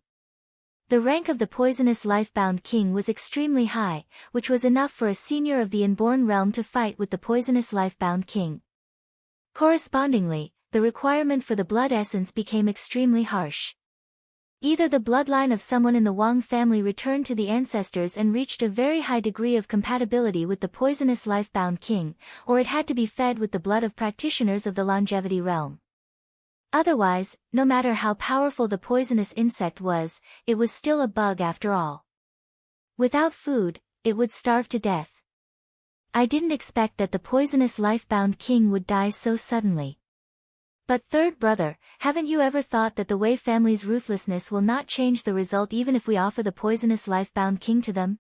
The rank of the poisonous life-bound king was extremely high, which was enough for a senior of the inborn realm to fight with the poisonous life-bound king. Correspondingly, the requirement for the blood essence became extremely harsh. Either the bloodline of someone in the Wang family returned to the ancestors and reached a very high degree of compatibility with the poisonous life-bound king, or it had to be fed with the blood of practitioners of the longevity realm. Otherwise, no matter how powerful the poisonous insect was, it was still a bug after all. Without food, it would starve to death. I didn't expect that the poisonous life-bound king would die so suddenly. But third brother, haven't you ever thought that the Wei family's ruthlessness will not change the result even if we offer the poisonous life-bound king to them?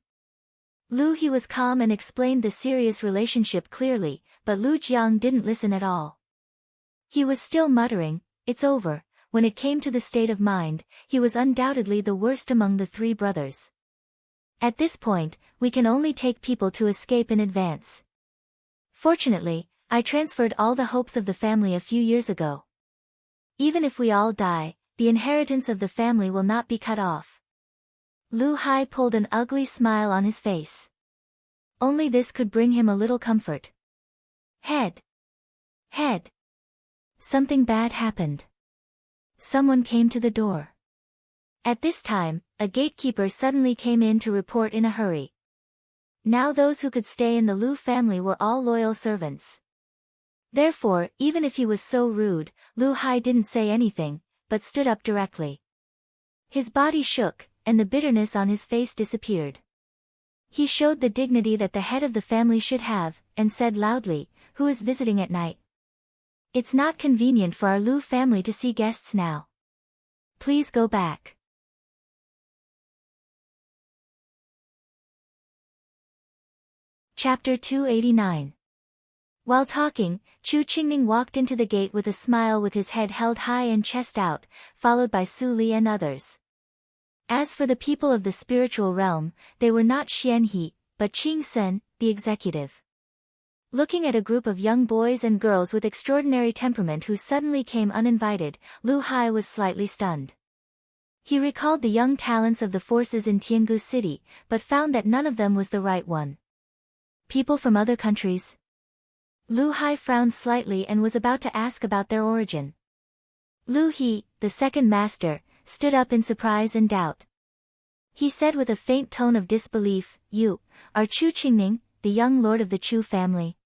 Lu He was calm and explained the serious relationship clearly, but Lu Jiang didn't listen at all. He was still muttering, "It's over." When it came to the state of mind, he was undoubtedly the worst among the three brothers. At this point, we can only take people to escape in advance. Fortunately, I transferred all the hopes of the family a few years ago. Even if we all die, the inheritance of the family will not be cut off. Lu Hai pulled an ugly smile on his face. Only this could bring him a little comfort. Head. Something bad happened. Someone came to the door. At this time, a gatekeeper suddenly came in to report in a hurry. Now those who could stay in the Lu family were all loyal servants. Therefore, even if he was so rude, Lu Hai didn't say anything, but stood up directly. His body shook, and the bitterness on his face disappeared. He showed the dignity that the head of the family should have, and said loudly, "Who is visiting at night? It's not convenient for our Lu family to see guests now. Please go back." Chapter 289. While talking, Chu Qingning walked into the gate with a smile with his head held high and chest out, followed by Su Li and others. As for the people of the spiritual realm, they were not Xian He, but Qing Sen, the executive. Looking at a group of young boys and girls with extraordinary temperament who suddenly came uninvited, Lu Hai was slightly stunned. He recalled the young talents of the forces in Tiangu City, but found that none of them was the right one. People from other countries? Lu Hai frowned slightly and was about to ask about their origin. Lu He, the second master, stood up in surprise and doubt. He said with a faint tone of disbelief, "You are Chu Qingning, the young lord of the Chu family?"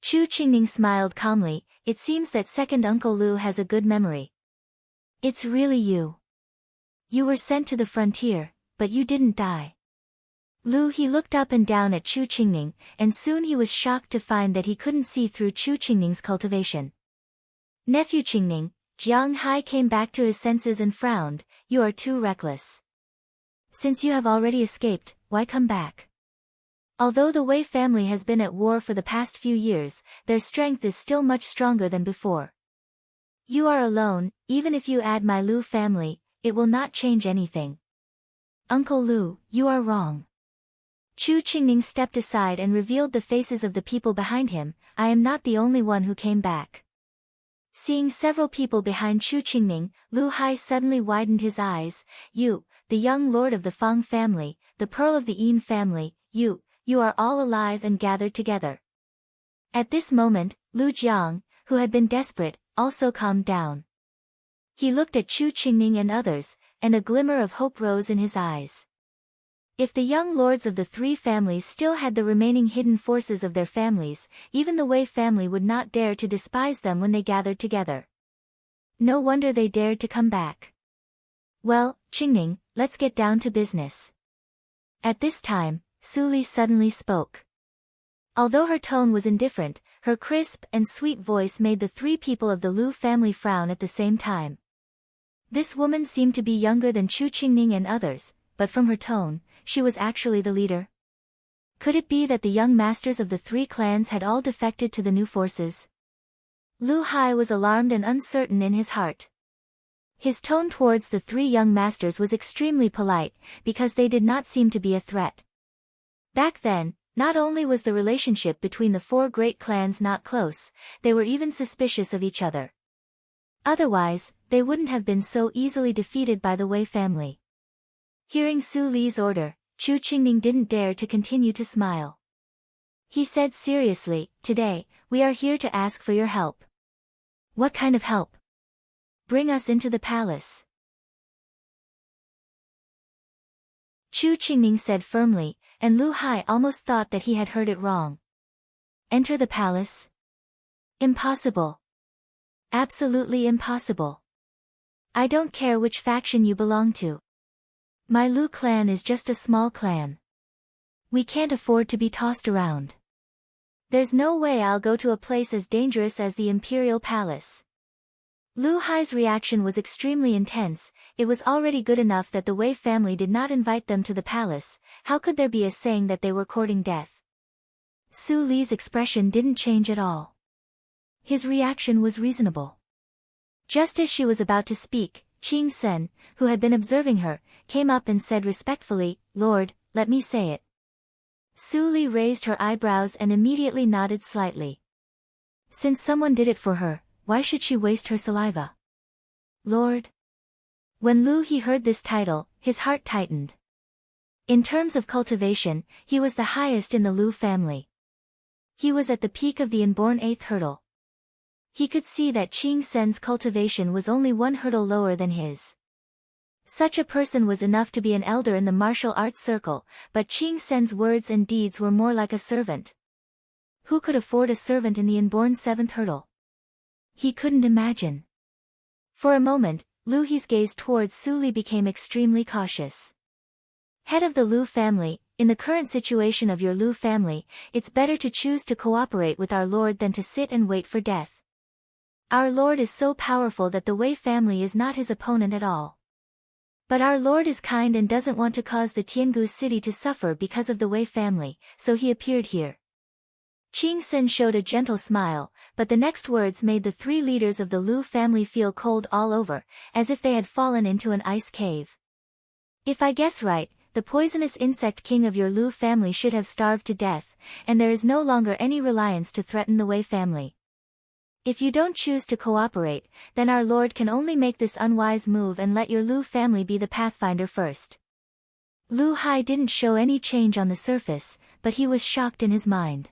Chu Qingning smiled calmly. "It seems that second Uncle Lu has a good memory. It's really you. You were sent to the frontier, but you didn't die." Lu He looked up and down at Chu Qingning, and soon he was shocked to find that he couldn't see through Chu Qingning's cultivation. "Nephew Qingning," Jiang Hai came back to his senses and frowned, "You are too reckless. Since you have already escaped, why come back? Although the Wei family has been at war for the past few years, their strength is still much stronger than before. You are alone. Even if you add my Lu family, it will not change anything. Uncle Lu, you are wrong." Chu Qingning stepped aside and revealed the faces of the people behind him. I am not the only one who came back. Seeing several people behind Chu Qingning, Lu Hai suddenly widened his eyes. You, the young lord of the Fang family, the pearl of the Yin family, you are all alive and gathered together. At this moment, Lu Jiang, who had been desperate, also calmed down. He looked at Chu Qingning and others, and a glimmer of hope rose in his eyes. If the young lords of the three families still had the remaining hidden forces of their families, even the Wei family would not dare to despise them when they gathered together. No wonder they dared to come back. Well, Qingning, let's get down to business. At this time, Su Li suddenly spoke. Although her tone was indifferent, her crisp and sweet voice made the three people of the Lu family frown at the same time. This woman seemed to be younger than Chu Qingning and others, but from her tone, she was actually the leader. Could it be that the young masters of the three clans had all defected to the new forces? Lu Hai was alarmed and uncertain in his heart. His tone towards the three young masters was extremely polite, because they did not seem to be a threat. Back then, not only was the relationship between the four great clans not close, they were even suspicious of each other. Otherwise, they wouldn't have been so easily defeated by the Wei family. Hearing Su Li's order, Chu Qingning didn't dare to continue to smile. He said seriously, "Today, we are here to ask for your help." "What kind of help?" "Bring us into the palace." Chu Qingning said firmly, and Lu Hai almost thought that he had heard it wrong. "Enter the palace? Impossible. Absolutely impossible. I don't care which faction you belong to. My Lu clan is just a small clan. We can't afford to be tossed around. There's no way I'll go to a place as dangerous as the Imperial Palace." Lu Hai's reaction was extremely intense. It was already good enough that the Wei family did not invite them to the palace. How could there be a saying that they were courting death? Su Li's expression didn't change at all. His reaction was reasonable. Just as she was about to speak, Qing Sen, who had been observing her, came up and said respectfully, "Lord, let me say it." Su Li raised her eyebrows and immediately nodded slightly. Since someone did it for her, why should she waste her saliva? Lord. When Lu He heard this title, his heart tightened. In terms of cultivation, he was the highest in the Lu family. He was at the peak of the inborn 8th hurdle. He could see that Qing Sen's cultivation was only one hurdle lower than his. Such a person was enough to be an elder in the martial arts circle, but Qing Sen's words and deeds were more like a servant. Who could afford a servant in the inborn 7th hurdle? He couldn't imagine. For a moment, Lu He's gaze towards Su Li became extremely cautious. Head of the Lu family, in the current situation of your Lu family, it's better to choose to cooperate with our Lord than to sit and wait for death. Our Lord is so powerful that the Wei family is not his opponent at all. But our Lord is kind and doesn't want to cause the Tiangu city to suffer because of the Wei family, so he appeared here. Qing Sen showed a gentle smile, but the next words made the three leaders of the Lu family feel cold all over, as if they had fallen into an ice cave. If I guess right, the poisonous insect king of your Lu family should have starved to death, and there is no longer any reliance to threaten the Wei family. If you don't choose to cooperate, then our Lord can only make this unwise move and let your Lu family be the pathfinder first. Lu Hai didn't show any change on the surface, but he was shocked in his mind.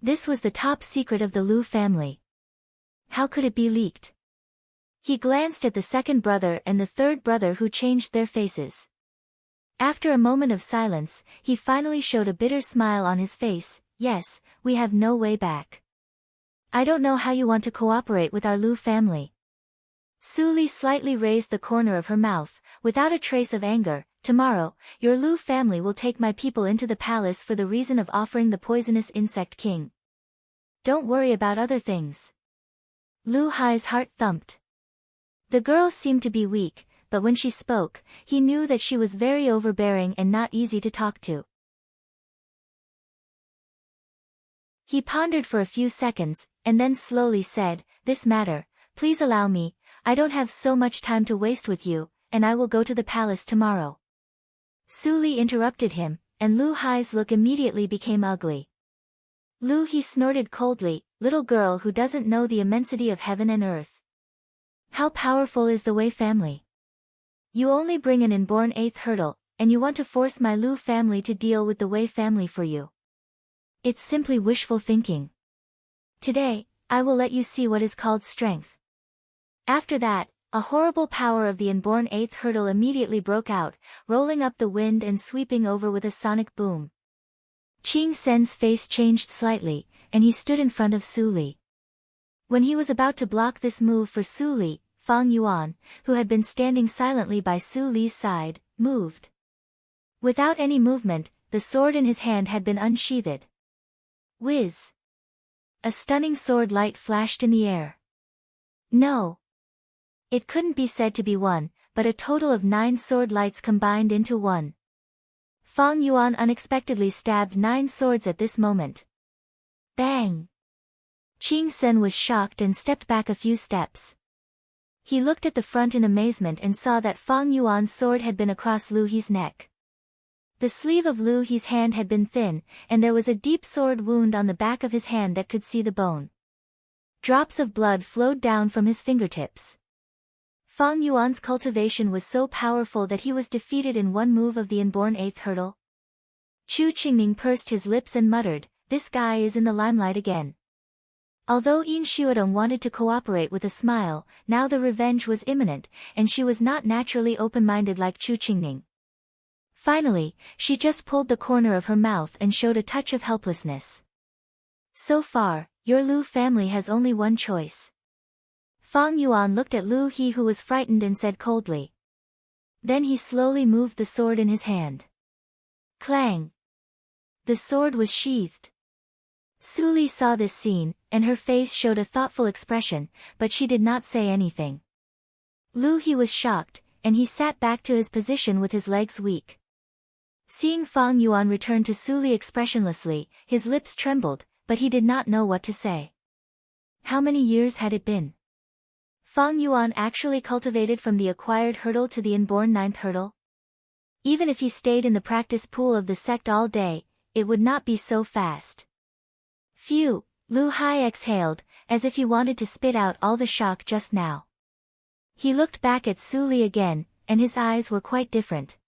This was the top secret of the Lu family. How could it be leaked? He glanced at the second brother and the third brother who changed their faces. After a moment of silence, he finally showed a bitter smile on his face. "Yes, we have no way back. I don't know how you want to cooperate with our Lu family." Su Li slightly raised the corner of her mouth, without a trace of anger. "Tomorrow, your Lu family will take my people into the palace for the reason of offering the poisonous insect king. Don't worry about other things." Lu Hai's heart thumped. The girl seemed to be weak, but when she spoke, he knew that she was very overbearing and not easy to talk to. He pondered for a few seconds, and then slowly said, "This matter, please allow me, I don't have so much time to waste with you, and I will go to the palace tomorrow." Su Li interrupted him, and Lu Hai's look immediately became ugly. Lu He snorted coldly, "Little girl who doesn't know the immensity of heaven and earth. How powerful is the Wei family? You only bring an inborn 8th hurdle, and you want to force my Lu family to deal with the Wei family for you. It's simply wishful thinking. Today, I will let you see what is called strength." After that, a horrible power of the inborn 8th hurdle immediately broke out, rolling up the wind and sweeping over with a sonic boom. Qing Sen's face changed slightly, and he stood in front of Su Li. When he was about to block this move for Su Li, Fang Yuan, who had been standing silently by Su Li's side, moved. Without any movement, the sword in his hand had been unsheathed. Whiz! A stunning sword light flashed in the air. No! It couldn't be said to be one, but a total of 9 sword lights combined into one. Fang Yuan unexpectedly stabbed 9 swords at this moment. Bang! Qing Sen was shocked and stepped back a few steps. He looked at the front in amazement and saw that Fang Yuan's sword had been across Lu He's neck. The sleeve of Lu He's hand had been thin, and there was a deep sword wound on the back of his hand that could see the bone. Drops of blood flowed down from his fingertips. Fang Yuan's cultivation was so powerful that he was defeated in one move of the inborn 8th hurdle. Chu Qingning pursed his lips and muttered, "This guy is in the limelight again." Although Yin Xuedong wanted to cooperate with a smile, now the revenge was imminent, and she was not naturally open-minded like Chu Qingning. Finally, she just pulled the corner of her mouth and showed a touch of helplessness. "So far, your Lu family has only one choice." Fang Yuan looked at Lu He, who was frightened, and said coldly. Then he slowly moved the sword in his hand. Clang! The sword was sheathed. Su Li saw this scene, and her face showed a thoughtful expression, but she did not say anything. Lu He was shocked, and he sat back to his position with his legs weak. Seeing Fang Yuan return to Su Li expressionlessly, his lips trembled, but he did not know what to say. How many years had it been? Fang Yuan actually cultivated from the acquired hurdle to the inborn 9th hurdle? Even if he stayed in the practice pool of the sect all day, it would not be so fast. Phew, Lu Hai exhaled, as if he wanted to spit out all the shock just now. He looked back at Su Li again, and his eyes were quite different.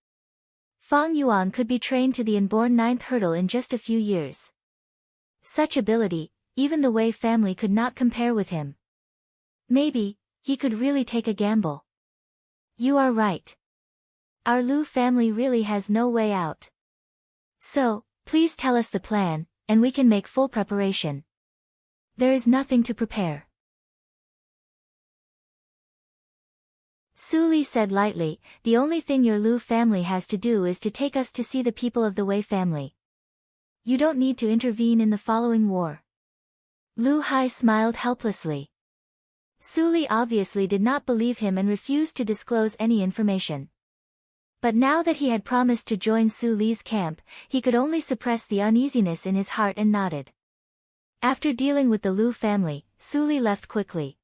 Fang Yuan could be trained to the inborn 9th hurdle in just a few years. Such ability, even the Wei family could not compare with him. Maybe, he could really take a gamble. You are right. Our Lu family really has no way out. So, please tell us the plan, and we can make full preparation. There is nothing to prepare. Su Li said lightly, "The only thing your Lu family has to do is to take us to see the people of the Wei family. You don't need to intervene in the following war." Lu Hai smiled helplessly. Su Li obviously did not believe him and refused to disclose any information. But now that he had promised to join Su Li's camp, he could only suppress the uneasiness in his heart and nodded. After dealing with the Lu family, Su Li left quickly.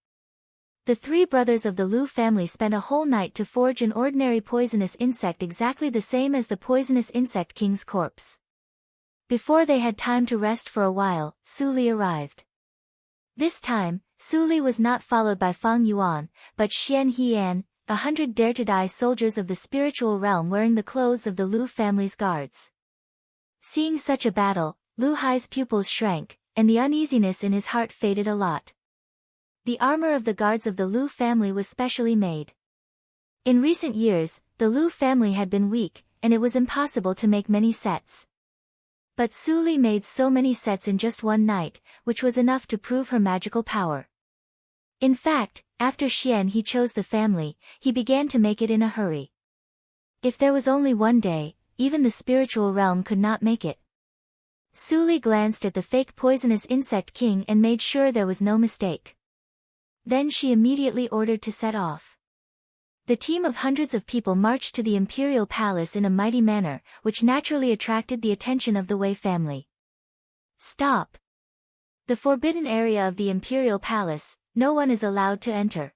The 3 brothers of the Lu family spent a whole night to forge an ordinary poisonous insect exactly the same as the poisonous insect king's corpse. Before they had time to rest for a while, Su Li arrived. This time, Su Li was not followed by Fang Yuan, but Xian Hian, 100 dare-to-die soldiers of the spiritual realm wearing the clothes of the Lu family's guards. Seeing such a battle, Lu Hai's pupils shrank, and the uneasiness in his heart faded a lot. The armor of the guards of the Lu family was specially made. In recent years, the Lu family had been weak, and it was impossible to make many sets. But Su Li made so many sets in just one night, which was enough to prove her magical power. In fact, after Xian he chose the family, he began to make it in a hurry. If there was only one day, even the spiritual realm could not make it. Su Li glanced at the fake poisonous insect king and made sure there was no mistake. Then she immediately ordered to set off. The team of hundreds of people marched to the imperial palace in a mighty manner, which naturally attracted the attention of the Wei family. Stop! The forbidden area of the imperial palace, no one is allowed to enter.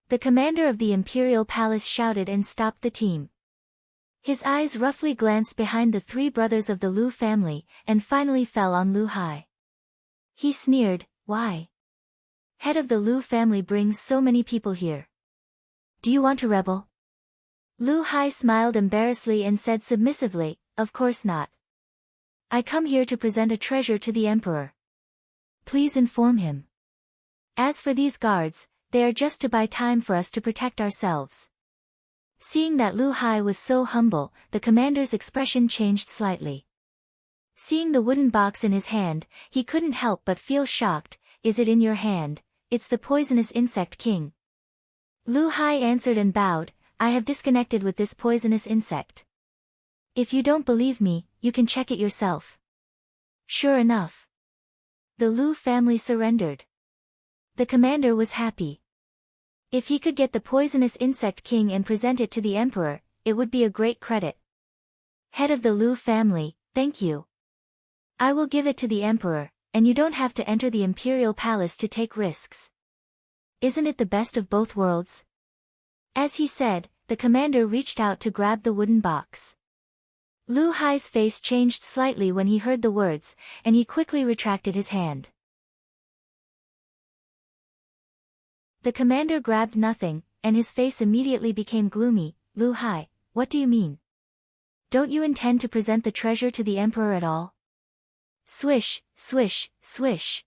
The commander of the imperial palace shouted and stopped the team. His eyes roughly glanced behind the three brothers of the Lu family, and finally fell on Lu Hai. He sneered, "Why? Head of the Lu family brings so many people here. Do you want to rebel?" Lu Hai smiled embarrassedly and said submissively, "Of course not. I come here to present a treasure to the emperor. Please inform him. As for these guards, they are just to buy time for us to protect ourselves." Seeing that Lu Hai was so humble, the commander's expression changed slightly. Seeing the wooden box in his hand, he couldn't help but feel shocked. "Is it in your hand? It's the poisonous insect king." Lu Hai answered and bowed, "I have disconnected with this poisonous insect. If you don't believe me, you can check it yourself." Sure enough, the Lu family surrendered. The commander was happy. If he could get the poisonous insect king and present it to the emperor, it would be a great credit. "Head of the Lu family, thank you. I will give it to the emperor, and you don't have to enter the imperial palace to take risks. Isn't it the best of both worlds?" As he said, the commander reached out to grab the wooden box. Lu Hai's face changed slightly when he heard the words, and he quickly retracted his hand. The commander grabbed nothing, and his face immediately became gloomy. "Lu Hai, what do you mean? Don't you intend to present the treasure to the emperor at all?" Swish, swish, swish.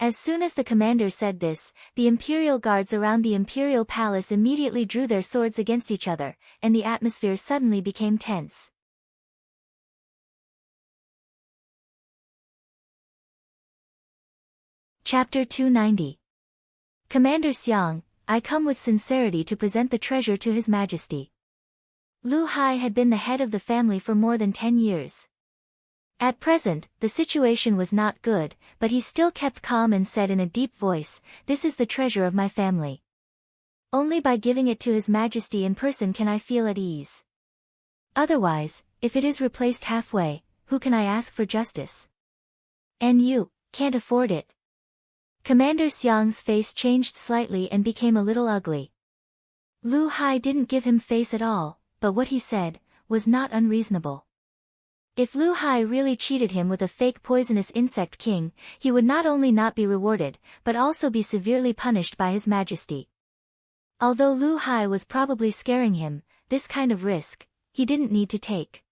As soon as the commander said this, the imperial guards around the imperial palace immediately drew their swords against each other, and the atmosphere suddenly became tense. Chapter 290. Commander Xiang, I come with sincerity to present the treasure to His Majesty. Lu Hai had been the head of the family for more than 10 years. At present, the situation was not good, but he still kept calm and said in a deep voice, "This is the treasure of my family. Only by giving it to His Majesty in person can I feel at ease. Otherwise, if it is replaced halfway, who can I ask for justice? And you can't afford it." Commander Xiang's face changed slightly and became a little ugly. Lu Hai didn't give him face at all, but what he said was not unreasonable. If Lu Hai really cheated him with a fake poisonous insect king, he would not only not be rewarded, but also be severely punished by His Majesty. Although Lu Hai was probably scaring him, this kind of risk he didn't need to take.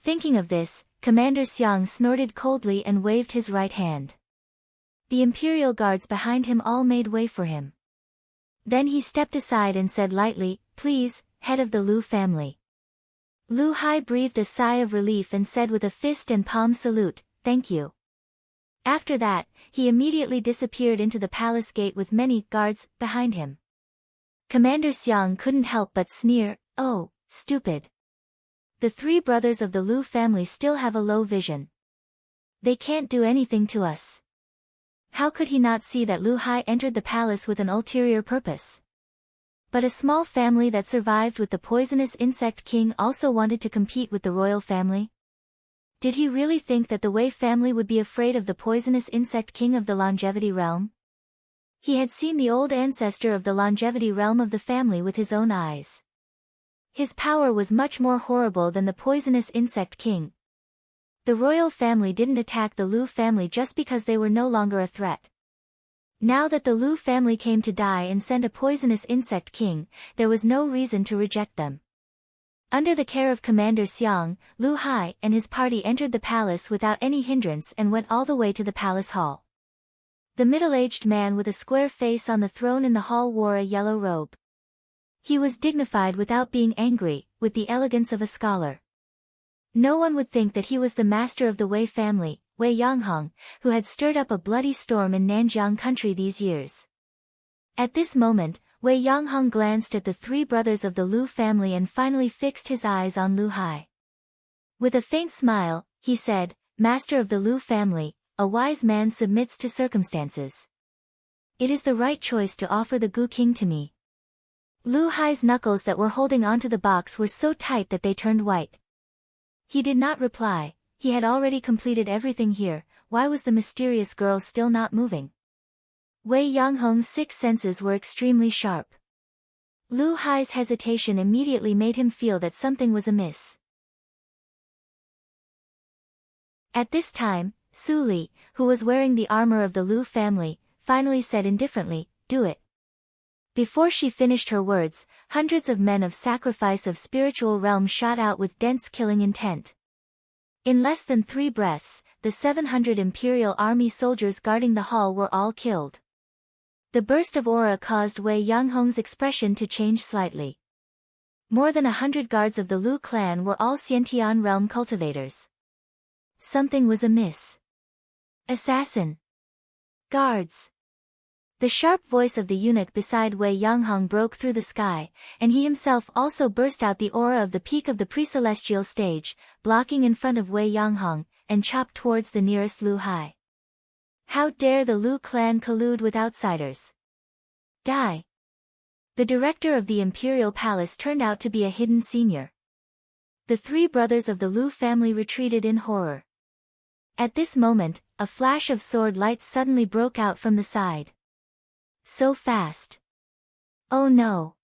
Thinking of this, Commander Xiang snorted coldly and waved his right hand. The imperial guards behind him all made way for him. Then he stepped aside and said lightly, "Please, head of the Lu family." Lu Hai breathed a sigh of relief and said with a fist and palm salute, "Thank you." After that, he immediately disappeared into the palace gate with many guards behind him. Commander Xiang couldn't help but sneer, "Oh, stupid. The three brothers of the Lu family still have a low vision. They can't do anything to us." How could he not see that Lu Hai entered the palace with an ulterior purpose? But a small family that survived with the poisonous insect king also wanted to compete with the royal family? Did he really think that the Wei family would be afraid of the poisonous insect king of the longevity realm? He had seen the old ancestor of the longevity realm of the family with his own eyes. His power was much more horrible than the poisonous insect king. The royal family didn't attack the Lu family just because they were no longer a threat. Now that the Lu family came to die and sent a poisonous insect king, there was no reason to reject them. Under the care of Commander Xiang, Lu Hai and his party entered the palace without any hindrance and went all the way to the palace hall. The middle-aged man with a square face on the throne in the hall wore a yellow robe. He was dignified without being angry, with the elegance of a scholar. No one would think that he was the master of the Wei family, Wei Yanghong, who had stirred up a bloody storm in Nanjiang country these years. At this moment, Wei Yanghong glanced at the three brothers of the Lu family and finally fixed his eyes on Lu Hai. With a faint smile, he said, "Master of the Lu family, a wise man submits to circumstances. It is the right choice to offer the Gu King to me." Lu Hai's knuckles that were holding onto the box were so tight that they turned white. He did not reply. He had already completed everything here. Why was the mysterious girl still not moving? Wei Yanghong's 6 senses were extremely sharp. Lu Hai's hesitation immediately made him feel that something was amiss. At this time, Su Li, who was wearing the armor of the Lu family, finally said indifferently, "Do it." Before she finished her words, hundreds of men of sacrifice of spiritual realm shot out with dense killing intent. In less than 3 breaths, the 700 Imperial Army soldiers guarding the hall were all killed. The burst of aura caused Wei Yanghong's expression to change slightly. More than 100 guards of the Lu clan were all Xiantian realm cultivators. Something was amiss. Assassin! Guards! The sharp voice of the eunuch beside Wei Yanghong broke through the sky, and he himself also burst out the aura of the peak of the pre-celestial stage, blocking in front of Wei Yanghong, and chopped towards the nearest Lu Hai. How dare the Lu clan collude with outsiders? Die! The director of the imperial palace turned out to be a hidden senior. The 3 brothers of the Lu family retreated in horror. At this moment, a flash of sword light suddenly broke out from the side. So fast. Oh no!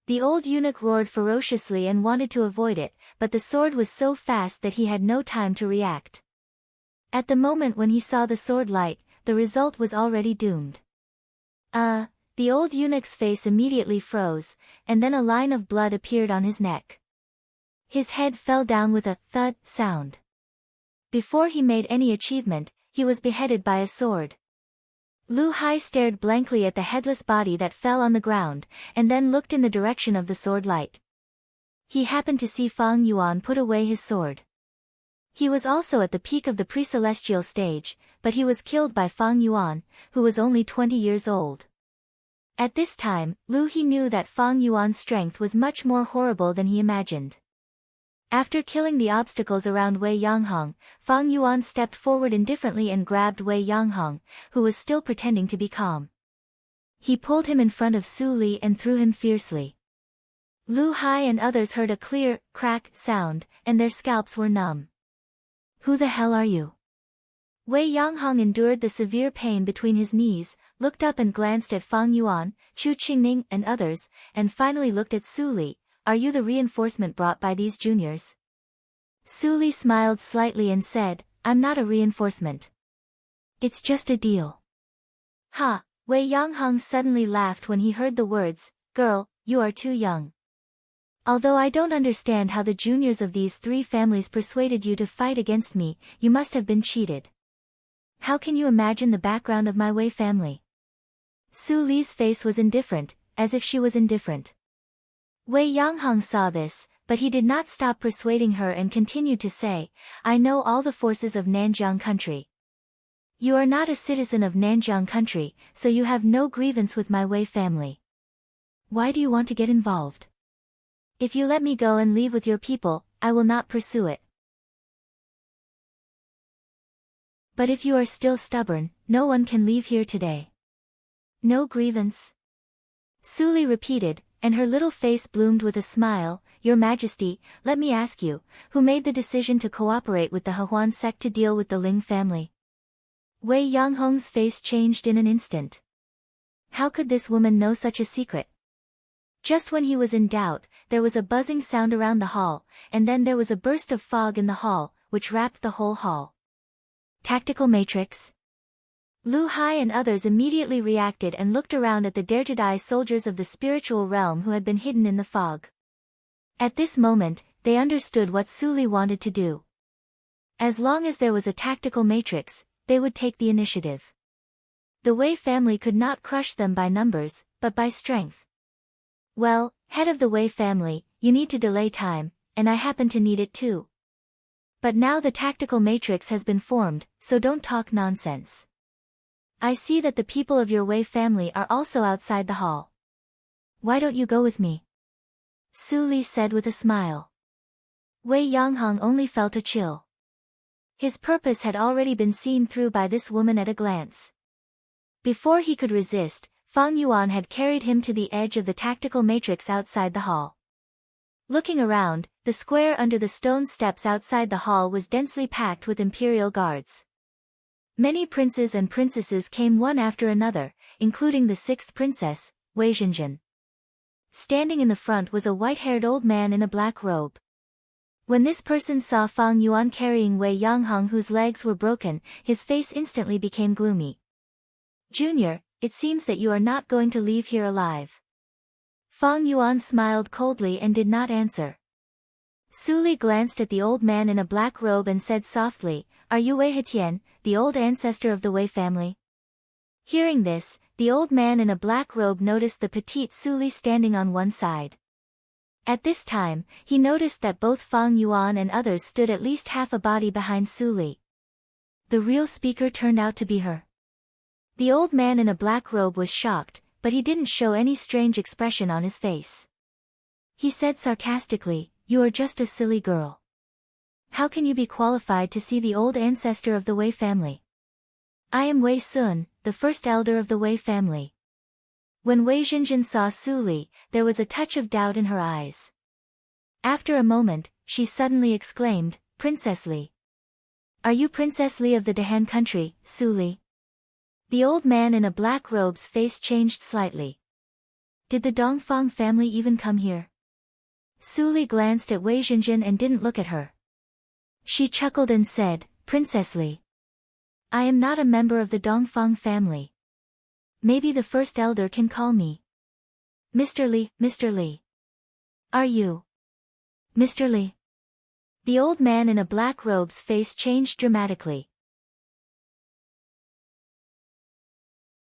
The old eunuch roared ferociously and wanted to avoid it, but the sword was so fast that he had no time to react. At the moment when he saw the sword light, the result was already doomed. The old eunuch's face immediately froze, and then a line of blood appeared on his neck. His head fell down with a thud sound. Before he made any achievement, he was beheaded by a sword. Lu Hai stared blankly at the headless body that fell on the ground, and then looked in the direction of the sword light. He happened to see Fang Yuan put away his sword. He was also at the peak of the pre-celestial stage, but he was killed by Fang Yuan, who was only 20 years old. At this time, Lu He knew that Fang Yuan's strength was much more horrible than he imagined. After killing the obstacles around Wei Yanghong, Fang Yuan stepped forward indifferently and grabbed Wei Yanghong, who was still pretending to be calm. He pulled him in front of Su Li and threw him fiercely. Lu Hai and others heard a clear, crack sound, and their scalps were numb. Who the hell are you? Wei Yanghong endured the severe pain between his knees, looked up and glanced at Fang Yuan, Chu Qingning and others, and finally looked at Su Li. Are you the reinforcement brought by these juniors? Su Li smiled slightly and said, I'm not a reinforcement. It's just a deal. Ha! Wei Yanghong suddenly laughed when he heard the words, girl, you are too young. Although I don't understand how the juniors of these 3 families persuaded you to fight against me, you must have been cheated. How can you imagine the background of my Wei family? Su Li's face was indifferent, as if she was indifferent. Wei Yanghong saw this, but he did not stop persuading her and continued to say, I know all the forces of Nanjiang country. You are not a citizen of Nanjiang country, so you have no grievance with my Wei family. Why do you want to get involved? If you let me go and leave with your people, I will not pursue it. But if you are still stubborn, no one can leave here today. No grievance? Su Li repeated, and her little face bloomed with a smile. Your Majesty, let me ask you, who made the decision to cooperate with the Hehuan sect to deal with the Ling family? Wei Yanghong's face changed in an instant. How could this woman know such a secret? Just when he was in doubt, there was a buzzing sound around the hall, and then there was a burst of fog in the hall, which wrapped the whole hall. Tactical matrix? Lu Hai and others immediately reacted and looked around at the dare-to-die soldiers of the spiritual realm who had been hidden in the fog. At this moment, they understood what Su Li wanted to do. As long as there was a tactical matrix, they would take the initiative. The Wei family could not crush them by numbers, but by strength. Well, head of the Wei family, you need to delay time, and I happen to need it too. But now the tactical matrix has been formed, so don't talk nonsense. I see that the people of your Wei family are also outside the hall. Why don't you go with me? Su Li said with a smile. Wei Yanghong only felt a chill. His purpose had already been seen through by this woman at a glance. Before he could resist, Fang Yuan had carried him to the edge of the tactical matrix outside the hall. Looking around, the square under the stone steps outside the hall was densely packed with imperial guards. Many princes and princesses came one after another, including the 6th princess, Wei Zhenzhen. standing in the front was a white-haired old man in a black robe. When this person saw Fang Yuan carrying Wei Yangheng whose legs were broken, his face instantly became gloomy. "Junior, it seems that you are not going to leave here alive." Fang Yuan smiled coldly and did not answer. Su Li glanced at the old man in a black robe and said softly, "Are you Wei Hetian, the old ancestor of the Wei family?" Hearing this, the old man in a black robe noticed the petite Su Li standing on one side. At this time, he noticed that both Fang Yuan and others stood at least half a body behind Su Li. The real speaker turned out to be her. The old man in a black robe was shocked, but he didn't show any strange expression on his face. He said sarcastically, "You are just a silly girl. How can you be qualified to see the old ancestor of the Wei family? I am Wei Sun, the first elder of the Wei family." When Wei Zhenjin saw Su Li, there was a touch of doubt in her eyes. After a moment, she suddenly exclaimed, "Princess Li. Are you Princess Li of the Dehan country, Su Li?" The old man in a black robe's face changed slightly. Did the Dongfang family even come here? Su Li glanced at Wei Zhenjin and didn't look at her. She chuckled and said, "Princess Li. I am not a member of the Dongfang family. Maybe the first elder can call me Mr. Li, Mr. Li. Are you Mr. Li?" The old man in a black robe's face changed dramatically.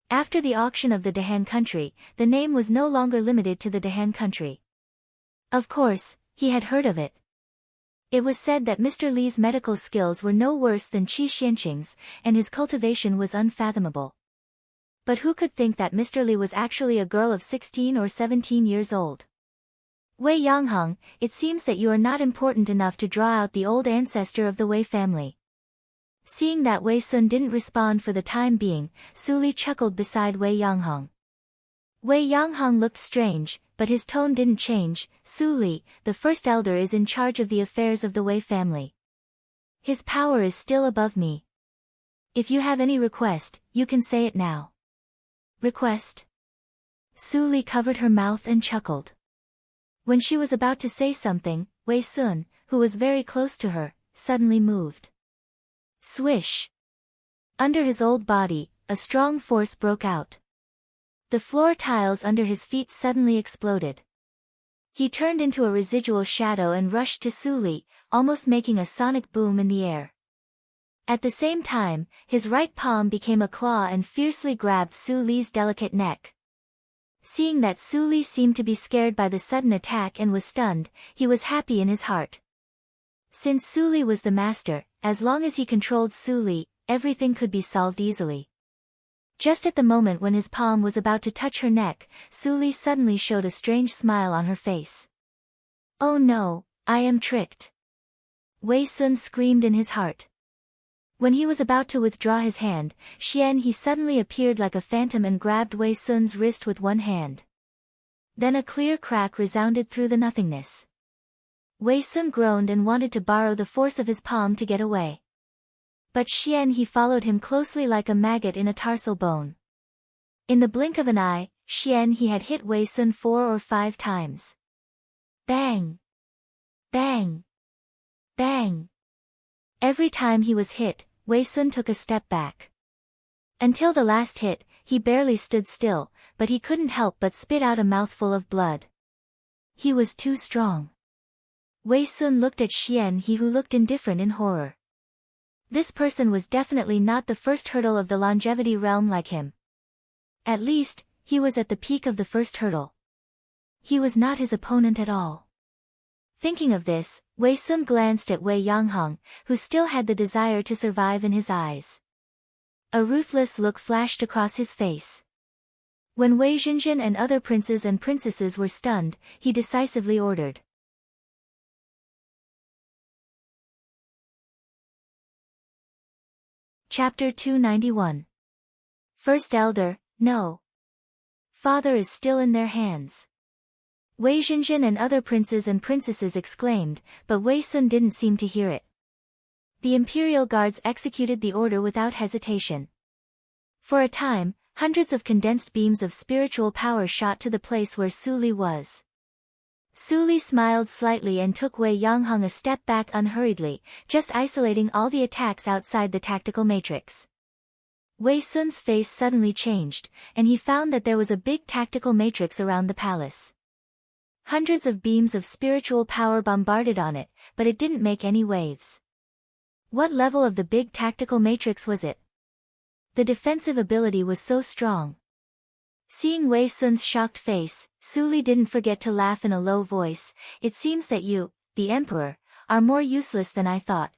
After the auction of the Dehan country, the name was no longer limited to the Dehan country. Of course, he had heard of it. It was said that Mr. Li's medical skills were no worse than Qi Xianqing's, and his cultivation was unfathomable. But who could think that Mr. Li was actually a girl of 16 or 17 years old? "Wei Yangheng, it seems that you are not important enough to draw out the old ancestor of the Wei family." Seeing that Wei Sun didn't respond for the time being, Su Li chuckled beside Wei Yangheng. Wei Yangheng looked strange, but his tone didn't change. "Su Li, the first elder is in charge of the affairs of the Wei family. His power is still above me. If you have any request, you can say it now." "Request?" Su Li covered her mouth and chuckled. When she was about to say something, Wei Sun, who was very close to her, suddenly moved. Swish! Under his old body, a strong force broke out. The floor tiles under his feet suddenly exploded. He turned into a residual shadow and rushed to Su Li, almost making a sonic boom in the air. At the same time, his right palm became a claw and fiercely grabbed Su Li's delicate neck. Seeing that Su Li seemed to be scared by the sudden attack and was stunned, he was happy in his heart. Since Su Li was the master, as long as he controlled Su Li, everything could be solved easily. Just at the moment when his palm was about to touch her neck, Su Li suddenly showed a strange smile on her face. "Oh no, I am tricked!" Wei Sun screamed in his heart. When he was about to withdraw his hand, he suddenly appeared like a phantom and grabbed Wei Sun's wrist with one hand. Then a clear crack resounded through the nothingness. Wei Sun groaned and wanted to borrow the force of his palm to get away. But he followed him closely like a maggot in a tarsal bone. In the blink of an eye, he had hit Wei Sun 4 or 5 times. Bang! Bang! Bang! Every time he was hit, Wei Sun took a step back. Until the last hit, he barely stood still, but he couldn't help but spit out a mouthful of blood. He was too strong. Wei Sun looked at who looked indifferent in horror. This person was definitely not the first hurdle of the longevity realm like him. At least, he was at the peak of the first hurdle. He was not his opponent at all. Thinking of this, Wei Sun glanced at Wei Yangheng, who still had the desire to survive in his eyes. A ruthless look flashed across his face. When Wei Zhenjin and other princes and princesses were stunned, he decisively ordered. Chapter 291. First Elder, no. Father is still in their hands. Wei Zhenjin and other princes and princesses exclaimed, but Wei Sun didn't seem to hear it. The imperial guards executed the order without hesitation. For a time, hundreds of condensed beams of spiritual power shot to the place where Su Li was. Su Li smiled slightly and took Wei Yangheng a step back unhurriedly, just isolating all the attacks outside the tactical matrix. Wei Sun's face suddenly changed, and he found that there was a big tactical matrix around the palace. Hundreds of beams of spiritual power bombarded on it, but it didn't make any waves. What level of the big tactical matrix was it? The defensive ability was so strong. Seeing Wei Sun's shocked face, Su Li didn't forget to laugh in a low voice. It seems that you, the emperor, are more useless than I thought.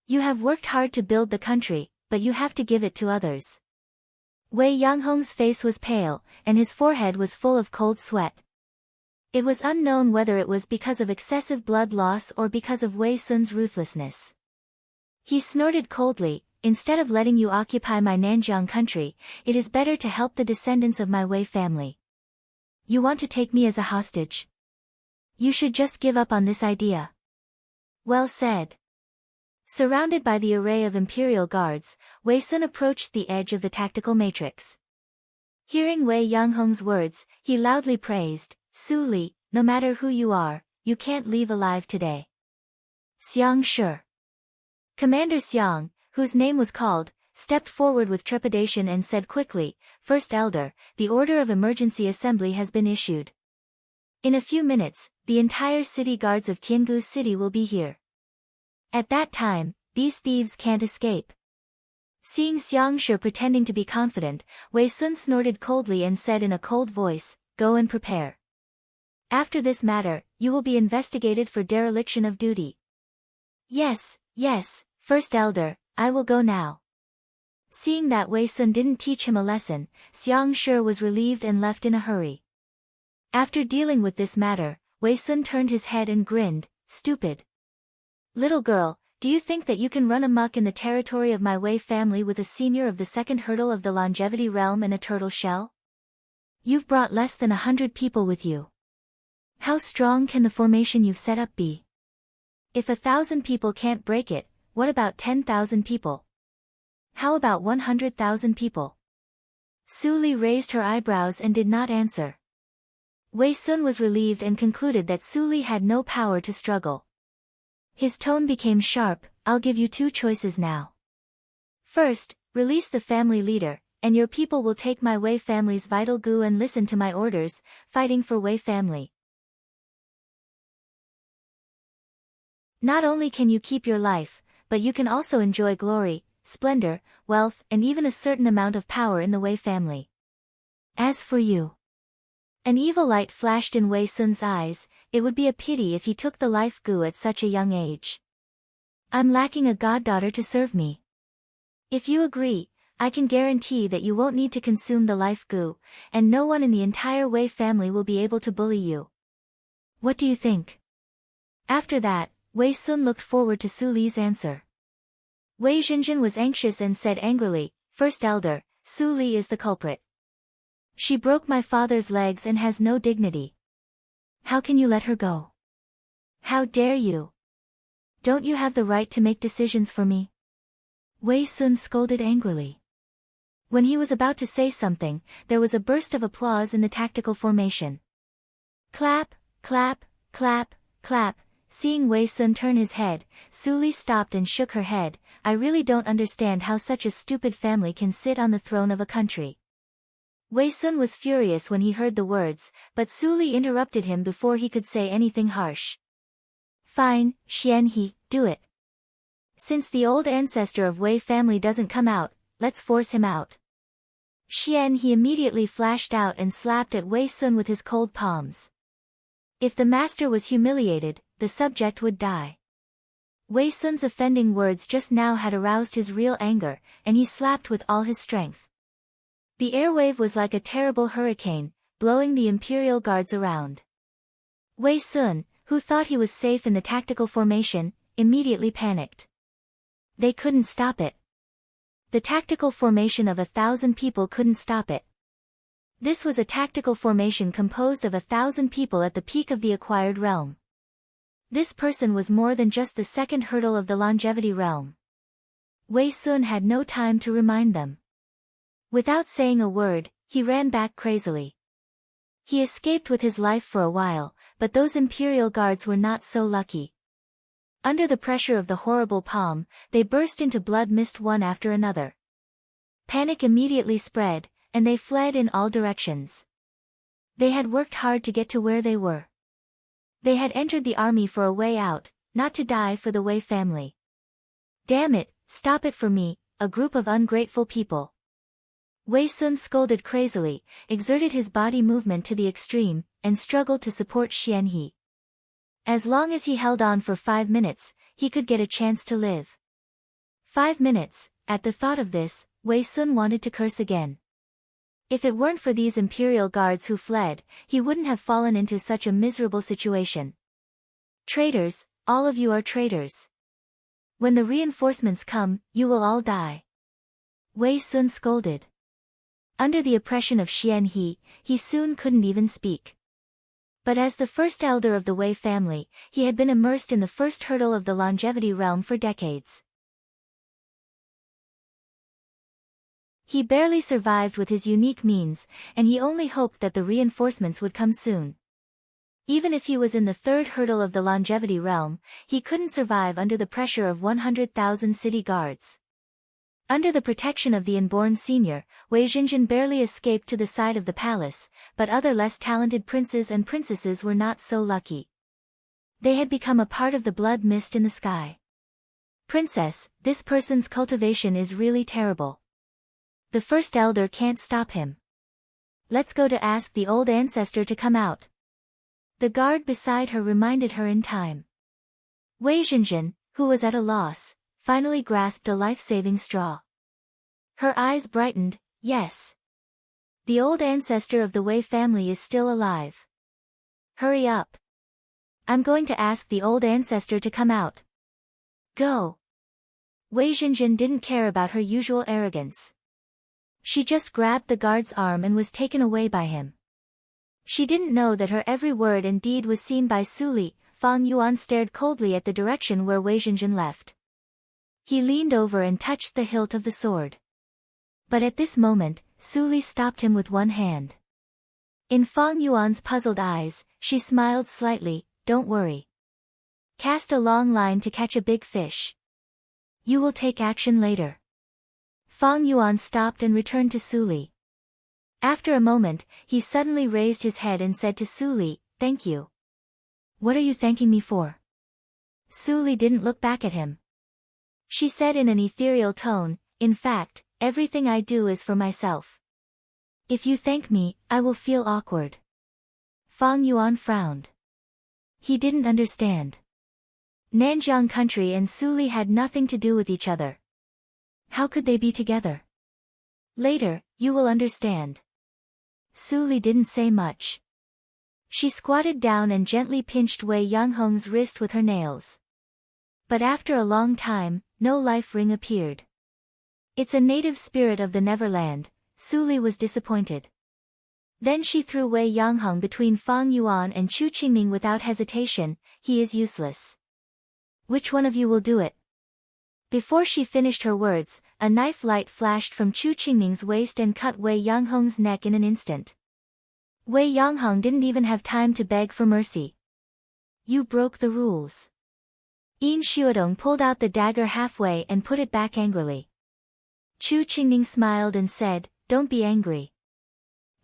You have worked hard to build the country, but you have to give it to others. Wei Yangheng's face was pale, and his forehead was full of cold sweat. It was unknown whether it was because of excessive blood loss or because of Wei Sun's ruthlessness. He snorted coldly, "Instead of letting you occupy my Nanjiang country, it is better to help the descendants of my Wei family. You want to take me as a hostage? You should just give up on this idea." Well said. Surrounded by the array of imperial guards, Wei Sun approached the edge of the tactical matrix. Hearing Wei Yangheng's words, he loudly praised, "Su Li, no matter who you are, you can't leave alive today." Xiang Shi. Commander Xiang, whose name was called, stepped forward with trepidation and said quickly, "First Elder, the order of emergency assembly has been issued. In a few minutes, the entire city guards of Tiangu City will be here. At that time, these thieves can't escape." Seeing Xiang Shi pretending to be confident, Wei Sun snorted coldly and said in a cold voice, "Go and prepare. After this matter, you will be investigated for dereliction of duty." Yes, First Elder, I will go now." Seeing that Wei Sun didn't teach him a lesson, Xiang Shi was relieved and left in a hurry. After dealing with this matter, Wei Sun turned his head and grinned, "Stupid. Little girl, do you think that you can run amok in the territory of my Wei family with a senior of the second hurdle of the longevity realm and a turtle shell? You've brought less than 100 people with you. How strong can the formation you've set up be? If 1,000 people can't break it, what about 10,000 people? How about 100,000 people?" Su Li raised her eyebrows and did not answer. Wei Sun was relieved and concluded that Su Li had no power to struggle. His tone became sharp, "I'll give you two choices now. First, release the family leader, and your people will take my Wei family's vital gu and listen to my orders, fighting for Wei family. Not only can you keep your life, but you can also enjoy glory, splendor, wealth, and even a certain amount of power in the Wei family. As for you..." An evil light flashed in Wei Sun's eyes. It would be a pity if he took the life gu at such a young age. "I'm lacking a goddaughter to serve me. If you agree, I can guarantee that you won't need to consume the life gu, and no one in the entire Wei family will be able to bully you. What do you think?" After that, Wei Sun looked forward to Su Li's answer. Wei Xinjin was anxious and said angrily, "First Elder, Su Li is the culprit. She broke my father's legs and has no dignity. How can you let her go? How dare you? Don't you have the right to make decisions for me?" Wei Sun scolded angrily. When he was about to say something, there was a burst of applause in the tactical formation. Clap, clap, clap, clap. Seeing Wei Sun turn his head, Su Li stopped and shook her head. "I really don't understand how such a stupid family can sit on the throne of a country." Wei Sun was furious when he heard the words, but Su Li interrupted him before he could say anything harsh. "Fine, Xian He, do it. Since the old ancestor of Wei family doesn't come out, let's force him out." Xian He immediately flashed out and slapped at Wei Sun with his cold palms. If the master was humiliated, the subject would die. Wei Sun's offending words just now had aroused his real anger, and he slapped with all his strength. The airwave was like a terrible hurricane, blowing the imperial guards around. Wei Sun, who thought he was safe in the tactical formation, immediately panicked. They couldn't stop it. The tactical formation of 1,000 people couldn't stop it. This was a tactical formation composed of 1,000 people at the peak of the acquired realm. This person was more than just the second hurdle of the longevity realm. Wei Sun had no time to remind them. Without saying a word, he ran back crazily. He escaped with his life for a while, but those imperial guards were not so lucky. Under the pressure of the horrible palm, they burst into blood mist one after another. Panic immediately spread, and they fled in all directions. They had worked hard to get to where they were. They had entered the army for a way out, not to die for the Wei family. Damn it, stop it for me, a group of ungrateful people. Wei Sun scolded crazily, exerted his body movement to the extreme, and struggled to support Xian He. As long as he held on for 5 minutes, he could get a chance to live. 5 minutes, at the thought of this, Wei Sun wanted to curse again. If it weren't for these imperial guards who fled, he wouldn't have fallen into such a miserable situation. Traitors, all of you are traitors. When the reinforcements come, you will all die. Wei Sun scolded. Under the oppression of Xian he soon couldn't even speak. But as the first elder of the Wei family, he had been immersed in the first hurdle of the longevity realm for decades. He barely survived with his unique means, and he only hoped that the reinforcements would come soon. Even if he was in the third hurdle of the longevity realm, he couldn't survive under the pressure of 100,000 city guards. Under the protection of the inborn senior, Wei Jinjin barely escaped to the side of the palace, but other less talented princes and princesses were not so lucky. They had become a part of the blood mist in the sky. Princess, this person's cultivation is really terrible. The first elder can't stop him. Let's go to ask the old ancestor to come out. The guard beside her reminded her in time. Wei Jinjin, who was at a loss, finally grasped a life-saving straw. Her eyes brightened, yes. The old ancestor of the Wei family is still alive. Hurry up. I'm going to ask the old ancestor to come out. Go. Wei Jinjin didn't care about her usual arrogance. She just grabbed the guard's arm and was taken away by him. She didn't know that her every word and deed was seen by Su Li. Fang Yuan stared coldly at the direction where Wei Jinjin left. He leaned over and touched the hilt of the sword. But at this moment, Su Li stopped him with one hand. In Fang Yuan's puzzled eyes, she smiled slightly, don't worry. Cast a long line to catch a big fish. You will take action later. Fang Yuan stopped and returned to Su Li. After a moment, he suddenly raised his head and said to Su Li, thank you. What are you thanking me for? Su Li didn't look back at him. She said in an ethereal tone, in fact, everything I do is for myself. If you thank me, I will feel awkward. Fang Yuan frowned. He didn't understand. Nanjiang country and Su Li had nothing to do with each other. How could they be together? Later, you will understand. Su Li didn't say much. She squatted down and gently pinched Wei Yanghong's wrist with her nails. But after a long time, no life ring appeared. It's a native spirit of the Neverland, Su Li was disappointed. Then she threw Wei Yanghong between Fang Yuan and Chu Qingming without hesitation, he is useless. Which one of you will do it? Before she finished her words, a knife light flashed from Chu Qingming's waist and cut Wei Yanghong's neck in an instant. Wei Yanghong didn't even have time to beg for mercy. You broke the rules. Yin Xiudong pulled out the dagger halfway and put it back angrily. Chu Qingming smiled and said, don't be angry.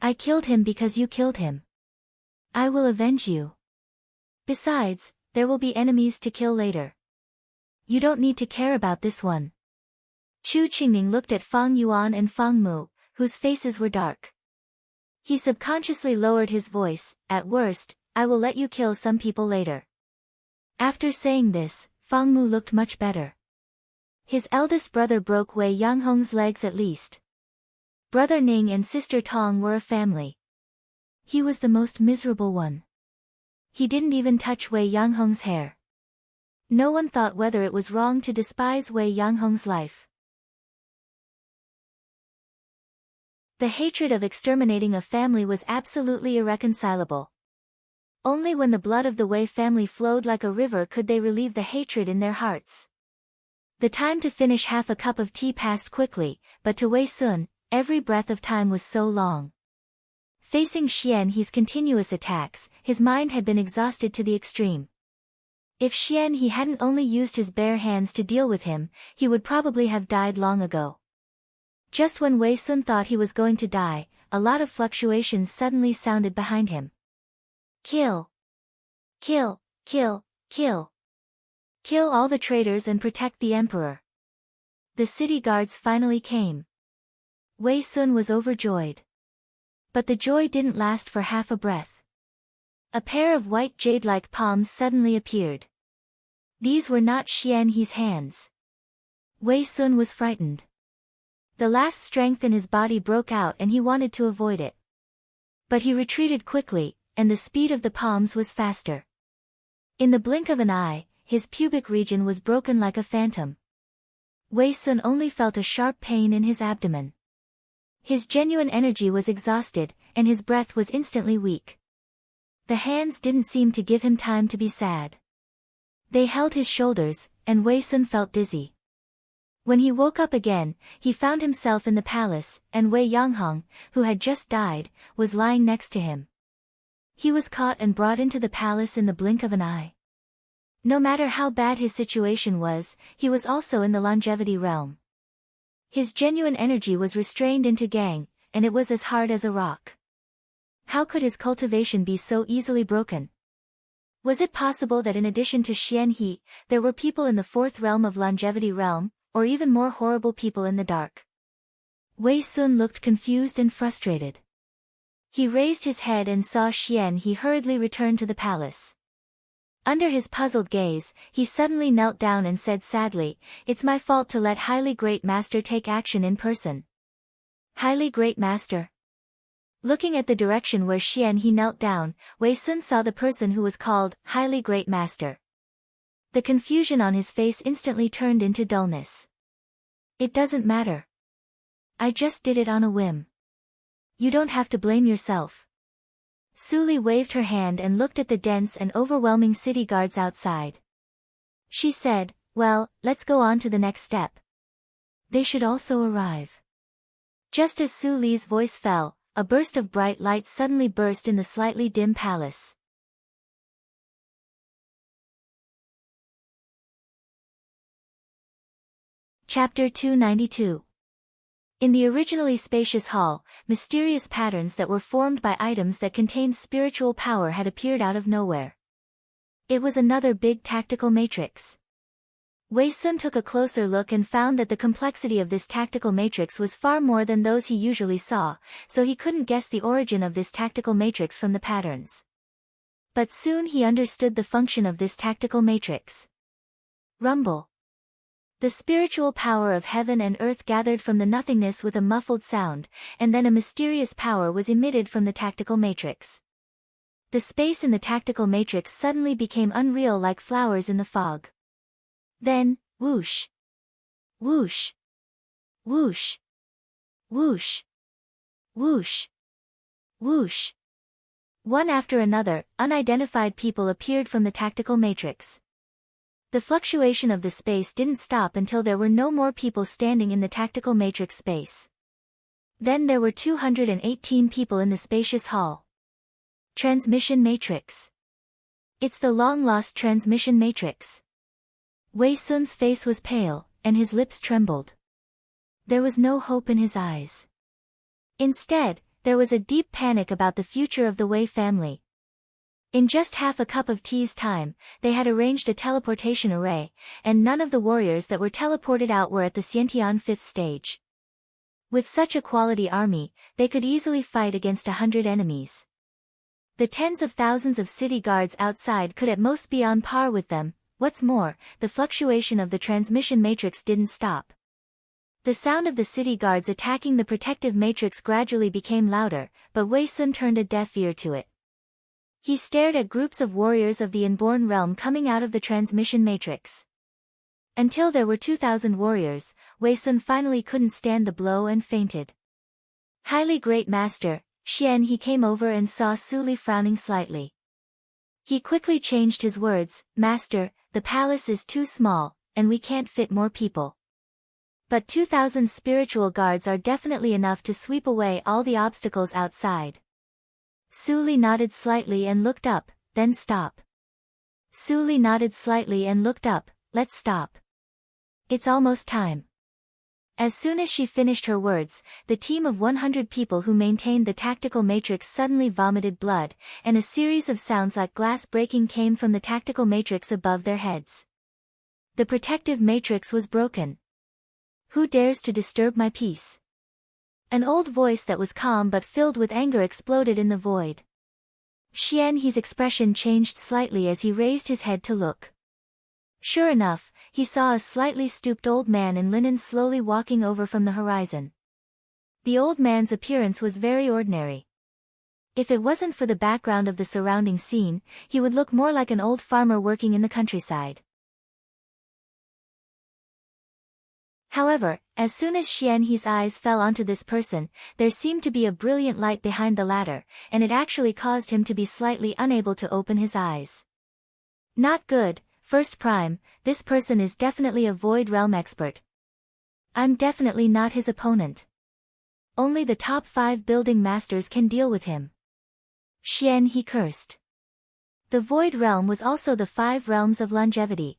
I killed him because you killed him. I will avenge you. Besides, there will be enemies to kill later. You don't need to care about this one. Chu Qingming looked at Fang Yuan and Fang Mu, whose faces were dark. He subconsciously lowered his voice, at worst, I will let you kill some people later. After saying this, Fang Mu looked much better. His eldest brother broke Wei Yanghong's legs at least. Brother Ning and sister Tong were a family. He was the most miserable one. He didn't even touch Wei Yanghong's hair. No one thought whether it was wrong to despise Wei Yanghong's life. The hatred of exterminating a family was absolutely irreconcilable. Only when the blood of the Wei family flowed like a river could they relieve the hatred in their hearts. The time to finish half a cup of tea passed quickly, but to Wei Sun, every breath of time was so long. Facing Xian He's continuous attacks, his mind had been exhausted to the extreme. If Xian He hadn't only used his bare hands to deal with him, he would probably have died long ago. Just when Wei Sun thought he was going to die, a lot of fluctuations suddenly sounded behind him. Kill! Kill! Kill! Kill! Kill all the traitors and protect the emperor. The city guards finally came. Wei Sun was overjoyed. But the joy didn't last for half a breath. A pair of white jade-like palms suddenly appeared. These were not Xian He's hands. Wei Sun was frightened. The last strength in his body broke out and he wanted to avoid it. But he retreated quickly, and the speed of the palms was faster. In the blink of an eye, his pubic region was broken like a phantom. Wei Sun only felt a sharp pain in his abdomen. His genuine energy was exhausted, and his breath was instantly weak. The hands didn't seem to give him time to be sad. They held his shoulders, and Wei Sun felt dizzy. When he woke up again, he found himself in the palace, and Wei Yanghong, who had just died, was lying next to him. He was caught and brought into the palace in the blink of an eye. No matter how bad his situation was, he was also in the longevity realm. His genuine energy was restrained into gang, and it was as hard as a rock. How could his cultivation be so easily broken? Was it possible that in addition to Xian He, there were people in the fourth realm of longevity realm, or even more horrible people in the dark? Wei Sun looked confused and frustrated. He raised his head and saw Xian He hurriedly return to the palace. Under his puzzled gaze, he suddenly knelt down and said sadly, "It's my fault to let Highly Great Master take action in person." Highly Great Master? Looking at the direction where Xian He knelt down, Wei Sun saw the person who was called Highly Great Master. The confusion on his face instantly turned into dullness. "It doesn't matter. I just did it on a whim. You don't have to blame yourself." Su Li waved her hand and looked at the dense and overwhelming city guards outside. She said, "Well, let's go on to the next step. They should also arrive." Just as Su Li's voice fell, a burst of bright light suddenly burst in the slightly dim palace. Chapter 292. In the originally spacious hall, mysterious patterns that were formed by items that contained spiritual power had appeared out of nowhere. It was another big tactical matrix. Wei Sun took a closer look and found that the complexity of this tactical matrix was far more than those he usually saw, so he couldn't guess the origin of this tactical matrix from the patterns. But soon he understood the function of this tactical matrix. Rumble. The spiritual power of heaven and earth gathered from the nothingness with a muffled sound, and then a mysterious power was emitted from the tactical matrix. The space in the tactical matrix suddenly became unreal like flowers in the fog. Then, whoosh! Whoosh! Whoosh! Whoosh! Whoosh! Whoosh! One after another, unidentified people appeared from the tactical matrix. The fluctuation of the space didn't stop until there were no more people standing in the tactical matrix space. Then there were 218 people in the spacious hall. Transmission matrix. It's the long-lost transmission matrix. Wei Sun's face was pale, and his lips trembled. There was no hope in his eyes. Instead, there was a deep panic about the future of the Wei family. In just half a cup of tea's time, they had arranged a teleportation array, and none of the warriors that were teleported out were at the Xiantian 5th stage. With such a quality army, they could easily fight against 100 enemies. The tens of thousands of city guards outside could at most be on par with them. What's more, the fluctuation of the transmission matrix didn't stop. The sound of the city guards attacking the protective matrix gradually became louder, but Wei Sun turned a deaf ear to it. He stared at groups of warriors of the inborn realm coming out of the transmission matrix. Until there were 2,000 warriors, Wei Sun finally couldn't stand the blow and fainted. Highly Great Master, Xian He came over and saw Su Li frowning slightly. He quickly changed his words, "Master, the palace is too small, and we can't fit more people. But 2,000 spiritual guards are definitely enough to sweep away all the obstacles outside. Su Li nodded slightly and looked up, then stop. Su Li nodded slightly and looked up, let's stop. It's almost time. As soon as she finished her words, the team of 100 people who maintained the tactical matrix suddenly vomited blood, and a series of sounds like glass breaking came from the tactical matrix above their heads. The protective matrix was broken. Who dares to disturb my peace? An old voice that was calm but filled with anger exploded in the void. Xian He's expression changed slightly as he raised his head to look. Sure enough, he saw a slightly stooped old man in linen slowly walking over from the horizon. The old man's appearance was very ordinary. If it wasn't for the background of the surrounding scene, he would look more like an old farmer working in the countryside. However, as soon as Xian He's eyes fell onto this person, there seemed to be a brilliant light behind the latter, and it actually caused him to be slightly unable to open his eyes. Not good. First Prime, this person is definitely a Void Realm expert. I'm definitely not his opponent. Only the top 5 building masters can deal with him. Xian He cursed. The Void Realm was also the 5 realms of longevity.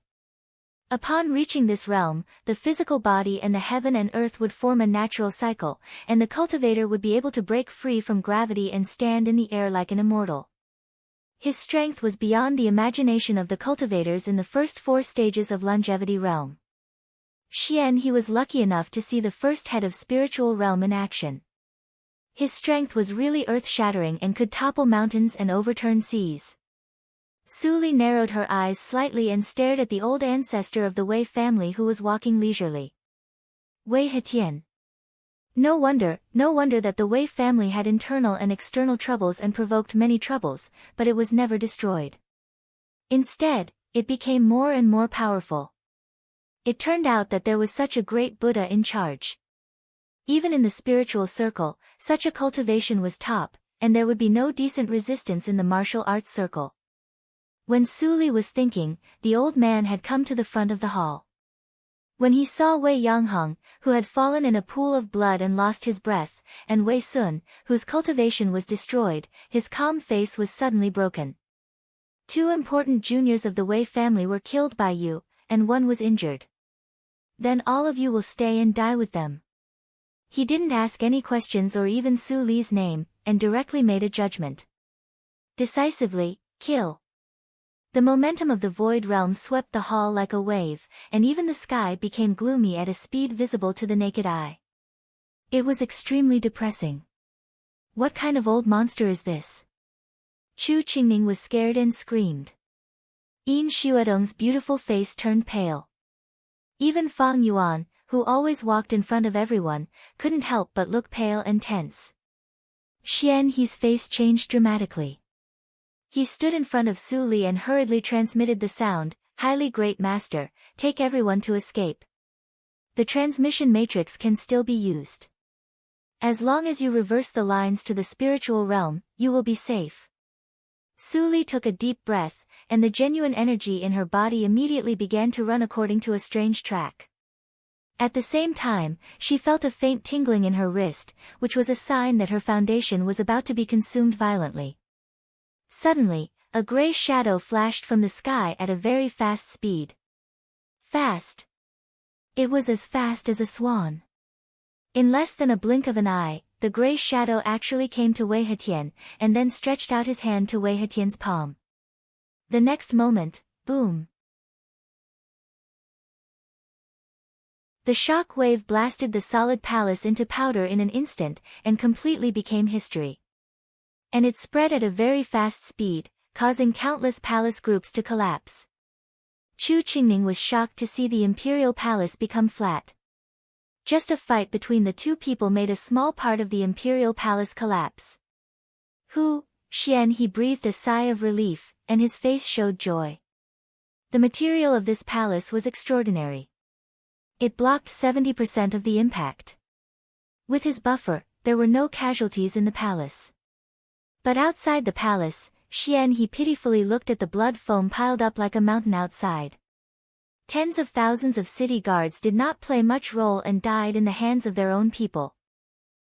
Upon reaching this realm, the physical body and the heaven and earth would form a natural cycle, and the cultivator would be able to break free from gravity and stand in the air like an immortal. His strength was beyond the imagination of the cultivators in the first 4 stages of longevity realm. Xian He was lucky enough to see the first head of spiritual realm in action. His strength was really earth-shattering and could topple mountains and overturn seas. Su Li narrowed her eyes slightly and stared at the old ancestor of the Wei family who was walking leisurely. Wei Hetian. No wonder that the Wei family had internal and external troubles and provoked many troubles, but it was never destroyed. Instead, it became more and more powerful. It turned out that there was such a great Buddha in charge. Even in the spiritual circle, such a cultivation was top, and there would be no decent resistance in the martial arts circle. When Su Li was thinking, the old man had come to the front of the hall. When he saw Wei Yanghong, who had fallen in a pool of blood and lost his breath, and Wei Sun, whose cultivation was destroyed, his calm face was suddenly broken. 2 important juniors of the Wei family were killed by you, and 1 was injured. Then all of you will stay and die with them. He didn't ask any questions or even Su Li's name, and directly made a judgment. Decisively, kill. The momentum of the Void Realm swept the hall like a wave, and even the sky became gloomy at a speed visible to the naked eye. It was extremely depressing. What kind of old monster is this? Chu Qingning was scared and screamed. Yin Xuedong's beautiful face turned pale. Even Fang Yuan, who always walked in front of everyone, couldn't help but look pale and tense. Xian He's face changed dramatically. He stood in front of Su Li and hurriedly transmitted the sound, "Highly great master, take everyone to escape. The transmission matrix can still be used. As long as you reverse the lines to the spiritual realm, you will be safe." Su Li took a deep breath, and the genuine energy in her body immediately began to run according to a strange track. At the same time, she felt a faint tingling in her wrist, which was a sign that her foundation was about to be consumed violently. Suddenly, a gray shadow flashed from the sky at a very fast speed. Fast. It was as fast as a swan. In less than a blink of an eye, the gray shadow actually came to Wei Hetian, and then stretched out his hand to Wei Hetian's palm. The next moment, boom. The shock wave blasted the solid palace into powder in an instant, and completely became history. And it spread at a very fast speed, causing countless palace groups to collapse. Chu Qingning was shocked to see the imperial palace become flat. Just a fight between the 2 people made a small part of the imperial palace collapse. Xian He breathed a sigh of relief, and his face showed joy. The material of this palace was extraordinary. It blocked 70% of the impact. With his buffer, there were no casualties in the palace. But outside the palace, Xian He pitifully looked at the blood foam piled up like a mountain outside. Tens of thousands of city guards did not play much role and died in the hands of their own people.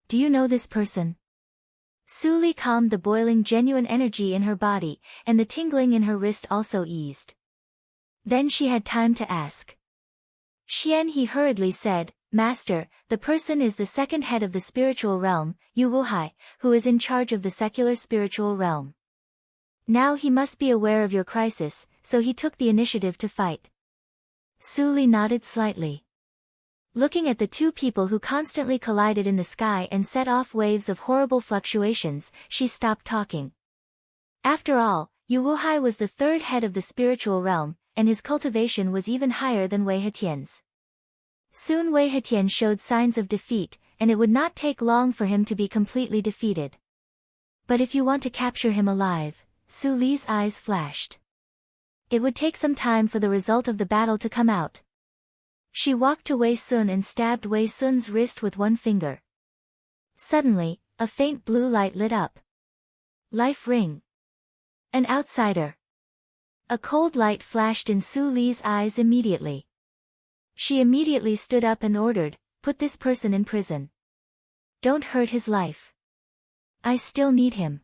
Do you know this person? Su Li calmed the boiling genuine energy in her body, and the tingling in her wrist also eased. Then she had time to ask. Xian He hurriedly said, Master, the person is the second head of the spiritual realm, Yu Wuhai, who is in charge of the secular spiritual realm. Now he must be aware of your crisis, so he took the initiative to fight. Su Li nodded slightly. Looking at the two people who constantly collided in the sky and set off waves of horrible fluctuations, she stopped talking. After all, Yu Wuhai was the third head of the spiritual realm, and his cultivation was even higher than Wei Hetian's. Soon Wei Hetian showed signs of defeat, and it would not take long for him to be completely defeated. But if you want to capture him alive, Su Li's eyes flashed. It would take some time for the result of the battle to come out. She walked to Wei Sun and stabbed Wei Sun's wrist with one finger. Suddenly, a faint blue light lit up. Life ring. An outsider. A cold light flashed in Su Li's eyes immediately. She immediately stood up and ordered, put this person in prison. Don't hurt his life. I still need him.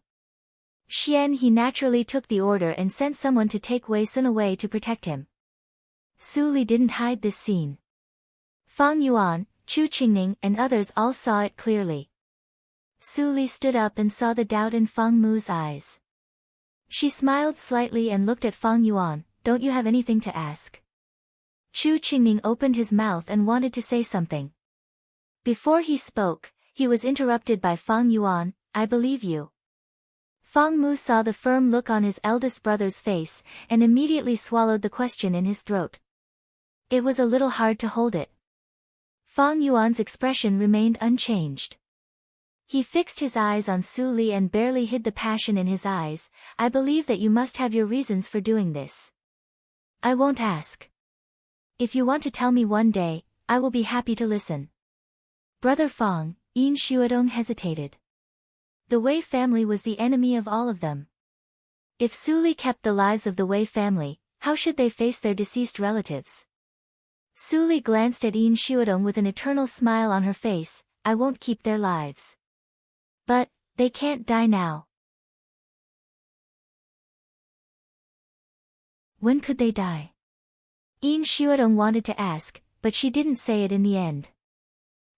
Xian He naturally took the order and sent someone to take Wei Sun away to protect him. Su Li didn't hide this scene. Fang Yuan, Chu Qingning and others all saw it clearly. Su Li stood up and saw the doubt in Fang Mu's eyes. She smiled slightly and looked at Fang Yuan, don't you have anything to ask? Chu Qingning opened his mouth and wanted to say something. Before he spoke, he was interrupted by Fang Yuan, I believe you. Fang Mu saw the firm look on his eldest brother's face, and immediately swallowed the question in his throat. It was a little hard to hold it. Fang Yuan's expression remained unchanged. He fixed his eyes on Su Li and barely hid the passion in his eyes. I believe that you must have your reasons for doing this. I won't ask. If you want to tell me one day, I will be happy to listen. Brother Fang, Yin Xuedong hesitated. The Wei family was the enemy of all of them. If Su Li kept the lives of the Wei family, how should they face their deceased relatives? Su Li glanced at Yin Xuedong with an eternal smile on her face, I won't keep their lives. But, they can't die now. When could they die? Yin Xuedong wanted to ask, but she didn't say it in the end.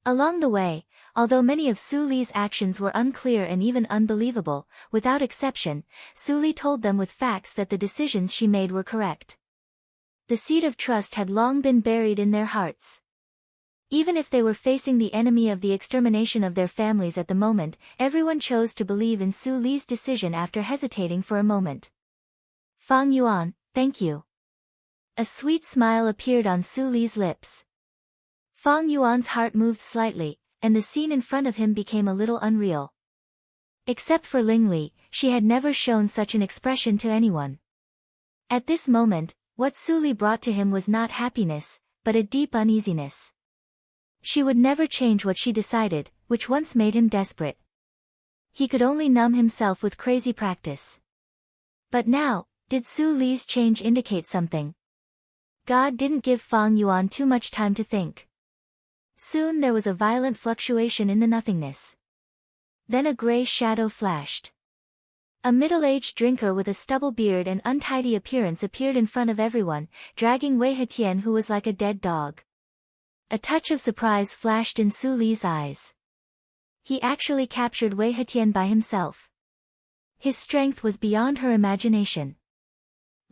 Along the way, although many of Su Li's actions were unclear and even unbelievable, without exception, Su Li told them with facts that the decisions she made were correct. The seed of trust had long been buried in their hearts. Even if they were facing the enemy of the extermination of their families at the moment, everyone chose to believe in Su Li's decision after hesitating for a moment. Fang Yuan, thank you. A sweet smile appeared on Su Li's lips. Fang Yuan's heart moved slightly, and the scene in front of him became a little unreal. Except for Ling Li, she had never shown such an expression to anyone. At this moment, what Su Li brought to him was not happiness, but a deep uneasiness. She would never change what she decided, which once made him desperate. He could only numb himself with crazy practice. But now, did Su Li's change indicate something? God didn't give Fang Yuan too much time to think. Soon there was a violent fluctuation in the nothingness. Then a gray shadow flashed. A middle-aged drinker with a stubble beard and untidy appearance appeared in front of everyone, dragging Wei Hetian who was like a dead dog. A touch of surprise flashed in Su Li's eyes. He actually captured Wei Hetian by himself. His strength was beyond her imagination.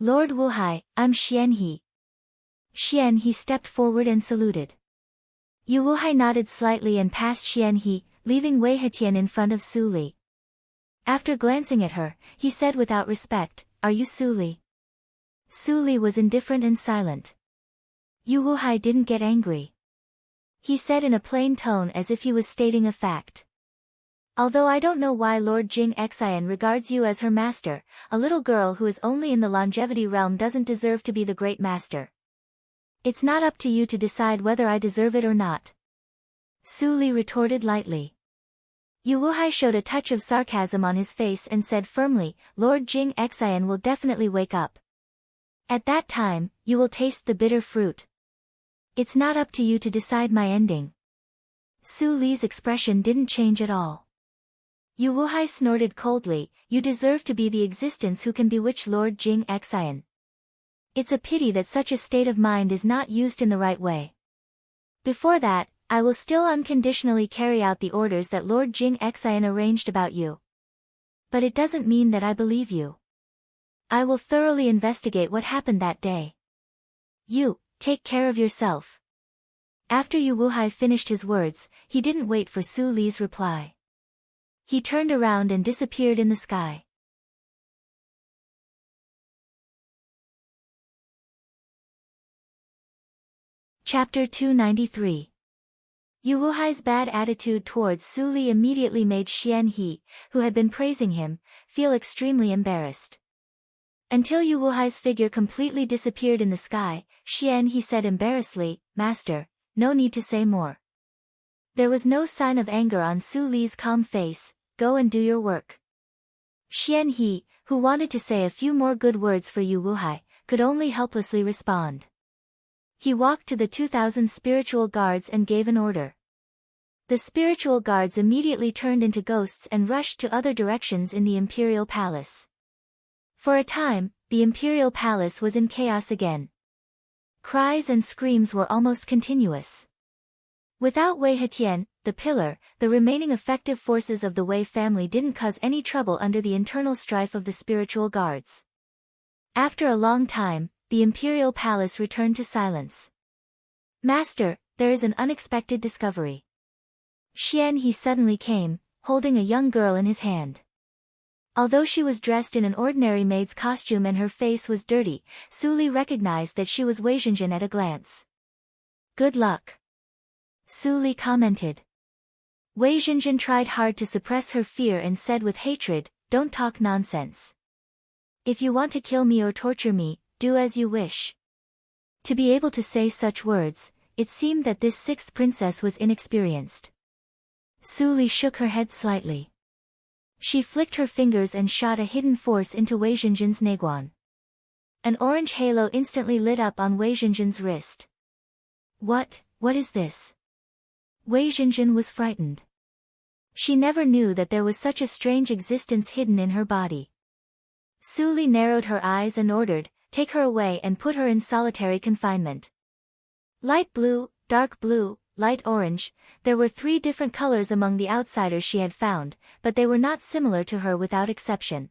Lord Wuhai, I'm Xian He. Xian He stepped forward and saluted. Yu Wuhai nodded slightly and passed Xian He, leaving Wei Hetian in front of Su Li. After glancing at her, he said without respect, Are you Su Li? Su Li was indifferent and silent. Yu Wuhai didn't get angry. He said in a plain tone as if he was stating a fact. Although I don't know why Lord Jing Xian regards you as her master, a little girl who is only in the longevity realm doesn't deserve to be the great master. It's not up to you to decide whether I deserve it or not. Su Li retorted lightly. Yu Wuhai showed a touch of sarcasm on his face and said firmly, Lord Jing Xian will definitely wake up. At that time, you will taste the bitter fruit. It's not up to you to decide my ending. Su Li's expression didn't change at all. Yu Wuhai snorted coldly, you deserve to be the existence who can bewitch Lord Jing Xian. It's a pity that such a state of mind is not used in the right way. Before that, I will still unconditionally carry out the orders that Lord Jing Xian arranged about you. But it doesn't mean that I believe you. I will thoroughly investigate what happened that day. You, take care of yourself. After Yu Wuhai finished his words, he didn't wait for Su Li's reply. He turned around and disappeared in the sky. Chapter 293. Yu Wuhai's bad attitude towards Su Li immediately made Xian He, who had been praising him, feel extremely embarrassed. Until Yu Wuhai's figure completely disappeared in the sky, Xian He said embarrassedly, Master, no need to say more. There was no sign of anger on Su Li's calm face, go and do your work. Xian He, who wanted to say a few more good words for Yu Wuhai, could only helplessly respond. He walked to the 2,000 spiritual guards and gave an order. The spiritual guards immediately turned into ghosts and rushed to other directions in the imperial palace. For a time, the imperial palace was in chaos again. Cries and screams were almost continuous. Without Wei Hetian, the pillar, the remaining effective forces of the Wei family didn't cause any trouble under the internal strife of the spiritual guards. After a long time, the imperial palace returned to silence. Master, there is an unexpected discovery. Xian He suddenly came, holding a young girl in his hand. Although she was dressed in an ordinary maid's costume and her face was dirty, Su Li recognized that she was Wei Zhenjin at a glance. Good luck. Su Li commented. Wei Zhenjin tried hard to suppress her fear and said with hatred, don't talk nonsense. If you want to kill me or torture me, do as you wish. To be able to say such words, it seemed that this sixth princess was inexperienced. Su Li shook her head slightly. She flicked her fingers and shot a hidden force into Wei Zhenjin's neguan. An orange halo instantly lit up on Wei Zhenjin's wrist. What is this? Wei Zhenjin was frightened. She never knew that there was such a strange existence hidden in her body. Su Li narrowed her eyes and ordered, take her away and put her in solitary confinement. Light blue, dark blue, light orange, there were 3 different colors among the outsiders she had found, but they were not similar to her without exception.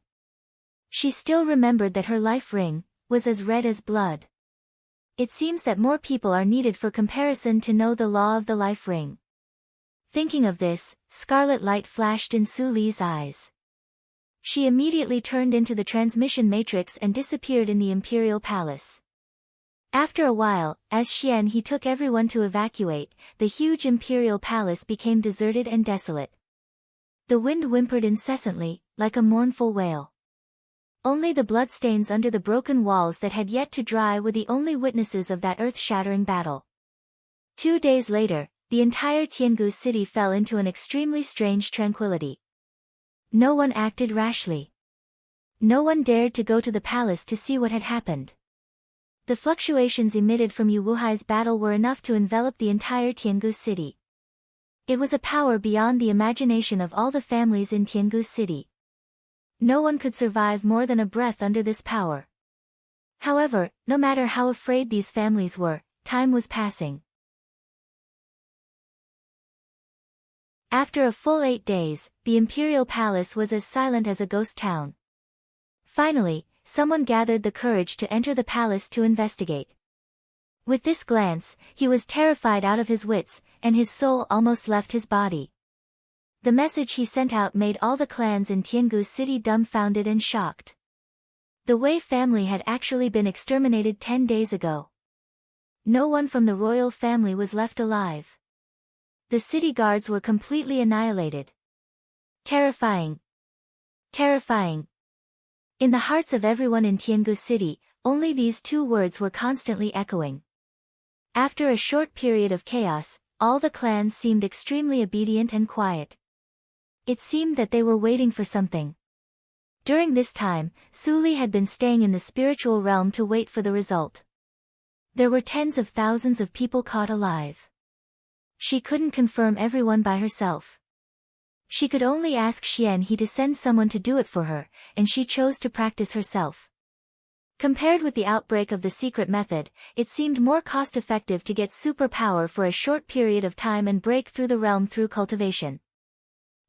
She still remembered that her life ring was as red as blood. It seems that more people are needed for comparison to know the law of the life ring. Thinking of this, scarlet light flashed in Su Li's eyes. She immediately turned into the transmission matrix and disappeared in the imperial palace. After a while, as Xian He took everyone to evacuate, the huge imperial palace became deserted and desolate. The wind whimpered incessantly, like a mournful wail. Only the bloodstains under the broken walls that had yet to dry were the only witnesses of that earth-shattering battle. 2 days later, the entire Tiangu city fell into an extremely strange tranquility. No one acted rashly. No one dared to go to the palace to see what had happened. The fluctuations emitted from Yu Wuhai's battle were enough to envelop the entire Tiangu city. It was a power beyond the imagination of all the families in Tiangu city. No one could survive more than a breath under this power. However, no matter how afraid these families were, time was passing. After a full 8 days, the imperial palace was as silent as a ghost town. Finally, someone gathered the courage to enter the palace to investigate. With this glance, he was terrified out of his wits, and his soul almost left his body. The message he sent out made all the clans in Tiangu city dumbfounded and shocked. The Wei family had actually been exterminated 10 days ago. No one from the royal family was left alive. The city guards were completely annihilated. Terrifying. Terrifying. In the hearts of everyone in Tiangu city, only these 2 words were constantly echoing. After a short period of chaos, all the clans seemed extremely obedient and quiet. It seemed that they were waiting for something. During this time, Su Li had been staying in the spiritual realm to wait for the result. There were tens of thousands of people caught alive. She couldn't confirm everyone by herself. She could only ask Xian He to send someone to do it for her, and she chose to practice herself. Compared with the outbreak of the secret method, it seemed more cost-effective to get superpower for a short period of time and break through the realm through cultivation.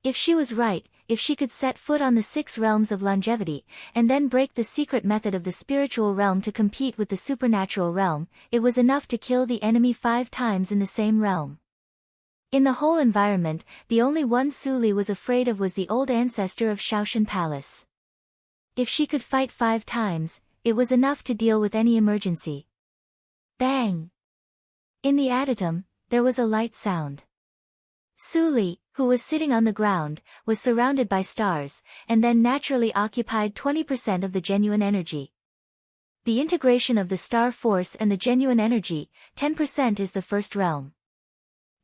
If she was right, if she could set foot on the 6 realms of longevity, and then break the secret method of the spiritual realm to compete with the supernatural realm, it was enough to kill the enemy 5 times in the same realm. In the whole environment, the only one Su Li was afraid of was the old ancestor of Shaoshan Palace. If she could fight 5 times, it was enough to deal with any emergency. Bang! In the adytum, there was a light sound. Su Li, who was sitting on the ground, was surrounded by stars, and then naturally occupied 20% of the genuine energy. The integration of the star force and the genuine energy, 10% is the first realm.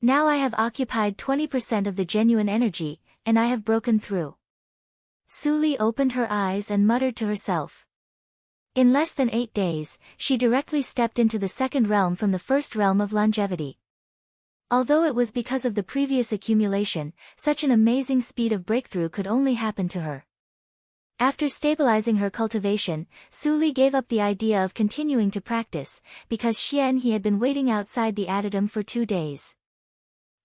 Now I have occupied 20% of the genuine energy, and I have broken through. Su Li opened her eyes and muttered to herself. In less than 8 days, she directly stepped into the second realm from the first realm of longevity. Although it was because of the previous accumulation, such an amazing speed of breakthrough could only happen to her. After stabilizing her cultivation, Su Li gave up the idea of continuing to practice, because Xian He had been waiting outside the adytum for 2 days.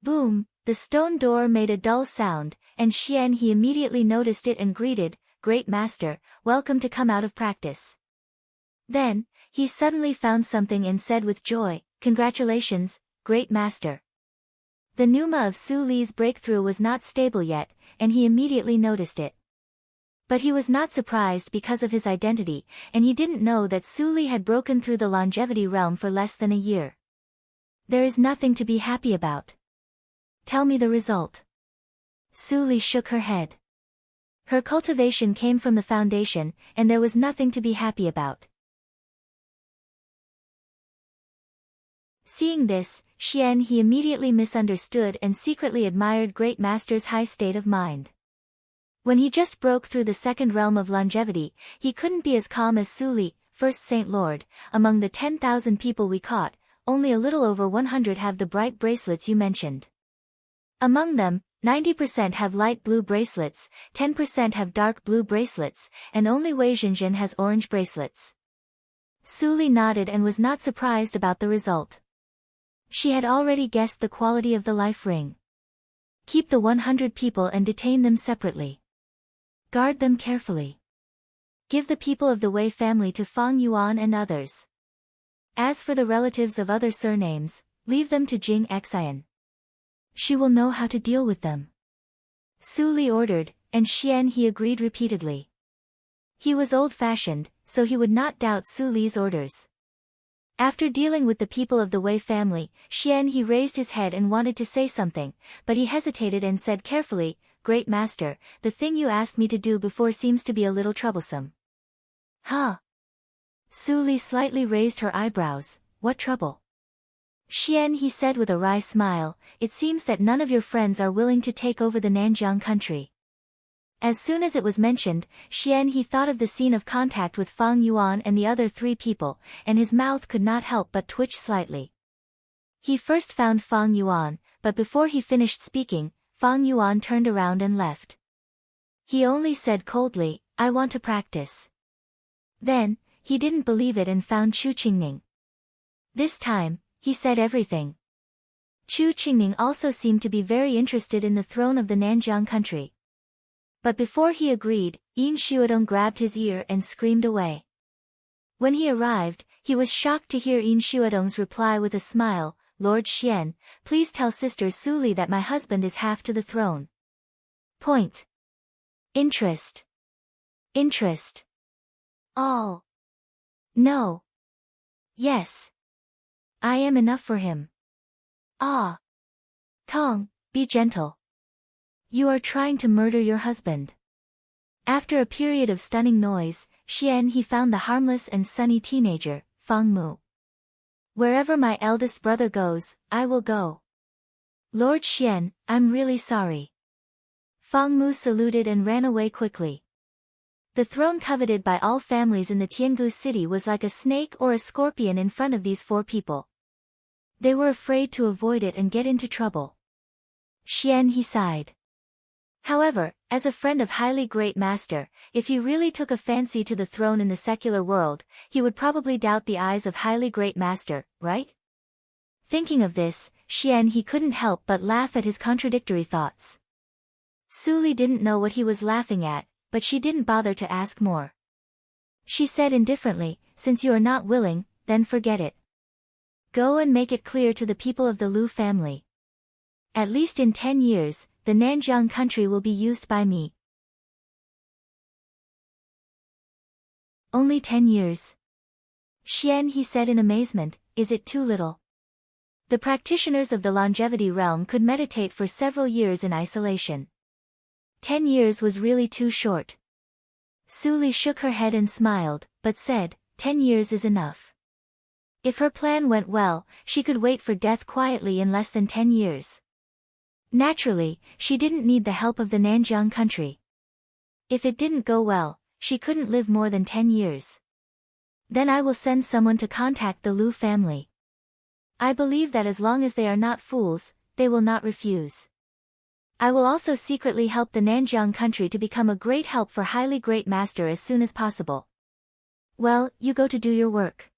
Boom! The stone door made a dull sound, and Xian He immediately noticed it and greeted, "Great Master, welcome to come out of practice." Then, he suddenly found something and said with joy, "Congratulations, Great Master." The pneuma of Su Li's breakthrough was not stable yet, and he immediately noticed it. But he was not surprised because of his identity, and he didn't know that Su Li had broken through the longevity realm for less than a year. There is nothing to be happy about. Tell me the result. Su Li shook her head. Her cultivation came from the foundation, and there was nothing to be happy about. Seeing this, Xian He immediately misunderstood and secretly admired Great Master's high state of mind. When he just broke through the second realm of longevity, he couldn't be as calm as Su Li, first Saint Lord. Among the 10,000 people we caught, only a little over 100 have the bright bracelets you mentioned. Among them, 90% have light blue bracelets, 10% have dark blue bracelets, and only Wei Zhenzhen has orange bracelets. Su Li nodded and was not surprised about the result. She had already guessed the quality of the life ring. Keep the 100 people and detain them separately. Guard them carefully. Give the people of the Wei family to Fang Yuan and others. As for the relatives of other surnames, leave them to Jing Xian. She will know how to deal with them. Su Li ordered, and Xian He agreed repeatedly. He was old-fashioned, so he would not doubt Su Li's orders. After dealing with the people of the Wei family, Xian He raised his head and wanted to say something, but he hesitated and said carefully, "Great Master, the thing you asked me to do before seems to be a little troublesome." Huh? Su Li slightly raised her eyebrows. What trouble? Xian He said with a wry smile, "It seems that none of your friends are willing to take over the Nanjiang country." As soon as it was mentioned, Xian He thought of the scene of contact with Fang Yuan and the other 3 people, and his mouth could not help but twitch slightly. He first found Fang Yuan, but before he finished speaking, Fang Yuan turned around and left. He only said coldly, "I want to practice." Then, he didn't believe it and found Chu Qingning. This time, he said everything. Chu Qingning also seemed to be very interested in the throne of the Nanjiang country. But before he agreed, Yin Shuodong grabbed his ear and screamed away. When he arrived, he was shocked to hear Yin Shuodong's reply with a smile, "Lord Xian, please tell Sister Su Li that my husband is half to the throne." Point. Interest. Interest. All. No. Yes. I am enough for him. Ah. Tong, be gentle. You are trying to murder your husband. After a period of stunning noise, Xian He found the harmless and sunny teenager, Fang Mu. Wherever my eldest brother goes, I will go. Lord Xian, I'm really sorry. Fang Mu saluted and ran away quickly. The throne coveted by all families in the Tiangu city was like a snake or a scorpion in front of these 4 people. They were afraid to avoid it and get into trouble. Xian, he sighed. However, as a friend of highly great master, if he really took a fancy to the throne in the secular world, he would probably doubt the eyes of highly great master, right? Thinking of this, Xian he couldn't help but laugh at his contradictory thoughts. Su Li didn't know what he was laughing at, but she didn't bother to ask more. She said indifferently, since you are not willing, then forget it. Go and make it clear to the people of the Lu family. At least in 10 years, the Nanjiang country will be used by me. Only 10 years. Xian, he said in amazement, is it too little? The practitioners of the longevity realm could meditate for several years in isolation. 10 years was really too short. Su Li shook her head and smiled, but said, 10 years is enough. If her plan went well, she could wait for death quietly in less than 10 years. Naturally, she didn't need the help of the Nanjiang country. If it didn't go well, she couldn't live more than 10 years. Then I will send someone to contact the Lu family. I believe that as long as they are not fools, they will not refuse. I will also secretly help the Nanjiang country to become a great help for highly great master as soon as possible. Well, you go to do your work.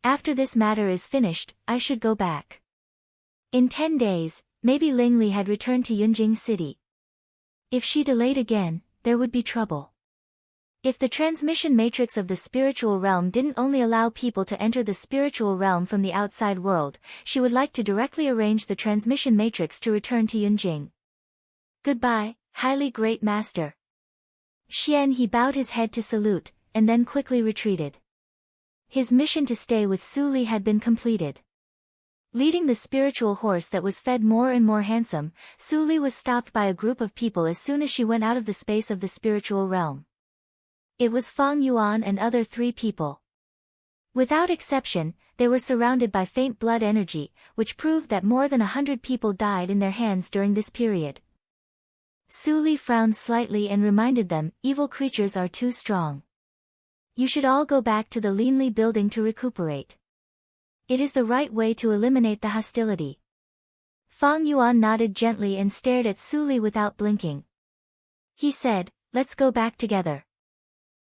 After this matter is finished, I should go back. In 10 days, maybe Ling Li had returned to Yunjing city. If she delayed again, there would be trouble. If the transmission matrix of the spiritual realm didn't only allow people to enter the spiritual realm from the outside world, she would like to directly arrange the transmission matrix to return to Yunjing. Goodbye, highly great master. Xian he bowed his head to salute, and then quickly retreated. His mission to stay with Su Li had been completed. Leading the spiritual horse that was fed more and more handsome, Su Li was stopped by a group of people as soon as she went out of the space of the spiritual realm. It was Fang Yuan and other 3 people. Without exception, they were surrounded by faint blood energy, which proved that more than 100 people died in their hands during this period. Su Li frowned slightly and reminded them, evil creatures are too strong. You should all go back to the Linli building to recuperate. It is the right way to eliminate the hostility. Fang Yuan nodded gently and stared at Su Li without blinking. He said, let's go back together.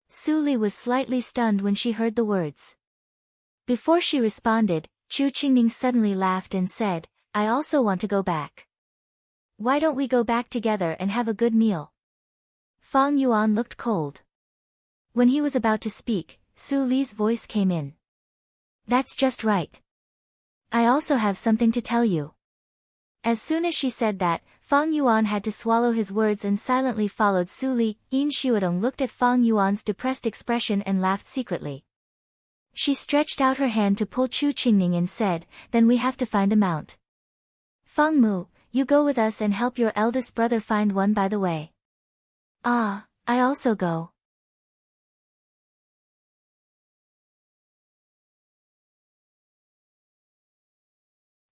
Su Li was slightly stunned when she heard the words. Before she responded, Chu Qingning suddenly laughed and said, I also want to go back. Why don't we go back together and have a good meal? Fang Yuan looked cold. When he was about to speak, Su Li's voice came in. That's just right. I also have something to tell you. As soon as she said that, Fang Yuan had to swallow his words and silently followed Su Li. Yin Xuedong looked at Fang Yuan's depressed expression and laughed secretly. She stretched out her hand to pull Chu Qingning and said, then we have to find a mount. Fang Mu, you go with us and help your eldest brother find one by the way. Ah, I also go.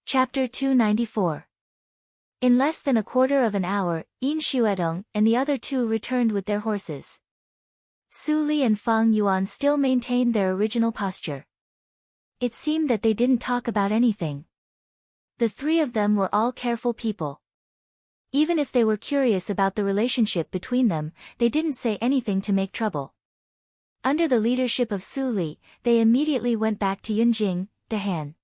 Chapter 294. In less than a quarter of an hour, Yin Xuedong and the other 2 returned with their horses. Su Li and Fang Yuan still maintained their original posture. It seemed that they didn't talk about anything. The 3 of them were all careful people. Even if they were curious about the relationship between them, they didn't say anything to make trouble. Under the leadership of Su Li, they immediately went back to Yunjing, Dahan.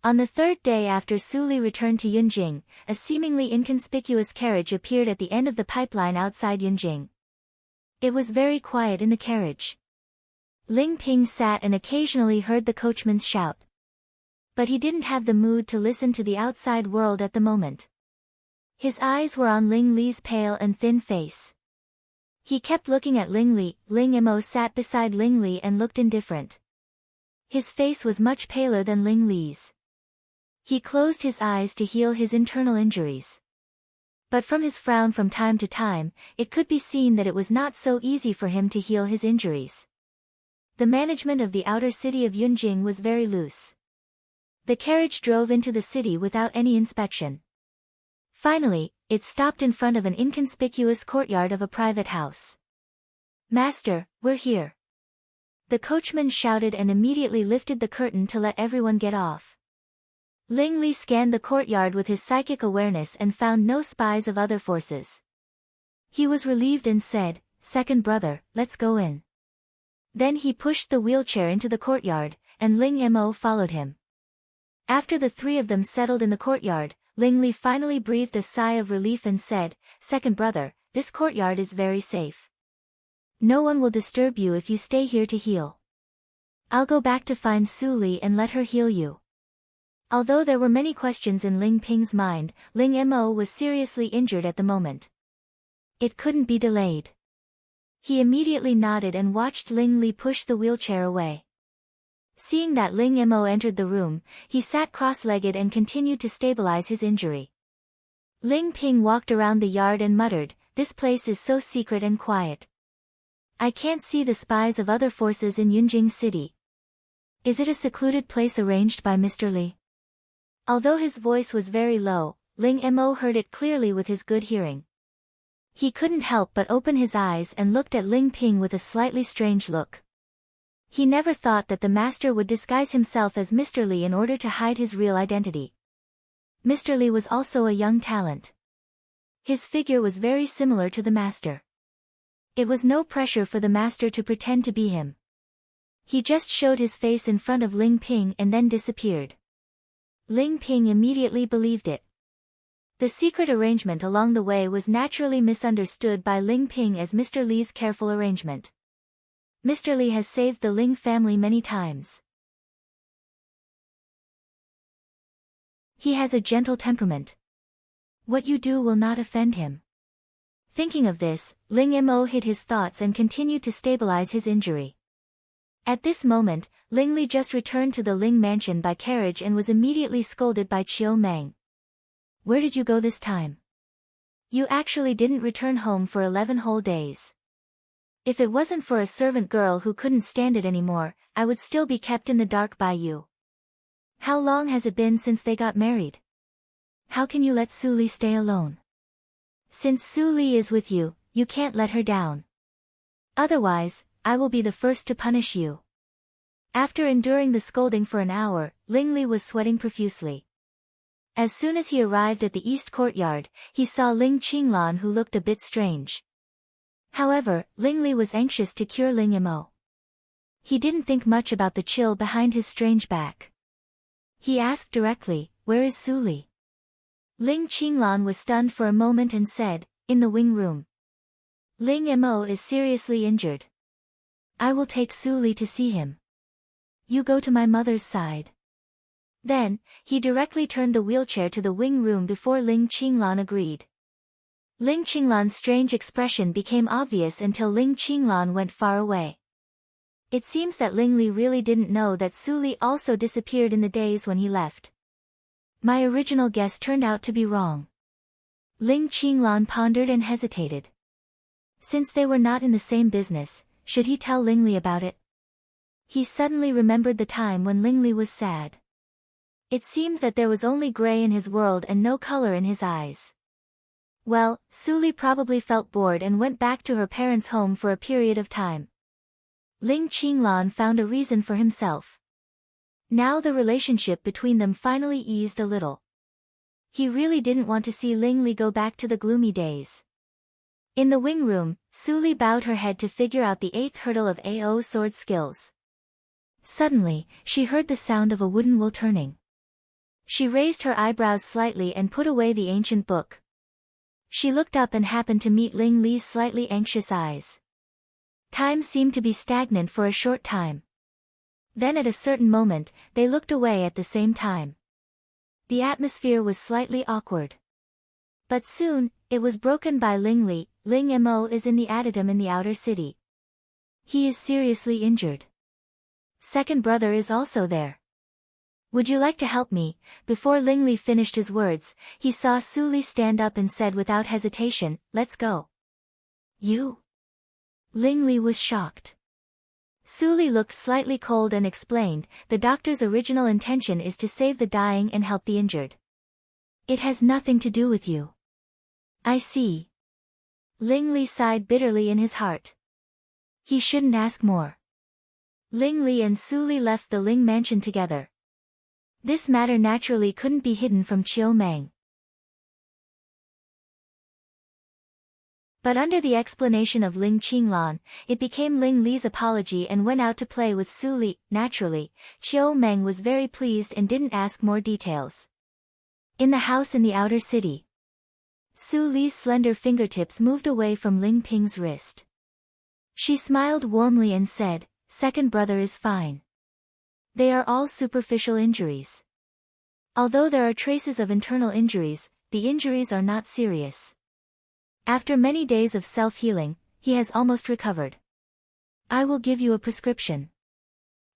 On the 3rd day after Su Li returned to Yunjing, a seemingly inconspicuous carriage appeared at the end of the pipeline outside Yunjing. It was very quiet in the carriage. Ling Ping sat and occasionally heard the coachman's shout. But he didn't have the mood to listen to the outside world at the moment. His eyes were on Ling Li's pale and thin face. He kept looking at Ling Li. Ling Mo sat beside Ling Li and looked indifferent. His face was much paler than Ling Li's. He closed his eyes to heal his internal injuries. But from his frown from time to time, it could be seen that it was not so easy for him to heal his injuries. The management of the outer city of Yunjing was very loose. The carriage drove into the city without any inspection. Finally, it stopped in front of an inconspicuous courtyard of a private house. Master, we're here. The coachman shouted and immediately lifted the curtain to let everyone get off. Ling Li scanned the courtyard with his psychic awareness and found no spies of other forces. He was relieved and said, "Second brother, let's go in." Then he pushed the wheelchair into the courtyard, and Ling Mo followed him. After the three of them settled in the courtyard, Ling Li finally breathed a sigh of relief and said, "Second brother, this courtyard is very safe. No one will disturb you if you stay here to heal. I'll go back to find Su Li and let her heal you." Although there were many questions in Ling Ping's mind, Ling Mo was seriously injured at the moment. It couldn't be delayed. He immediately nodded and watched Ling Li push the wheelchair away. Seeing that Ling Mo entered the room, he sat cross-legged and continued to stabilize his injury. Ling Ping walked around the yard and muttered, "This place is so secret and quiet. I can't see the spies of other forces in Yunjing City. Is it a secluded place arranged by Mr. Li?" Although his voice was very low, Ling Mo heard it clearly with his good hearing. He couldn't help but open his eyes and looked at Ling Ping with a slightly strange look. He never thought that the master would disguise himself as Mr. Li in order to hide his real identity. Mr. Li was also a young talent. His figure was very similar to the master. It was no pressure for the master to pretend to be him. He just showed his face in front of Ling Ping and then disappeared. Ling Ping immediately believed it. The secret arrangement along the way was naturally misunderstood by Ling Ping as Mr. Li's careful arrangement. Mr. Li has saved the Ling family many times. He has a gentle temperament. What you do will not offend him. Thinking of this, Ling Mo hid his thoughts and continued to stabilize his injury. At this moment, Ling Li just returned to the Ling mansion by carriage and was immediately scolded by Chiu Meng. "Where did you go this time? You actually didn't return home for 11 whole days. If it wasn't for a servant girl who couldn't stand it anymore, I would still be kept in the dark by you. How long has it been since they got married? How can you let Su Li stay alone? Since Su Li is with you, you can't let her down. Otherwise, I will be the first to punish you." After enduring the scolding for an hour, Ling Li was sweating profusely. As soon as he arrived at the east courtyard, he saw Ling Qinglan, who looked a bit strange. However, Ling Li was anxious to cure Ling Mo. He didn't think much about the chill behind his strange back. He asked directly, "Where is Su Li?" Ling Qinglan was stunned for a moment and said, "In the wing room. Ling Mo is seriously injured. I will take Su Li to see him. You go to my mother's side." Then, he directly turned the wheelchair to the wing room before Ling Qinglan agreed. Ling Qinglan's strange expression became obvious until Ling Qinglan went far away. It seems that Ling Li really didn't know that Su Li also disappeared in the days when he left. My original guess turned out to be wrong. Ling Qinglan pondered and hesitated. Since they were not in the same business, should he tell Ling Li about it? He suddenly remembered the time when Ling Li was sad. It seemed that there was only gray in his world and no color in his eyes. Well, Su Li probably felt bored and went back to her parents' home for a period of time. Ling Qinglan found a reason for himself. Now the relationship between them finally eased a little. He really didn't want to see Ling Li go back to the gloomy days. In the wing room, Su Li bowed her head to figure out the 8th hurdle of AO sword skills. Suddenly, she heard the sound of a wooden wheel turning. She raised her eyebrows slightly and put away the ancient book. She looked up and happened to meet Ling Li's slightly anxious eyes. Time seemed to be stagnant for a short time. Then at a certain moment, they looked away at the same time. The atmosphere was slightly awkward. But soon, it was broken by Ling Li. Ling Mo is in the adytum in the outer city. He is seriously injured. Second brother is also there. Would you like to help me? Before Ling Li finished his words, he saw Su Li stand up and said without hesitation, "Let's go." "You?" Ling Li was shocked. Su Li looked slightly cold and explained, "The doctor's original intention is to save the dying and help the injured. It has nothing to do with you." "I see." Ling Li sighed bitterly in his heart. He shouldn't ask more. Ling Li and Su Li left the Ling mansion together. This matter naturally couldn't be hidden from Chiu Meng. But under the explanation of Ling Qinglan, it became Ling Li's apology and went out to play with Su Li. Naturally, Chiu Meng was very pleased and didn't ask more details. In the house in the outer city, Su Li's slender fingertips moved away from Ling Ping's wrist. She smiled warmly and said, "Second brother is fine. They are all superficial injuries. Although there are traces of internal injuries, the injuries are not serious. After many days of self-healing, he has almost recovered. I will give you a prescription.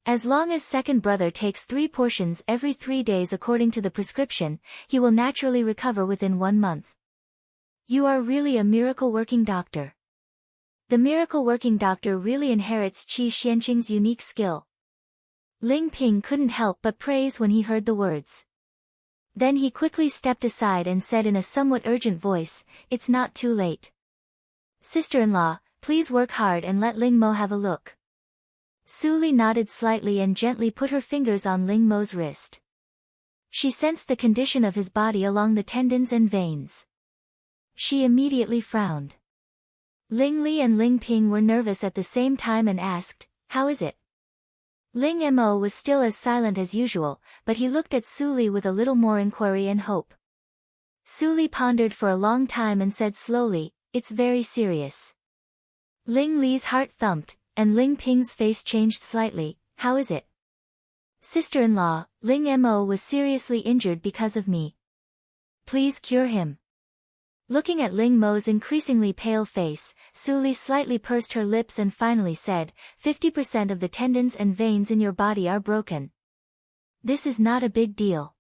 As long as second brother takes 3 portions every 3 days according to the prescription, he will naturally recover within 1 month. You are really a miracle-working doctor." The miracle-working doctor really inherits Qi Xianqing's unique skill. Ling Ping couldn't help but praise when he heard the words. Then he quickly stepped aside and said in a somewhat urgent voice, "It's not too late. Sister-in-law, please work hard and let Ling Mo have a look." Su Li nodded slightly and gently put her fingers on Ling Mo's wrist. She sensed the condition of his body along the tendons and veins. She immediately frowned. Ling Li and Ling Ping were nervous at the same time and asked, "How is it?" Ling Mo was still as silent as usual, but he looked at Su Li with a little more inquiry and hope. Su Li pondered for a long time and said slowly, "It's very serious." Ling Li's heart thumped, and Ling Ping's face changed slightly. "How is it?" "Sister-in-law, Ling Mo was seriously injured because of me. Please cure him." Looking at Ling Mo's increasingly pale face, Su Li slightly pursed her lips and finally said, 50% of the tendons and veins in your body are broken. This is not a big deal.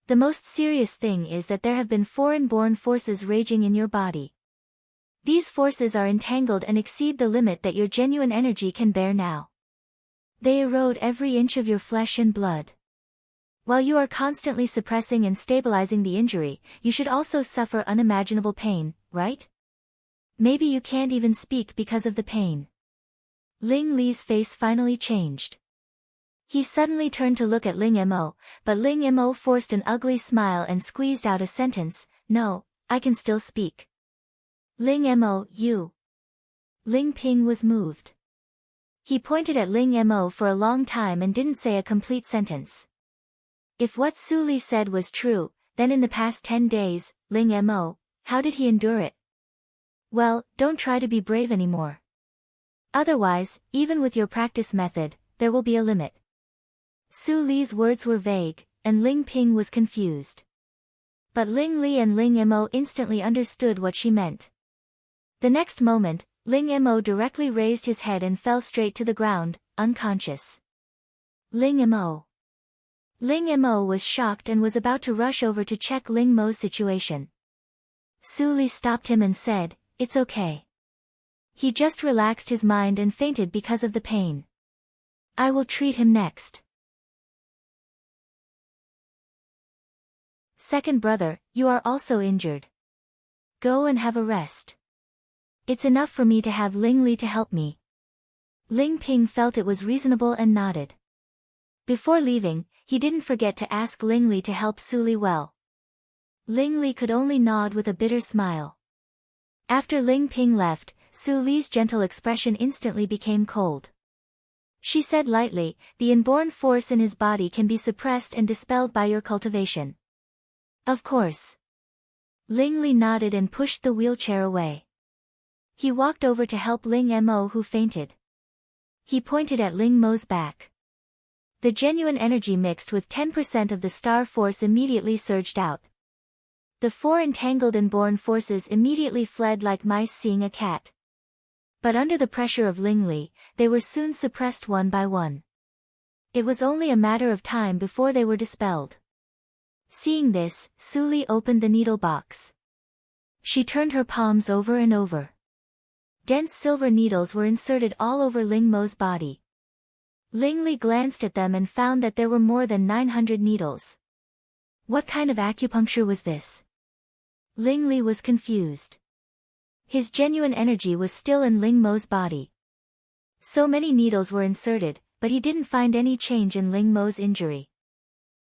The most serious thing is that there have been foreign-born forces raging in your body. These forces are entangled and exceed the limit that your genuine energy can bear now. They erode every inch of your flesh and blood. While you are constantly suppressing and stabilizing the injury, you should also suffer unimaginable pain, right? Maybe you can't even speak because of the pain." Ling Li's face finally changed. He suddenly turned to look at Ling Mo, but Ling Mo forced an ugly smile and squeezed out a sentence, "No, I can still speak." "Ling Mo, you..." Ling Ping was moved. He pointed at Ling Mo for a long time and didn't say a complete sentence. If what Su Li said was true, then in the past 10 days, Ling Mo, how did he endure it? Well, don't try to be brave anymore. Otherwise, even with your practice method, there will be a limit. Su Li's words were vague, and Ling Ping was confused. But Ling Li and Ling Mo instantly understood what she meant. The next moment, Ling Mo directly raised his head and fell straight to the ground, unconscious. Ling Mo was shocked and was about to rush over to check Ling Mo's situation. Su Li stopped him and said, "It's okay. He just relaxed his mind and fainted because of the pain. I will treat him next." "Second brother, you are also injured. Go and have a rest. It's enough for me to have Ling Li to help me." Ling Ping felt it was reasonable and nodded. Before leaving, he didn't forget to ask Ling Li to help Su Li well. Ling Li could only nod with a bitter smile. After Ling Ping left, Su Li's gentle expression instantly became cold. She said lightly, "The inborn force in his body can be suppressed and dispelled by your cultivation." "Of course." Ling Li nodded and pushed the wheelchair away. He walked over to help Ling Mo who fainted. He pointed at Ling Mo's back. The genuine energy mixed with 10% of the star force immediately surged out. The 4 entangled inborn forces immediately fled like mice seeing a cat. But under the pressure of Ling Li, they were soon suppressed one by one. It was only a matter of time before they were dispelled. Seeing this, Su Li opened the needle box. She turned her palms over and over. Dense silver needles were inserted all over Ling Mo's body. Ling Li glanced at them and found that there were more than 900 needles. What kind of acupuncture was this? Ling Li was confused. His genuine energy was still in Ling Mo's body. So many needles were inserted, but he didn't find any change in Ling Mo's injury.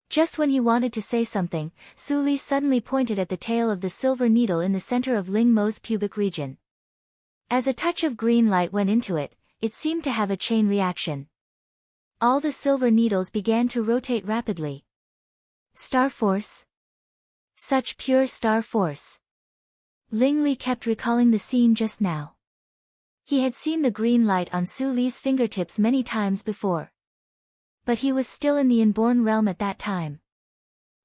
Just when he wanted to say something, Su Li suddenly pointed at the tail of the silver needle in the center of Ling Mo's pubic region. As a touch of green light went into it, it seemed to have a chain reaction. All the silver needles began to rotate rapidly. Star force? Such pure star force. Ling Li kept recalling the scene just now. He had seen the green light on Su Li's fingertips many times before. But he was still in the inborn realm at that time.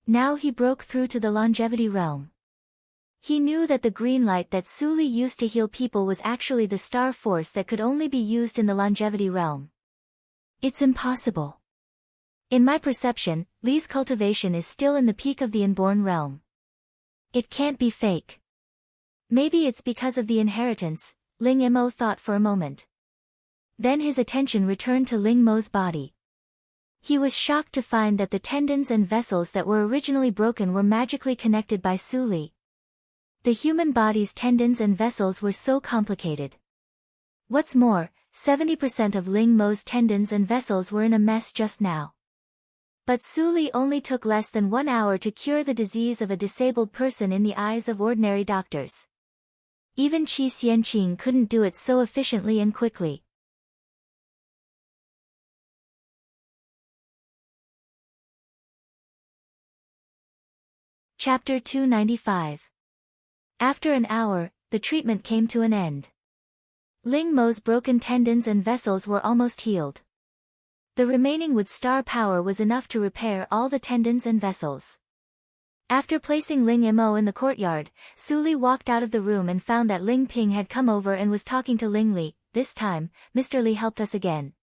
Now he broke through to the longevity realm. He knew that the green light that Su Li used to heal people was actually the star force that could only be used in the longevity realm. It's impossible. In my perception, Li's cultivation is still in the peak of the inborn realm. It can't be fake. Maybe it's because of the inheritance, Ling Mo thought for a moment. Then his attention returned to Ling Mo's body. He was shocked to find that the tendons and vessels that were originally broken were magically connected by Su Li. The human body's tendons and vessels were so complicated. What's more, 70% of Ling Mo's tendons and vessels were in a mess just now. But Su Li only took less than 1 hour to cure the disease of a disabled person in the eyes of ordinary doctors. Even Qi Xianqing couldn't do it so efficiently and quickly. Chapter 295. After an hour, the treatment came to an end. Ling Mo's broken tendons and vessels were almost healed. The remaining wood star power was enough to repair all the tendons and vessels. After placing Ling Mo in the courtyard, Su Li walked out of the room and found that Ling Ping had come over and was talking to Ling Li. This time, Mr. Li helped us again.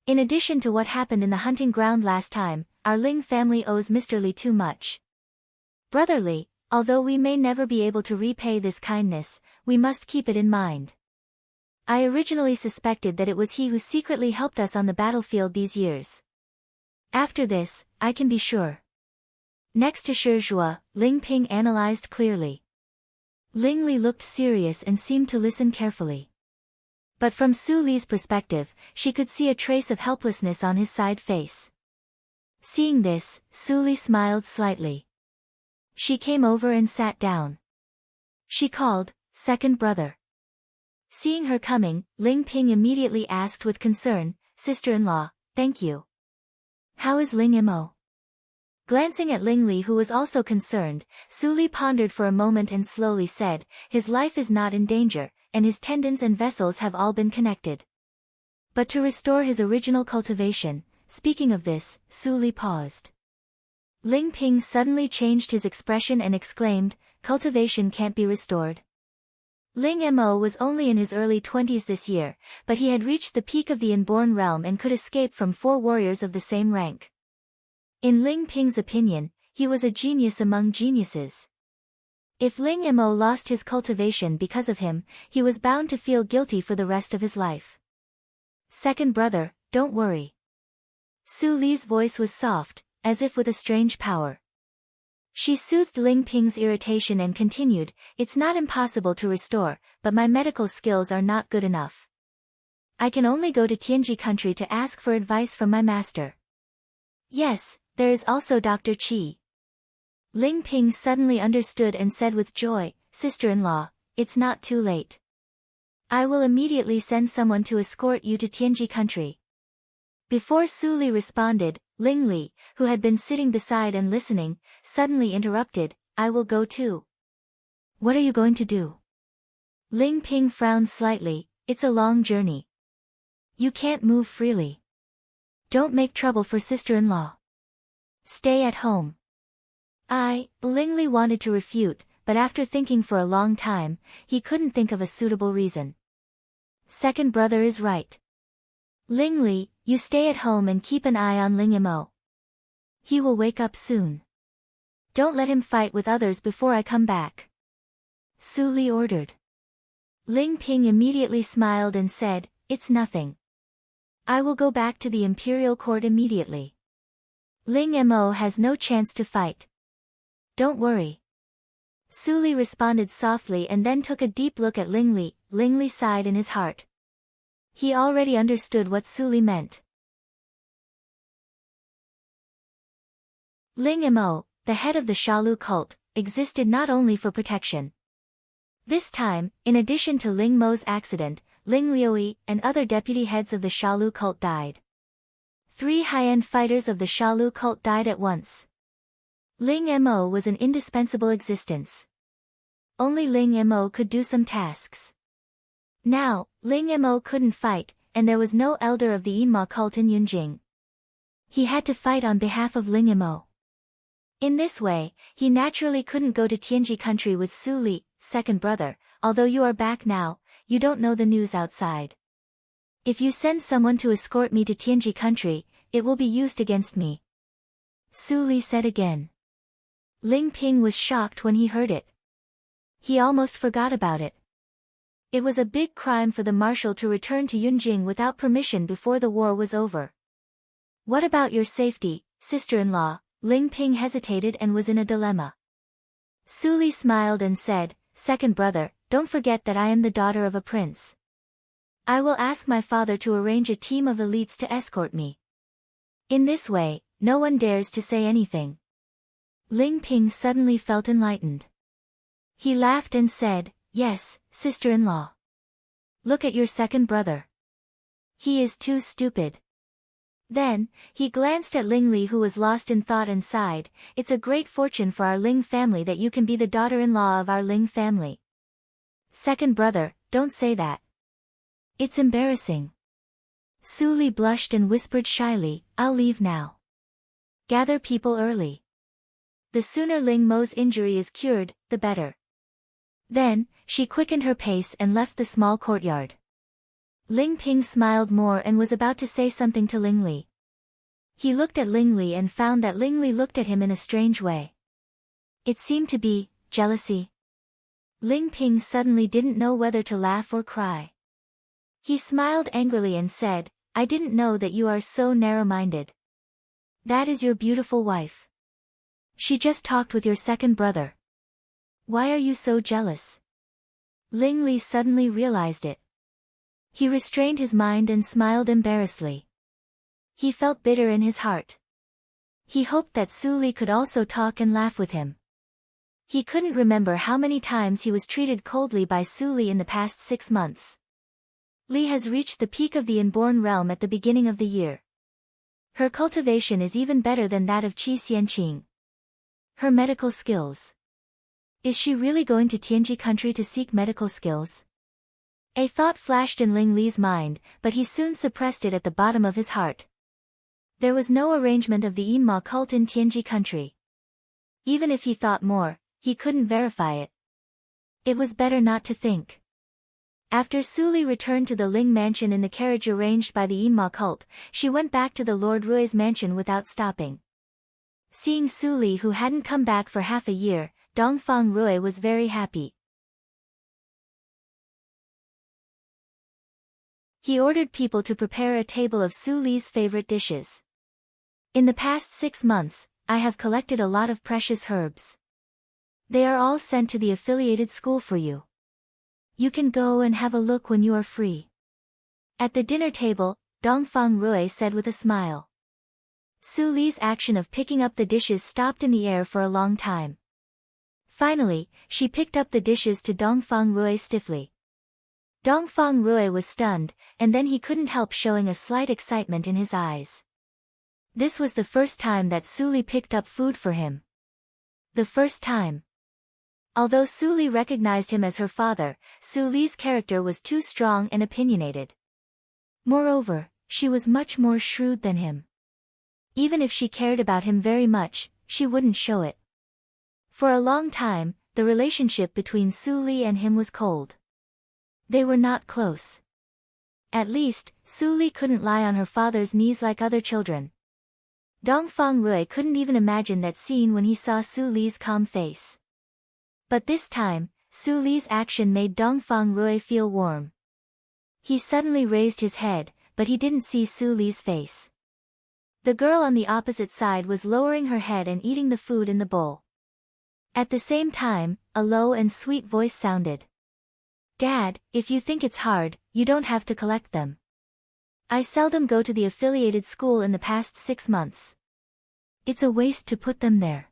In addition to what happened in the hunting ground last time, our Ling family owes Mr. Li too much. Brother Li, although we may never be able to repay this kindness, we must keep it in mind. I originally suspected that it was he who secretly helped us on the battlefield these years. After this, I can be sure. Next to Shizhua, Ling Ping analyzed clearly. Ling Li looked serious and seemed to listen carefully. But from Su Li's perspective, she could see a trace of helplessness on his side face. Seeing this, Su Li smiled slightly. She came over and sat down. She called, "Second brother." Seeing her coming, Ling Ping immediately asked with concern, "Sister-in-law, thank you. How is Ling Mo?" Glancing at Ling Li, who was also concerned, Su Li pondered for a moment and slowly said, "His life is not in danger, and his tendons and vessels have all been connected. But to restore his original cultivation," speaking of this, Su Li paused. Ling Ping suddenly changed his expression and exclaimed, "Cultivation can't be restored." Ling Mo was only in his early 20s this year, but he had reached the peak of the inborn realm and could escape from 4 warriors of the same rank. In Ling Ping's opinion, he was a genius among geniuses. If Ling Mo lost his cultivation because of him, he was bound to feel guilty for the rest of his life. "Second brother, don't worry." Su Li's voice was soft, as if with a strange power. She soothed Ling Ping's irritation and continued, "It's not impossible to restore, but my medical skills are not good enough. I can only go to Tianji country to ask for advice from my master. Yes, there is also Dr. Qi." Ling Ping suddenly understood and said with joy, "Sister-in-law, it's not too late. I will immediately send someone to escort you to Tianji country." Before Su Li responded, Ling Li, who had been sitting beside and listening, suddenly interrupted, "I will go too." "What are you going to do?" Ling Ping frowned slightly, "It's a long journey. You can't move freely. Don't make trouble for sister-in-law. Stay at home." Ling Li wanted to refute, but after thinking for a long time, he couldn't think of a suitable reason. Second brother is right. Ling Li, you stay at home and keep an eye on Ling Mo. He will wake up soon. Don't let him fight with others before I come back. Su Li ordered. Ling Ping immediately smiled and said, "It's nothing. I will go back to the imperial court immediately. Ling Mo has no chance to fight. Don't worry." Su Li responded softly and then took a deep look at Ling Li. Ling Li sighed in his heart. He already understood what Su Li meant. Ling Mo, the head of the Shalu cult, existed not only for protection. This time, in addition to Ling Mo's accident, Ling Liuyi and other deputy heads of the Shalu cult died. 3 high-end fighters of the Shalu cult died at once. Ling Mo was an indispensable existence. Only Ling Mo could do some tasks. Now, Ling Mo couldn't fight, and there was no elder of the Yinma cult in Yunjing. He had to fight on behalf of Ling Mo. In this way, he naturally couldn't go to Tianji country with Su Li, second brother. Although you are back now, you don't know the news outside. If you send someone to escort me to Tianji country, it will be used against me. Su Li said again. Ling Ping was shocked when he heard it. He almost forgot about it. It was a big crime for the marshal to return to Yunjing without permission before the war was over. What about your safety, sister-in-law? Ling Ping hesitated and was in a dilemma. Su Li smiled and said, second brother, don't forget that I am the daughter of a prince. I will ask my father to arrange a team of elites to escort me. In this way, no one dares to say anything. Ling Ping suddenly felt enlightened. He laughed and said, yes, sister-in-law. Look at your second brother. He is too stupid. Then, he glanced at Ling Li who was lost in thought and sighed, it's a great fortune for our Ling family that you can be the daughter-in-law of our Ling family. Second brother, don't say that. It's embarrassing. Su Li blushed and whispered shyly, I'll leave now. Gather people early. The sooner Ling Mo's injury is cured, the better. Then, she quickened her pace and left the small courtyard. Ling Ping smiled more and was about to say something to Ling Li. He looked at Ling Li and found that Ling Li looked at him in a strange way. It seemed to be jealousy. Ling Ping suddenly didn't know whether to laugh or cry. He smiled angrily and said, I didn't know that you are so narrow-minded. That is your beautiful wife. She just talked with your second brother. Why are you so jealous? Ling Li suddenly realized it. He restrained his mind and smiled embarrassedly. He felt bitter in his heart. He hoped that Su Li could also talk and laugh with him. He couldn't remember how many times he was treated coldly by Su Li in the past 6 months. Li has reached the peak of the inborn realm at the beginning of the year. Her cultivation is even better than that of Qi Xianqing. Her medical skills. Is she really going to Tianji country to seek medical skills? A thought flashed in Ling Li's mind, but he soon suppressed it at the bottom of his heart. There was no arrangement of the Yinma cult in Tianji country. Even if he thought more, he couldn't verify it. It was better not to think. After Su Li returned to the Ling mansion in the carriage arranged by the Yinma cult, she went back to the Lord Rui's mansion without stopping. Seeing Su Li who hadn't come back for half a year, Dongfang Rui was very happy. He ordered people to prepare a table of Su Li's favorite dishes. In the past 6 months, I have collected a lot of precious herbs. They are all sent to the affiliated school for you. You can go and have a look when you are free. At the dinner table, Dongfang Rui said with a smile. Su Li's action of picking up the dishes stopped in the air for a long time. Finally, she picked up the dishes to Dongfang Rui stiffly. Dongfang Rui was stunned, and then he couldn't help showing a slight excitement in his eyes. This was the first time that Su Li picked up food for him. The first time. Although Su Li recognized him as her father, Su Li's character was too strong and opinionated. Moreover, she was much more shrewd than him. Even if she cared about him very much, she wouldn't show it. For a long time, the relationship between Su Li and him was cold. They were not close. At least, Su Li couldn't lie on her father's knees like other children. Dongfang Rui couldn't even imagine that scene when he saw Su Li's calm face. But this time, Su Li's action made Dongfang Rui feel warm. He suddenly raised his head, but he didn't see Su Li's face. The girl on the opposite side was lowering her head and eating the food in the bowl. At the same time, a low and sweet voice sounded. Dad, if you think it's hard, you don't have to collect them. I seldom go to the affiliated school in the past 6 months. It's a waste to put them there.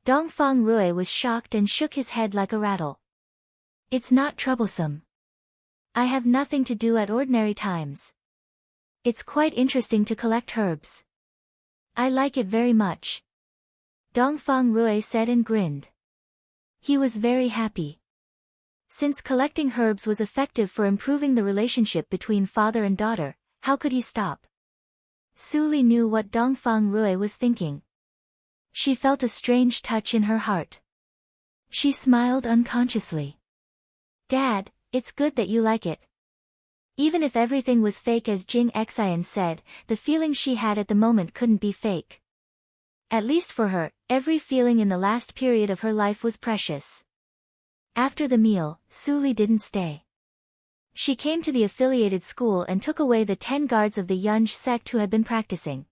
Dongfang Rui was shocked and shook his head like a rattle. It's not troublesome. I have nothing to do at ordinary times. It's quite interesting to collect herbs. I like it very much. Dongfang Rui said and grinned. He was very happy. Since collecting herbs was effective for improving the relationship between father and daughter, how could he stop? Su Li knew what Dongfang Rui was thinking. She felt a strange touch in her heart. She smiled unconsciously. Dad, it's good that you like it. Even if everything was fake as Jing Xian said, the feeling she had at the moment couldn't be fake. At least for her, every feeling in the last period of her life was precious. After the meal, Su Li didn't stay. She came to the affiliated school and took away the 10 guards of the Yunj sect who had been practicing.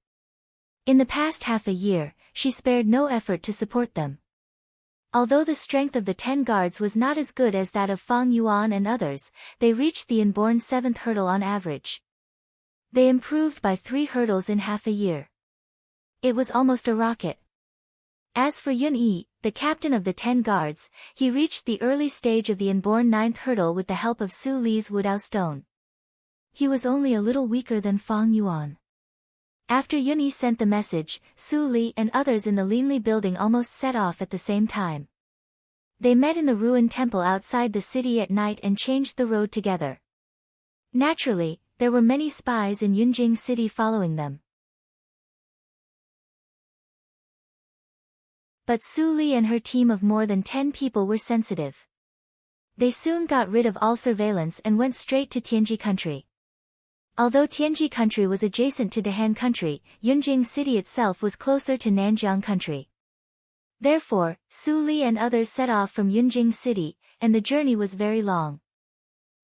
In the past half a year, she spared no effort to support them. Although the strength of the 10 guards was not as good as that of Fang Yuan and others, they reached the inborn 7th hurdle on average. They improved by 3 hurdles in half a year. It was almost a rocket. As for Yun Yi, the captain of the 10 guards, he reached the early stage of the inborn 9th hurdle with the help of Su Li's Wudao stone. He was only a little weaker than Fang Yuan. After Yun Yi sent the message, Su Li and others in the Linli building almost set off at the same time. They met in the ruined temple outside the city at night and changed the road together. Naturally, there were many spies in Yunjing city following them. But Su Li and her team of more than 10 people were sensitive. They soon got rid of all surveillance and went straight to Tianji country. Although Tianji country was adjacent to Dehan country, Yunjing city itself was closer to Nanjiang country. Therefore, Su Li and others set off from Yunjing city, and the journey was very long.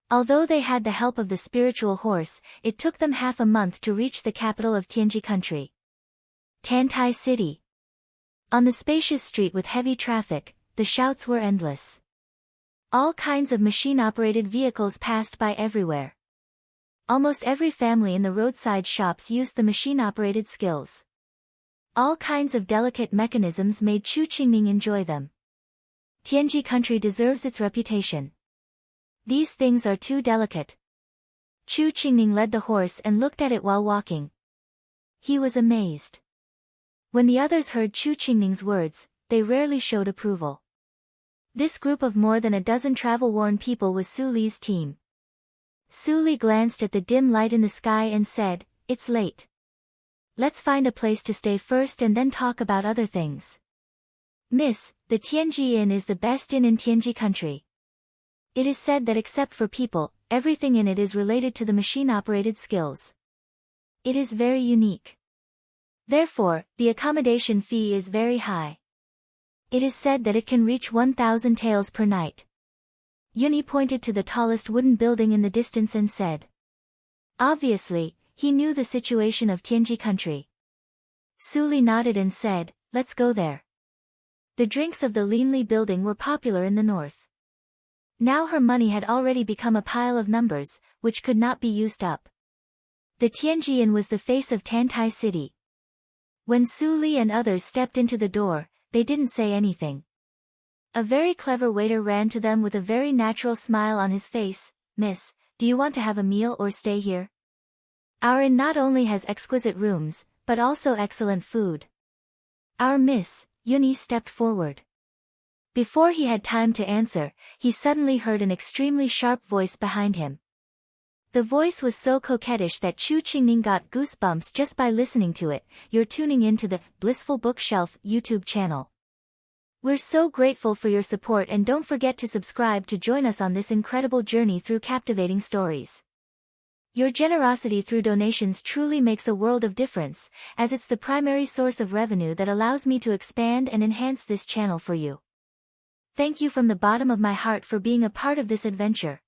Although they had the help of the spiritual horse, it took them half a month to reach the capital of Tianji country. Tantai city. On the spacious street with heavy traffic, the shouts were endless. All kinds of machine-operated vehicles passed by everywhere. Almost every family in the roadside shops used the machine-operated skills. All kinds of delicate mechanisms made Chu Qingning enjoy them. Tianji country deserves its reputation. These things are too delicate. Chu Qingning led the horse and looked at it while walking. He was amazed. When the others heard Chu Qingning's words, they rarely showed approval. This group of more than a dozen travel-worn people was Su Li's team. Su Li glanced at the dim light in the sky and said, "It's late. Let's find a place to stay first and then talk about other things." "Miss, the Tianji Inn is the best inn in Tianji country. It is said that except for people, everything in it is related to the machine-operated skills. It is very unique. Therefore, the accommodation fee is very high. It is said that it can reach 1,000 taels per night." Yuni pointed to the tallest wooden building in the distance and said. Obviously, he knew the situation of Tianji country. Su Li nodded and said, "Let's go there." The drinks of the Linli building were popular in the north. Now her money had already become a pile of numbers, which could not be used up. The Tianji Inn was the face of Tantai city. When Su Li and others stepped into the door, they didn't say anything. A very clever waiter ran to them with a very natural smile on his face. "Miss, do you want to have a meal or stay here? Our inn not only has exquisite rooms, but also excellent food." "Our miss," Yuni stepped forward. Before he had time to answer, he suddenly heard an extremely sharp voice behind him. The voice was so coquettish that Chu Qingning got goosebumps just by listening to it. "You're tuning in to the Blissful Bookshelf YouTube channel. We're so grateful for your support and don't forget to subscribe to join us on this incredible journey through captivating stories. Your generosity through donations truly makes a world of difference, as it's the primary source of revenue that allows me to expand and enhance this channel for you. Thank you from the bottom of my heart for being a part of this adventure."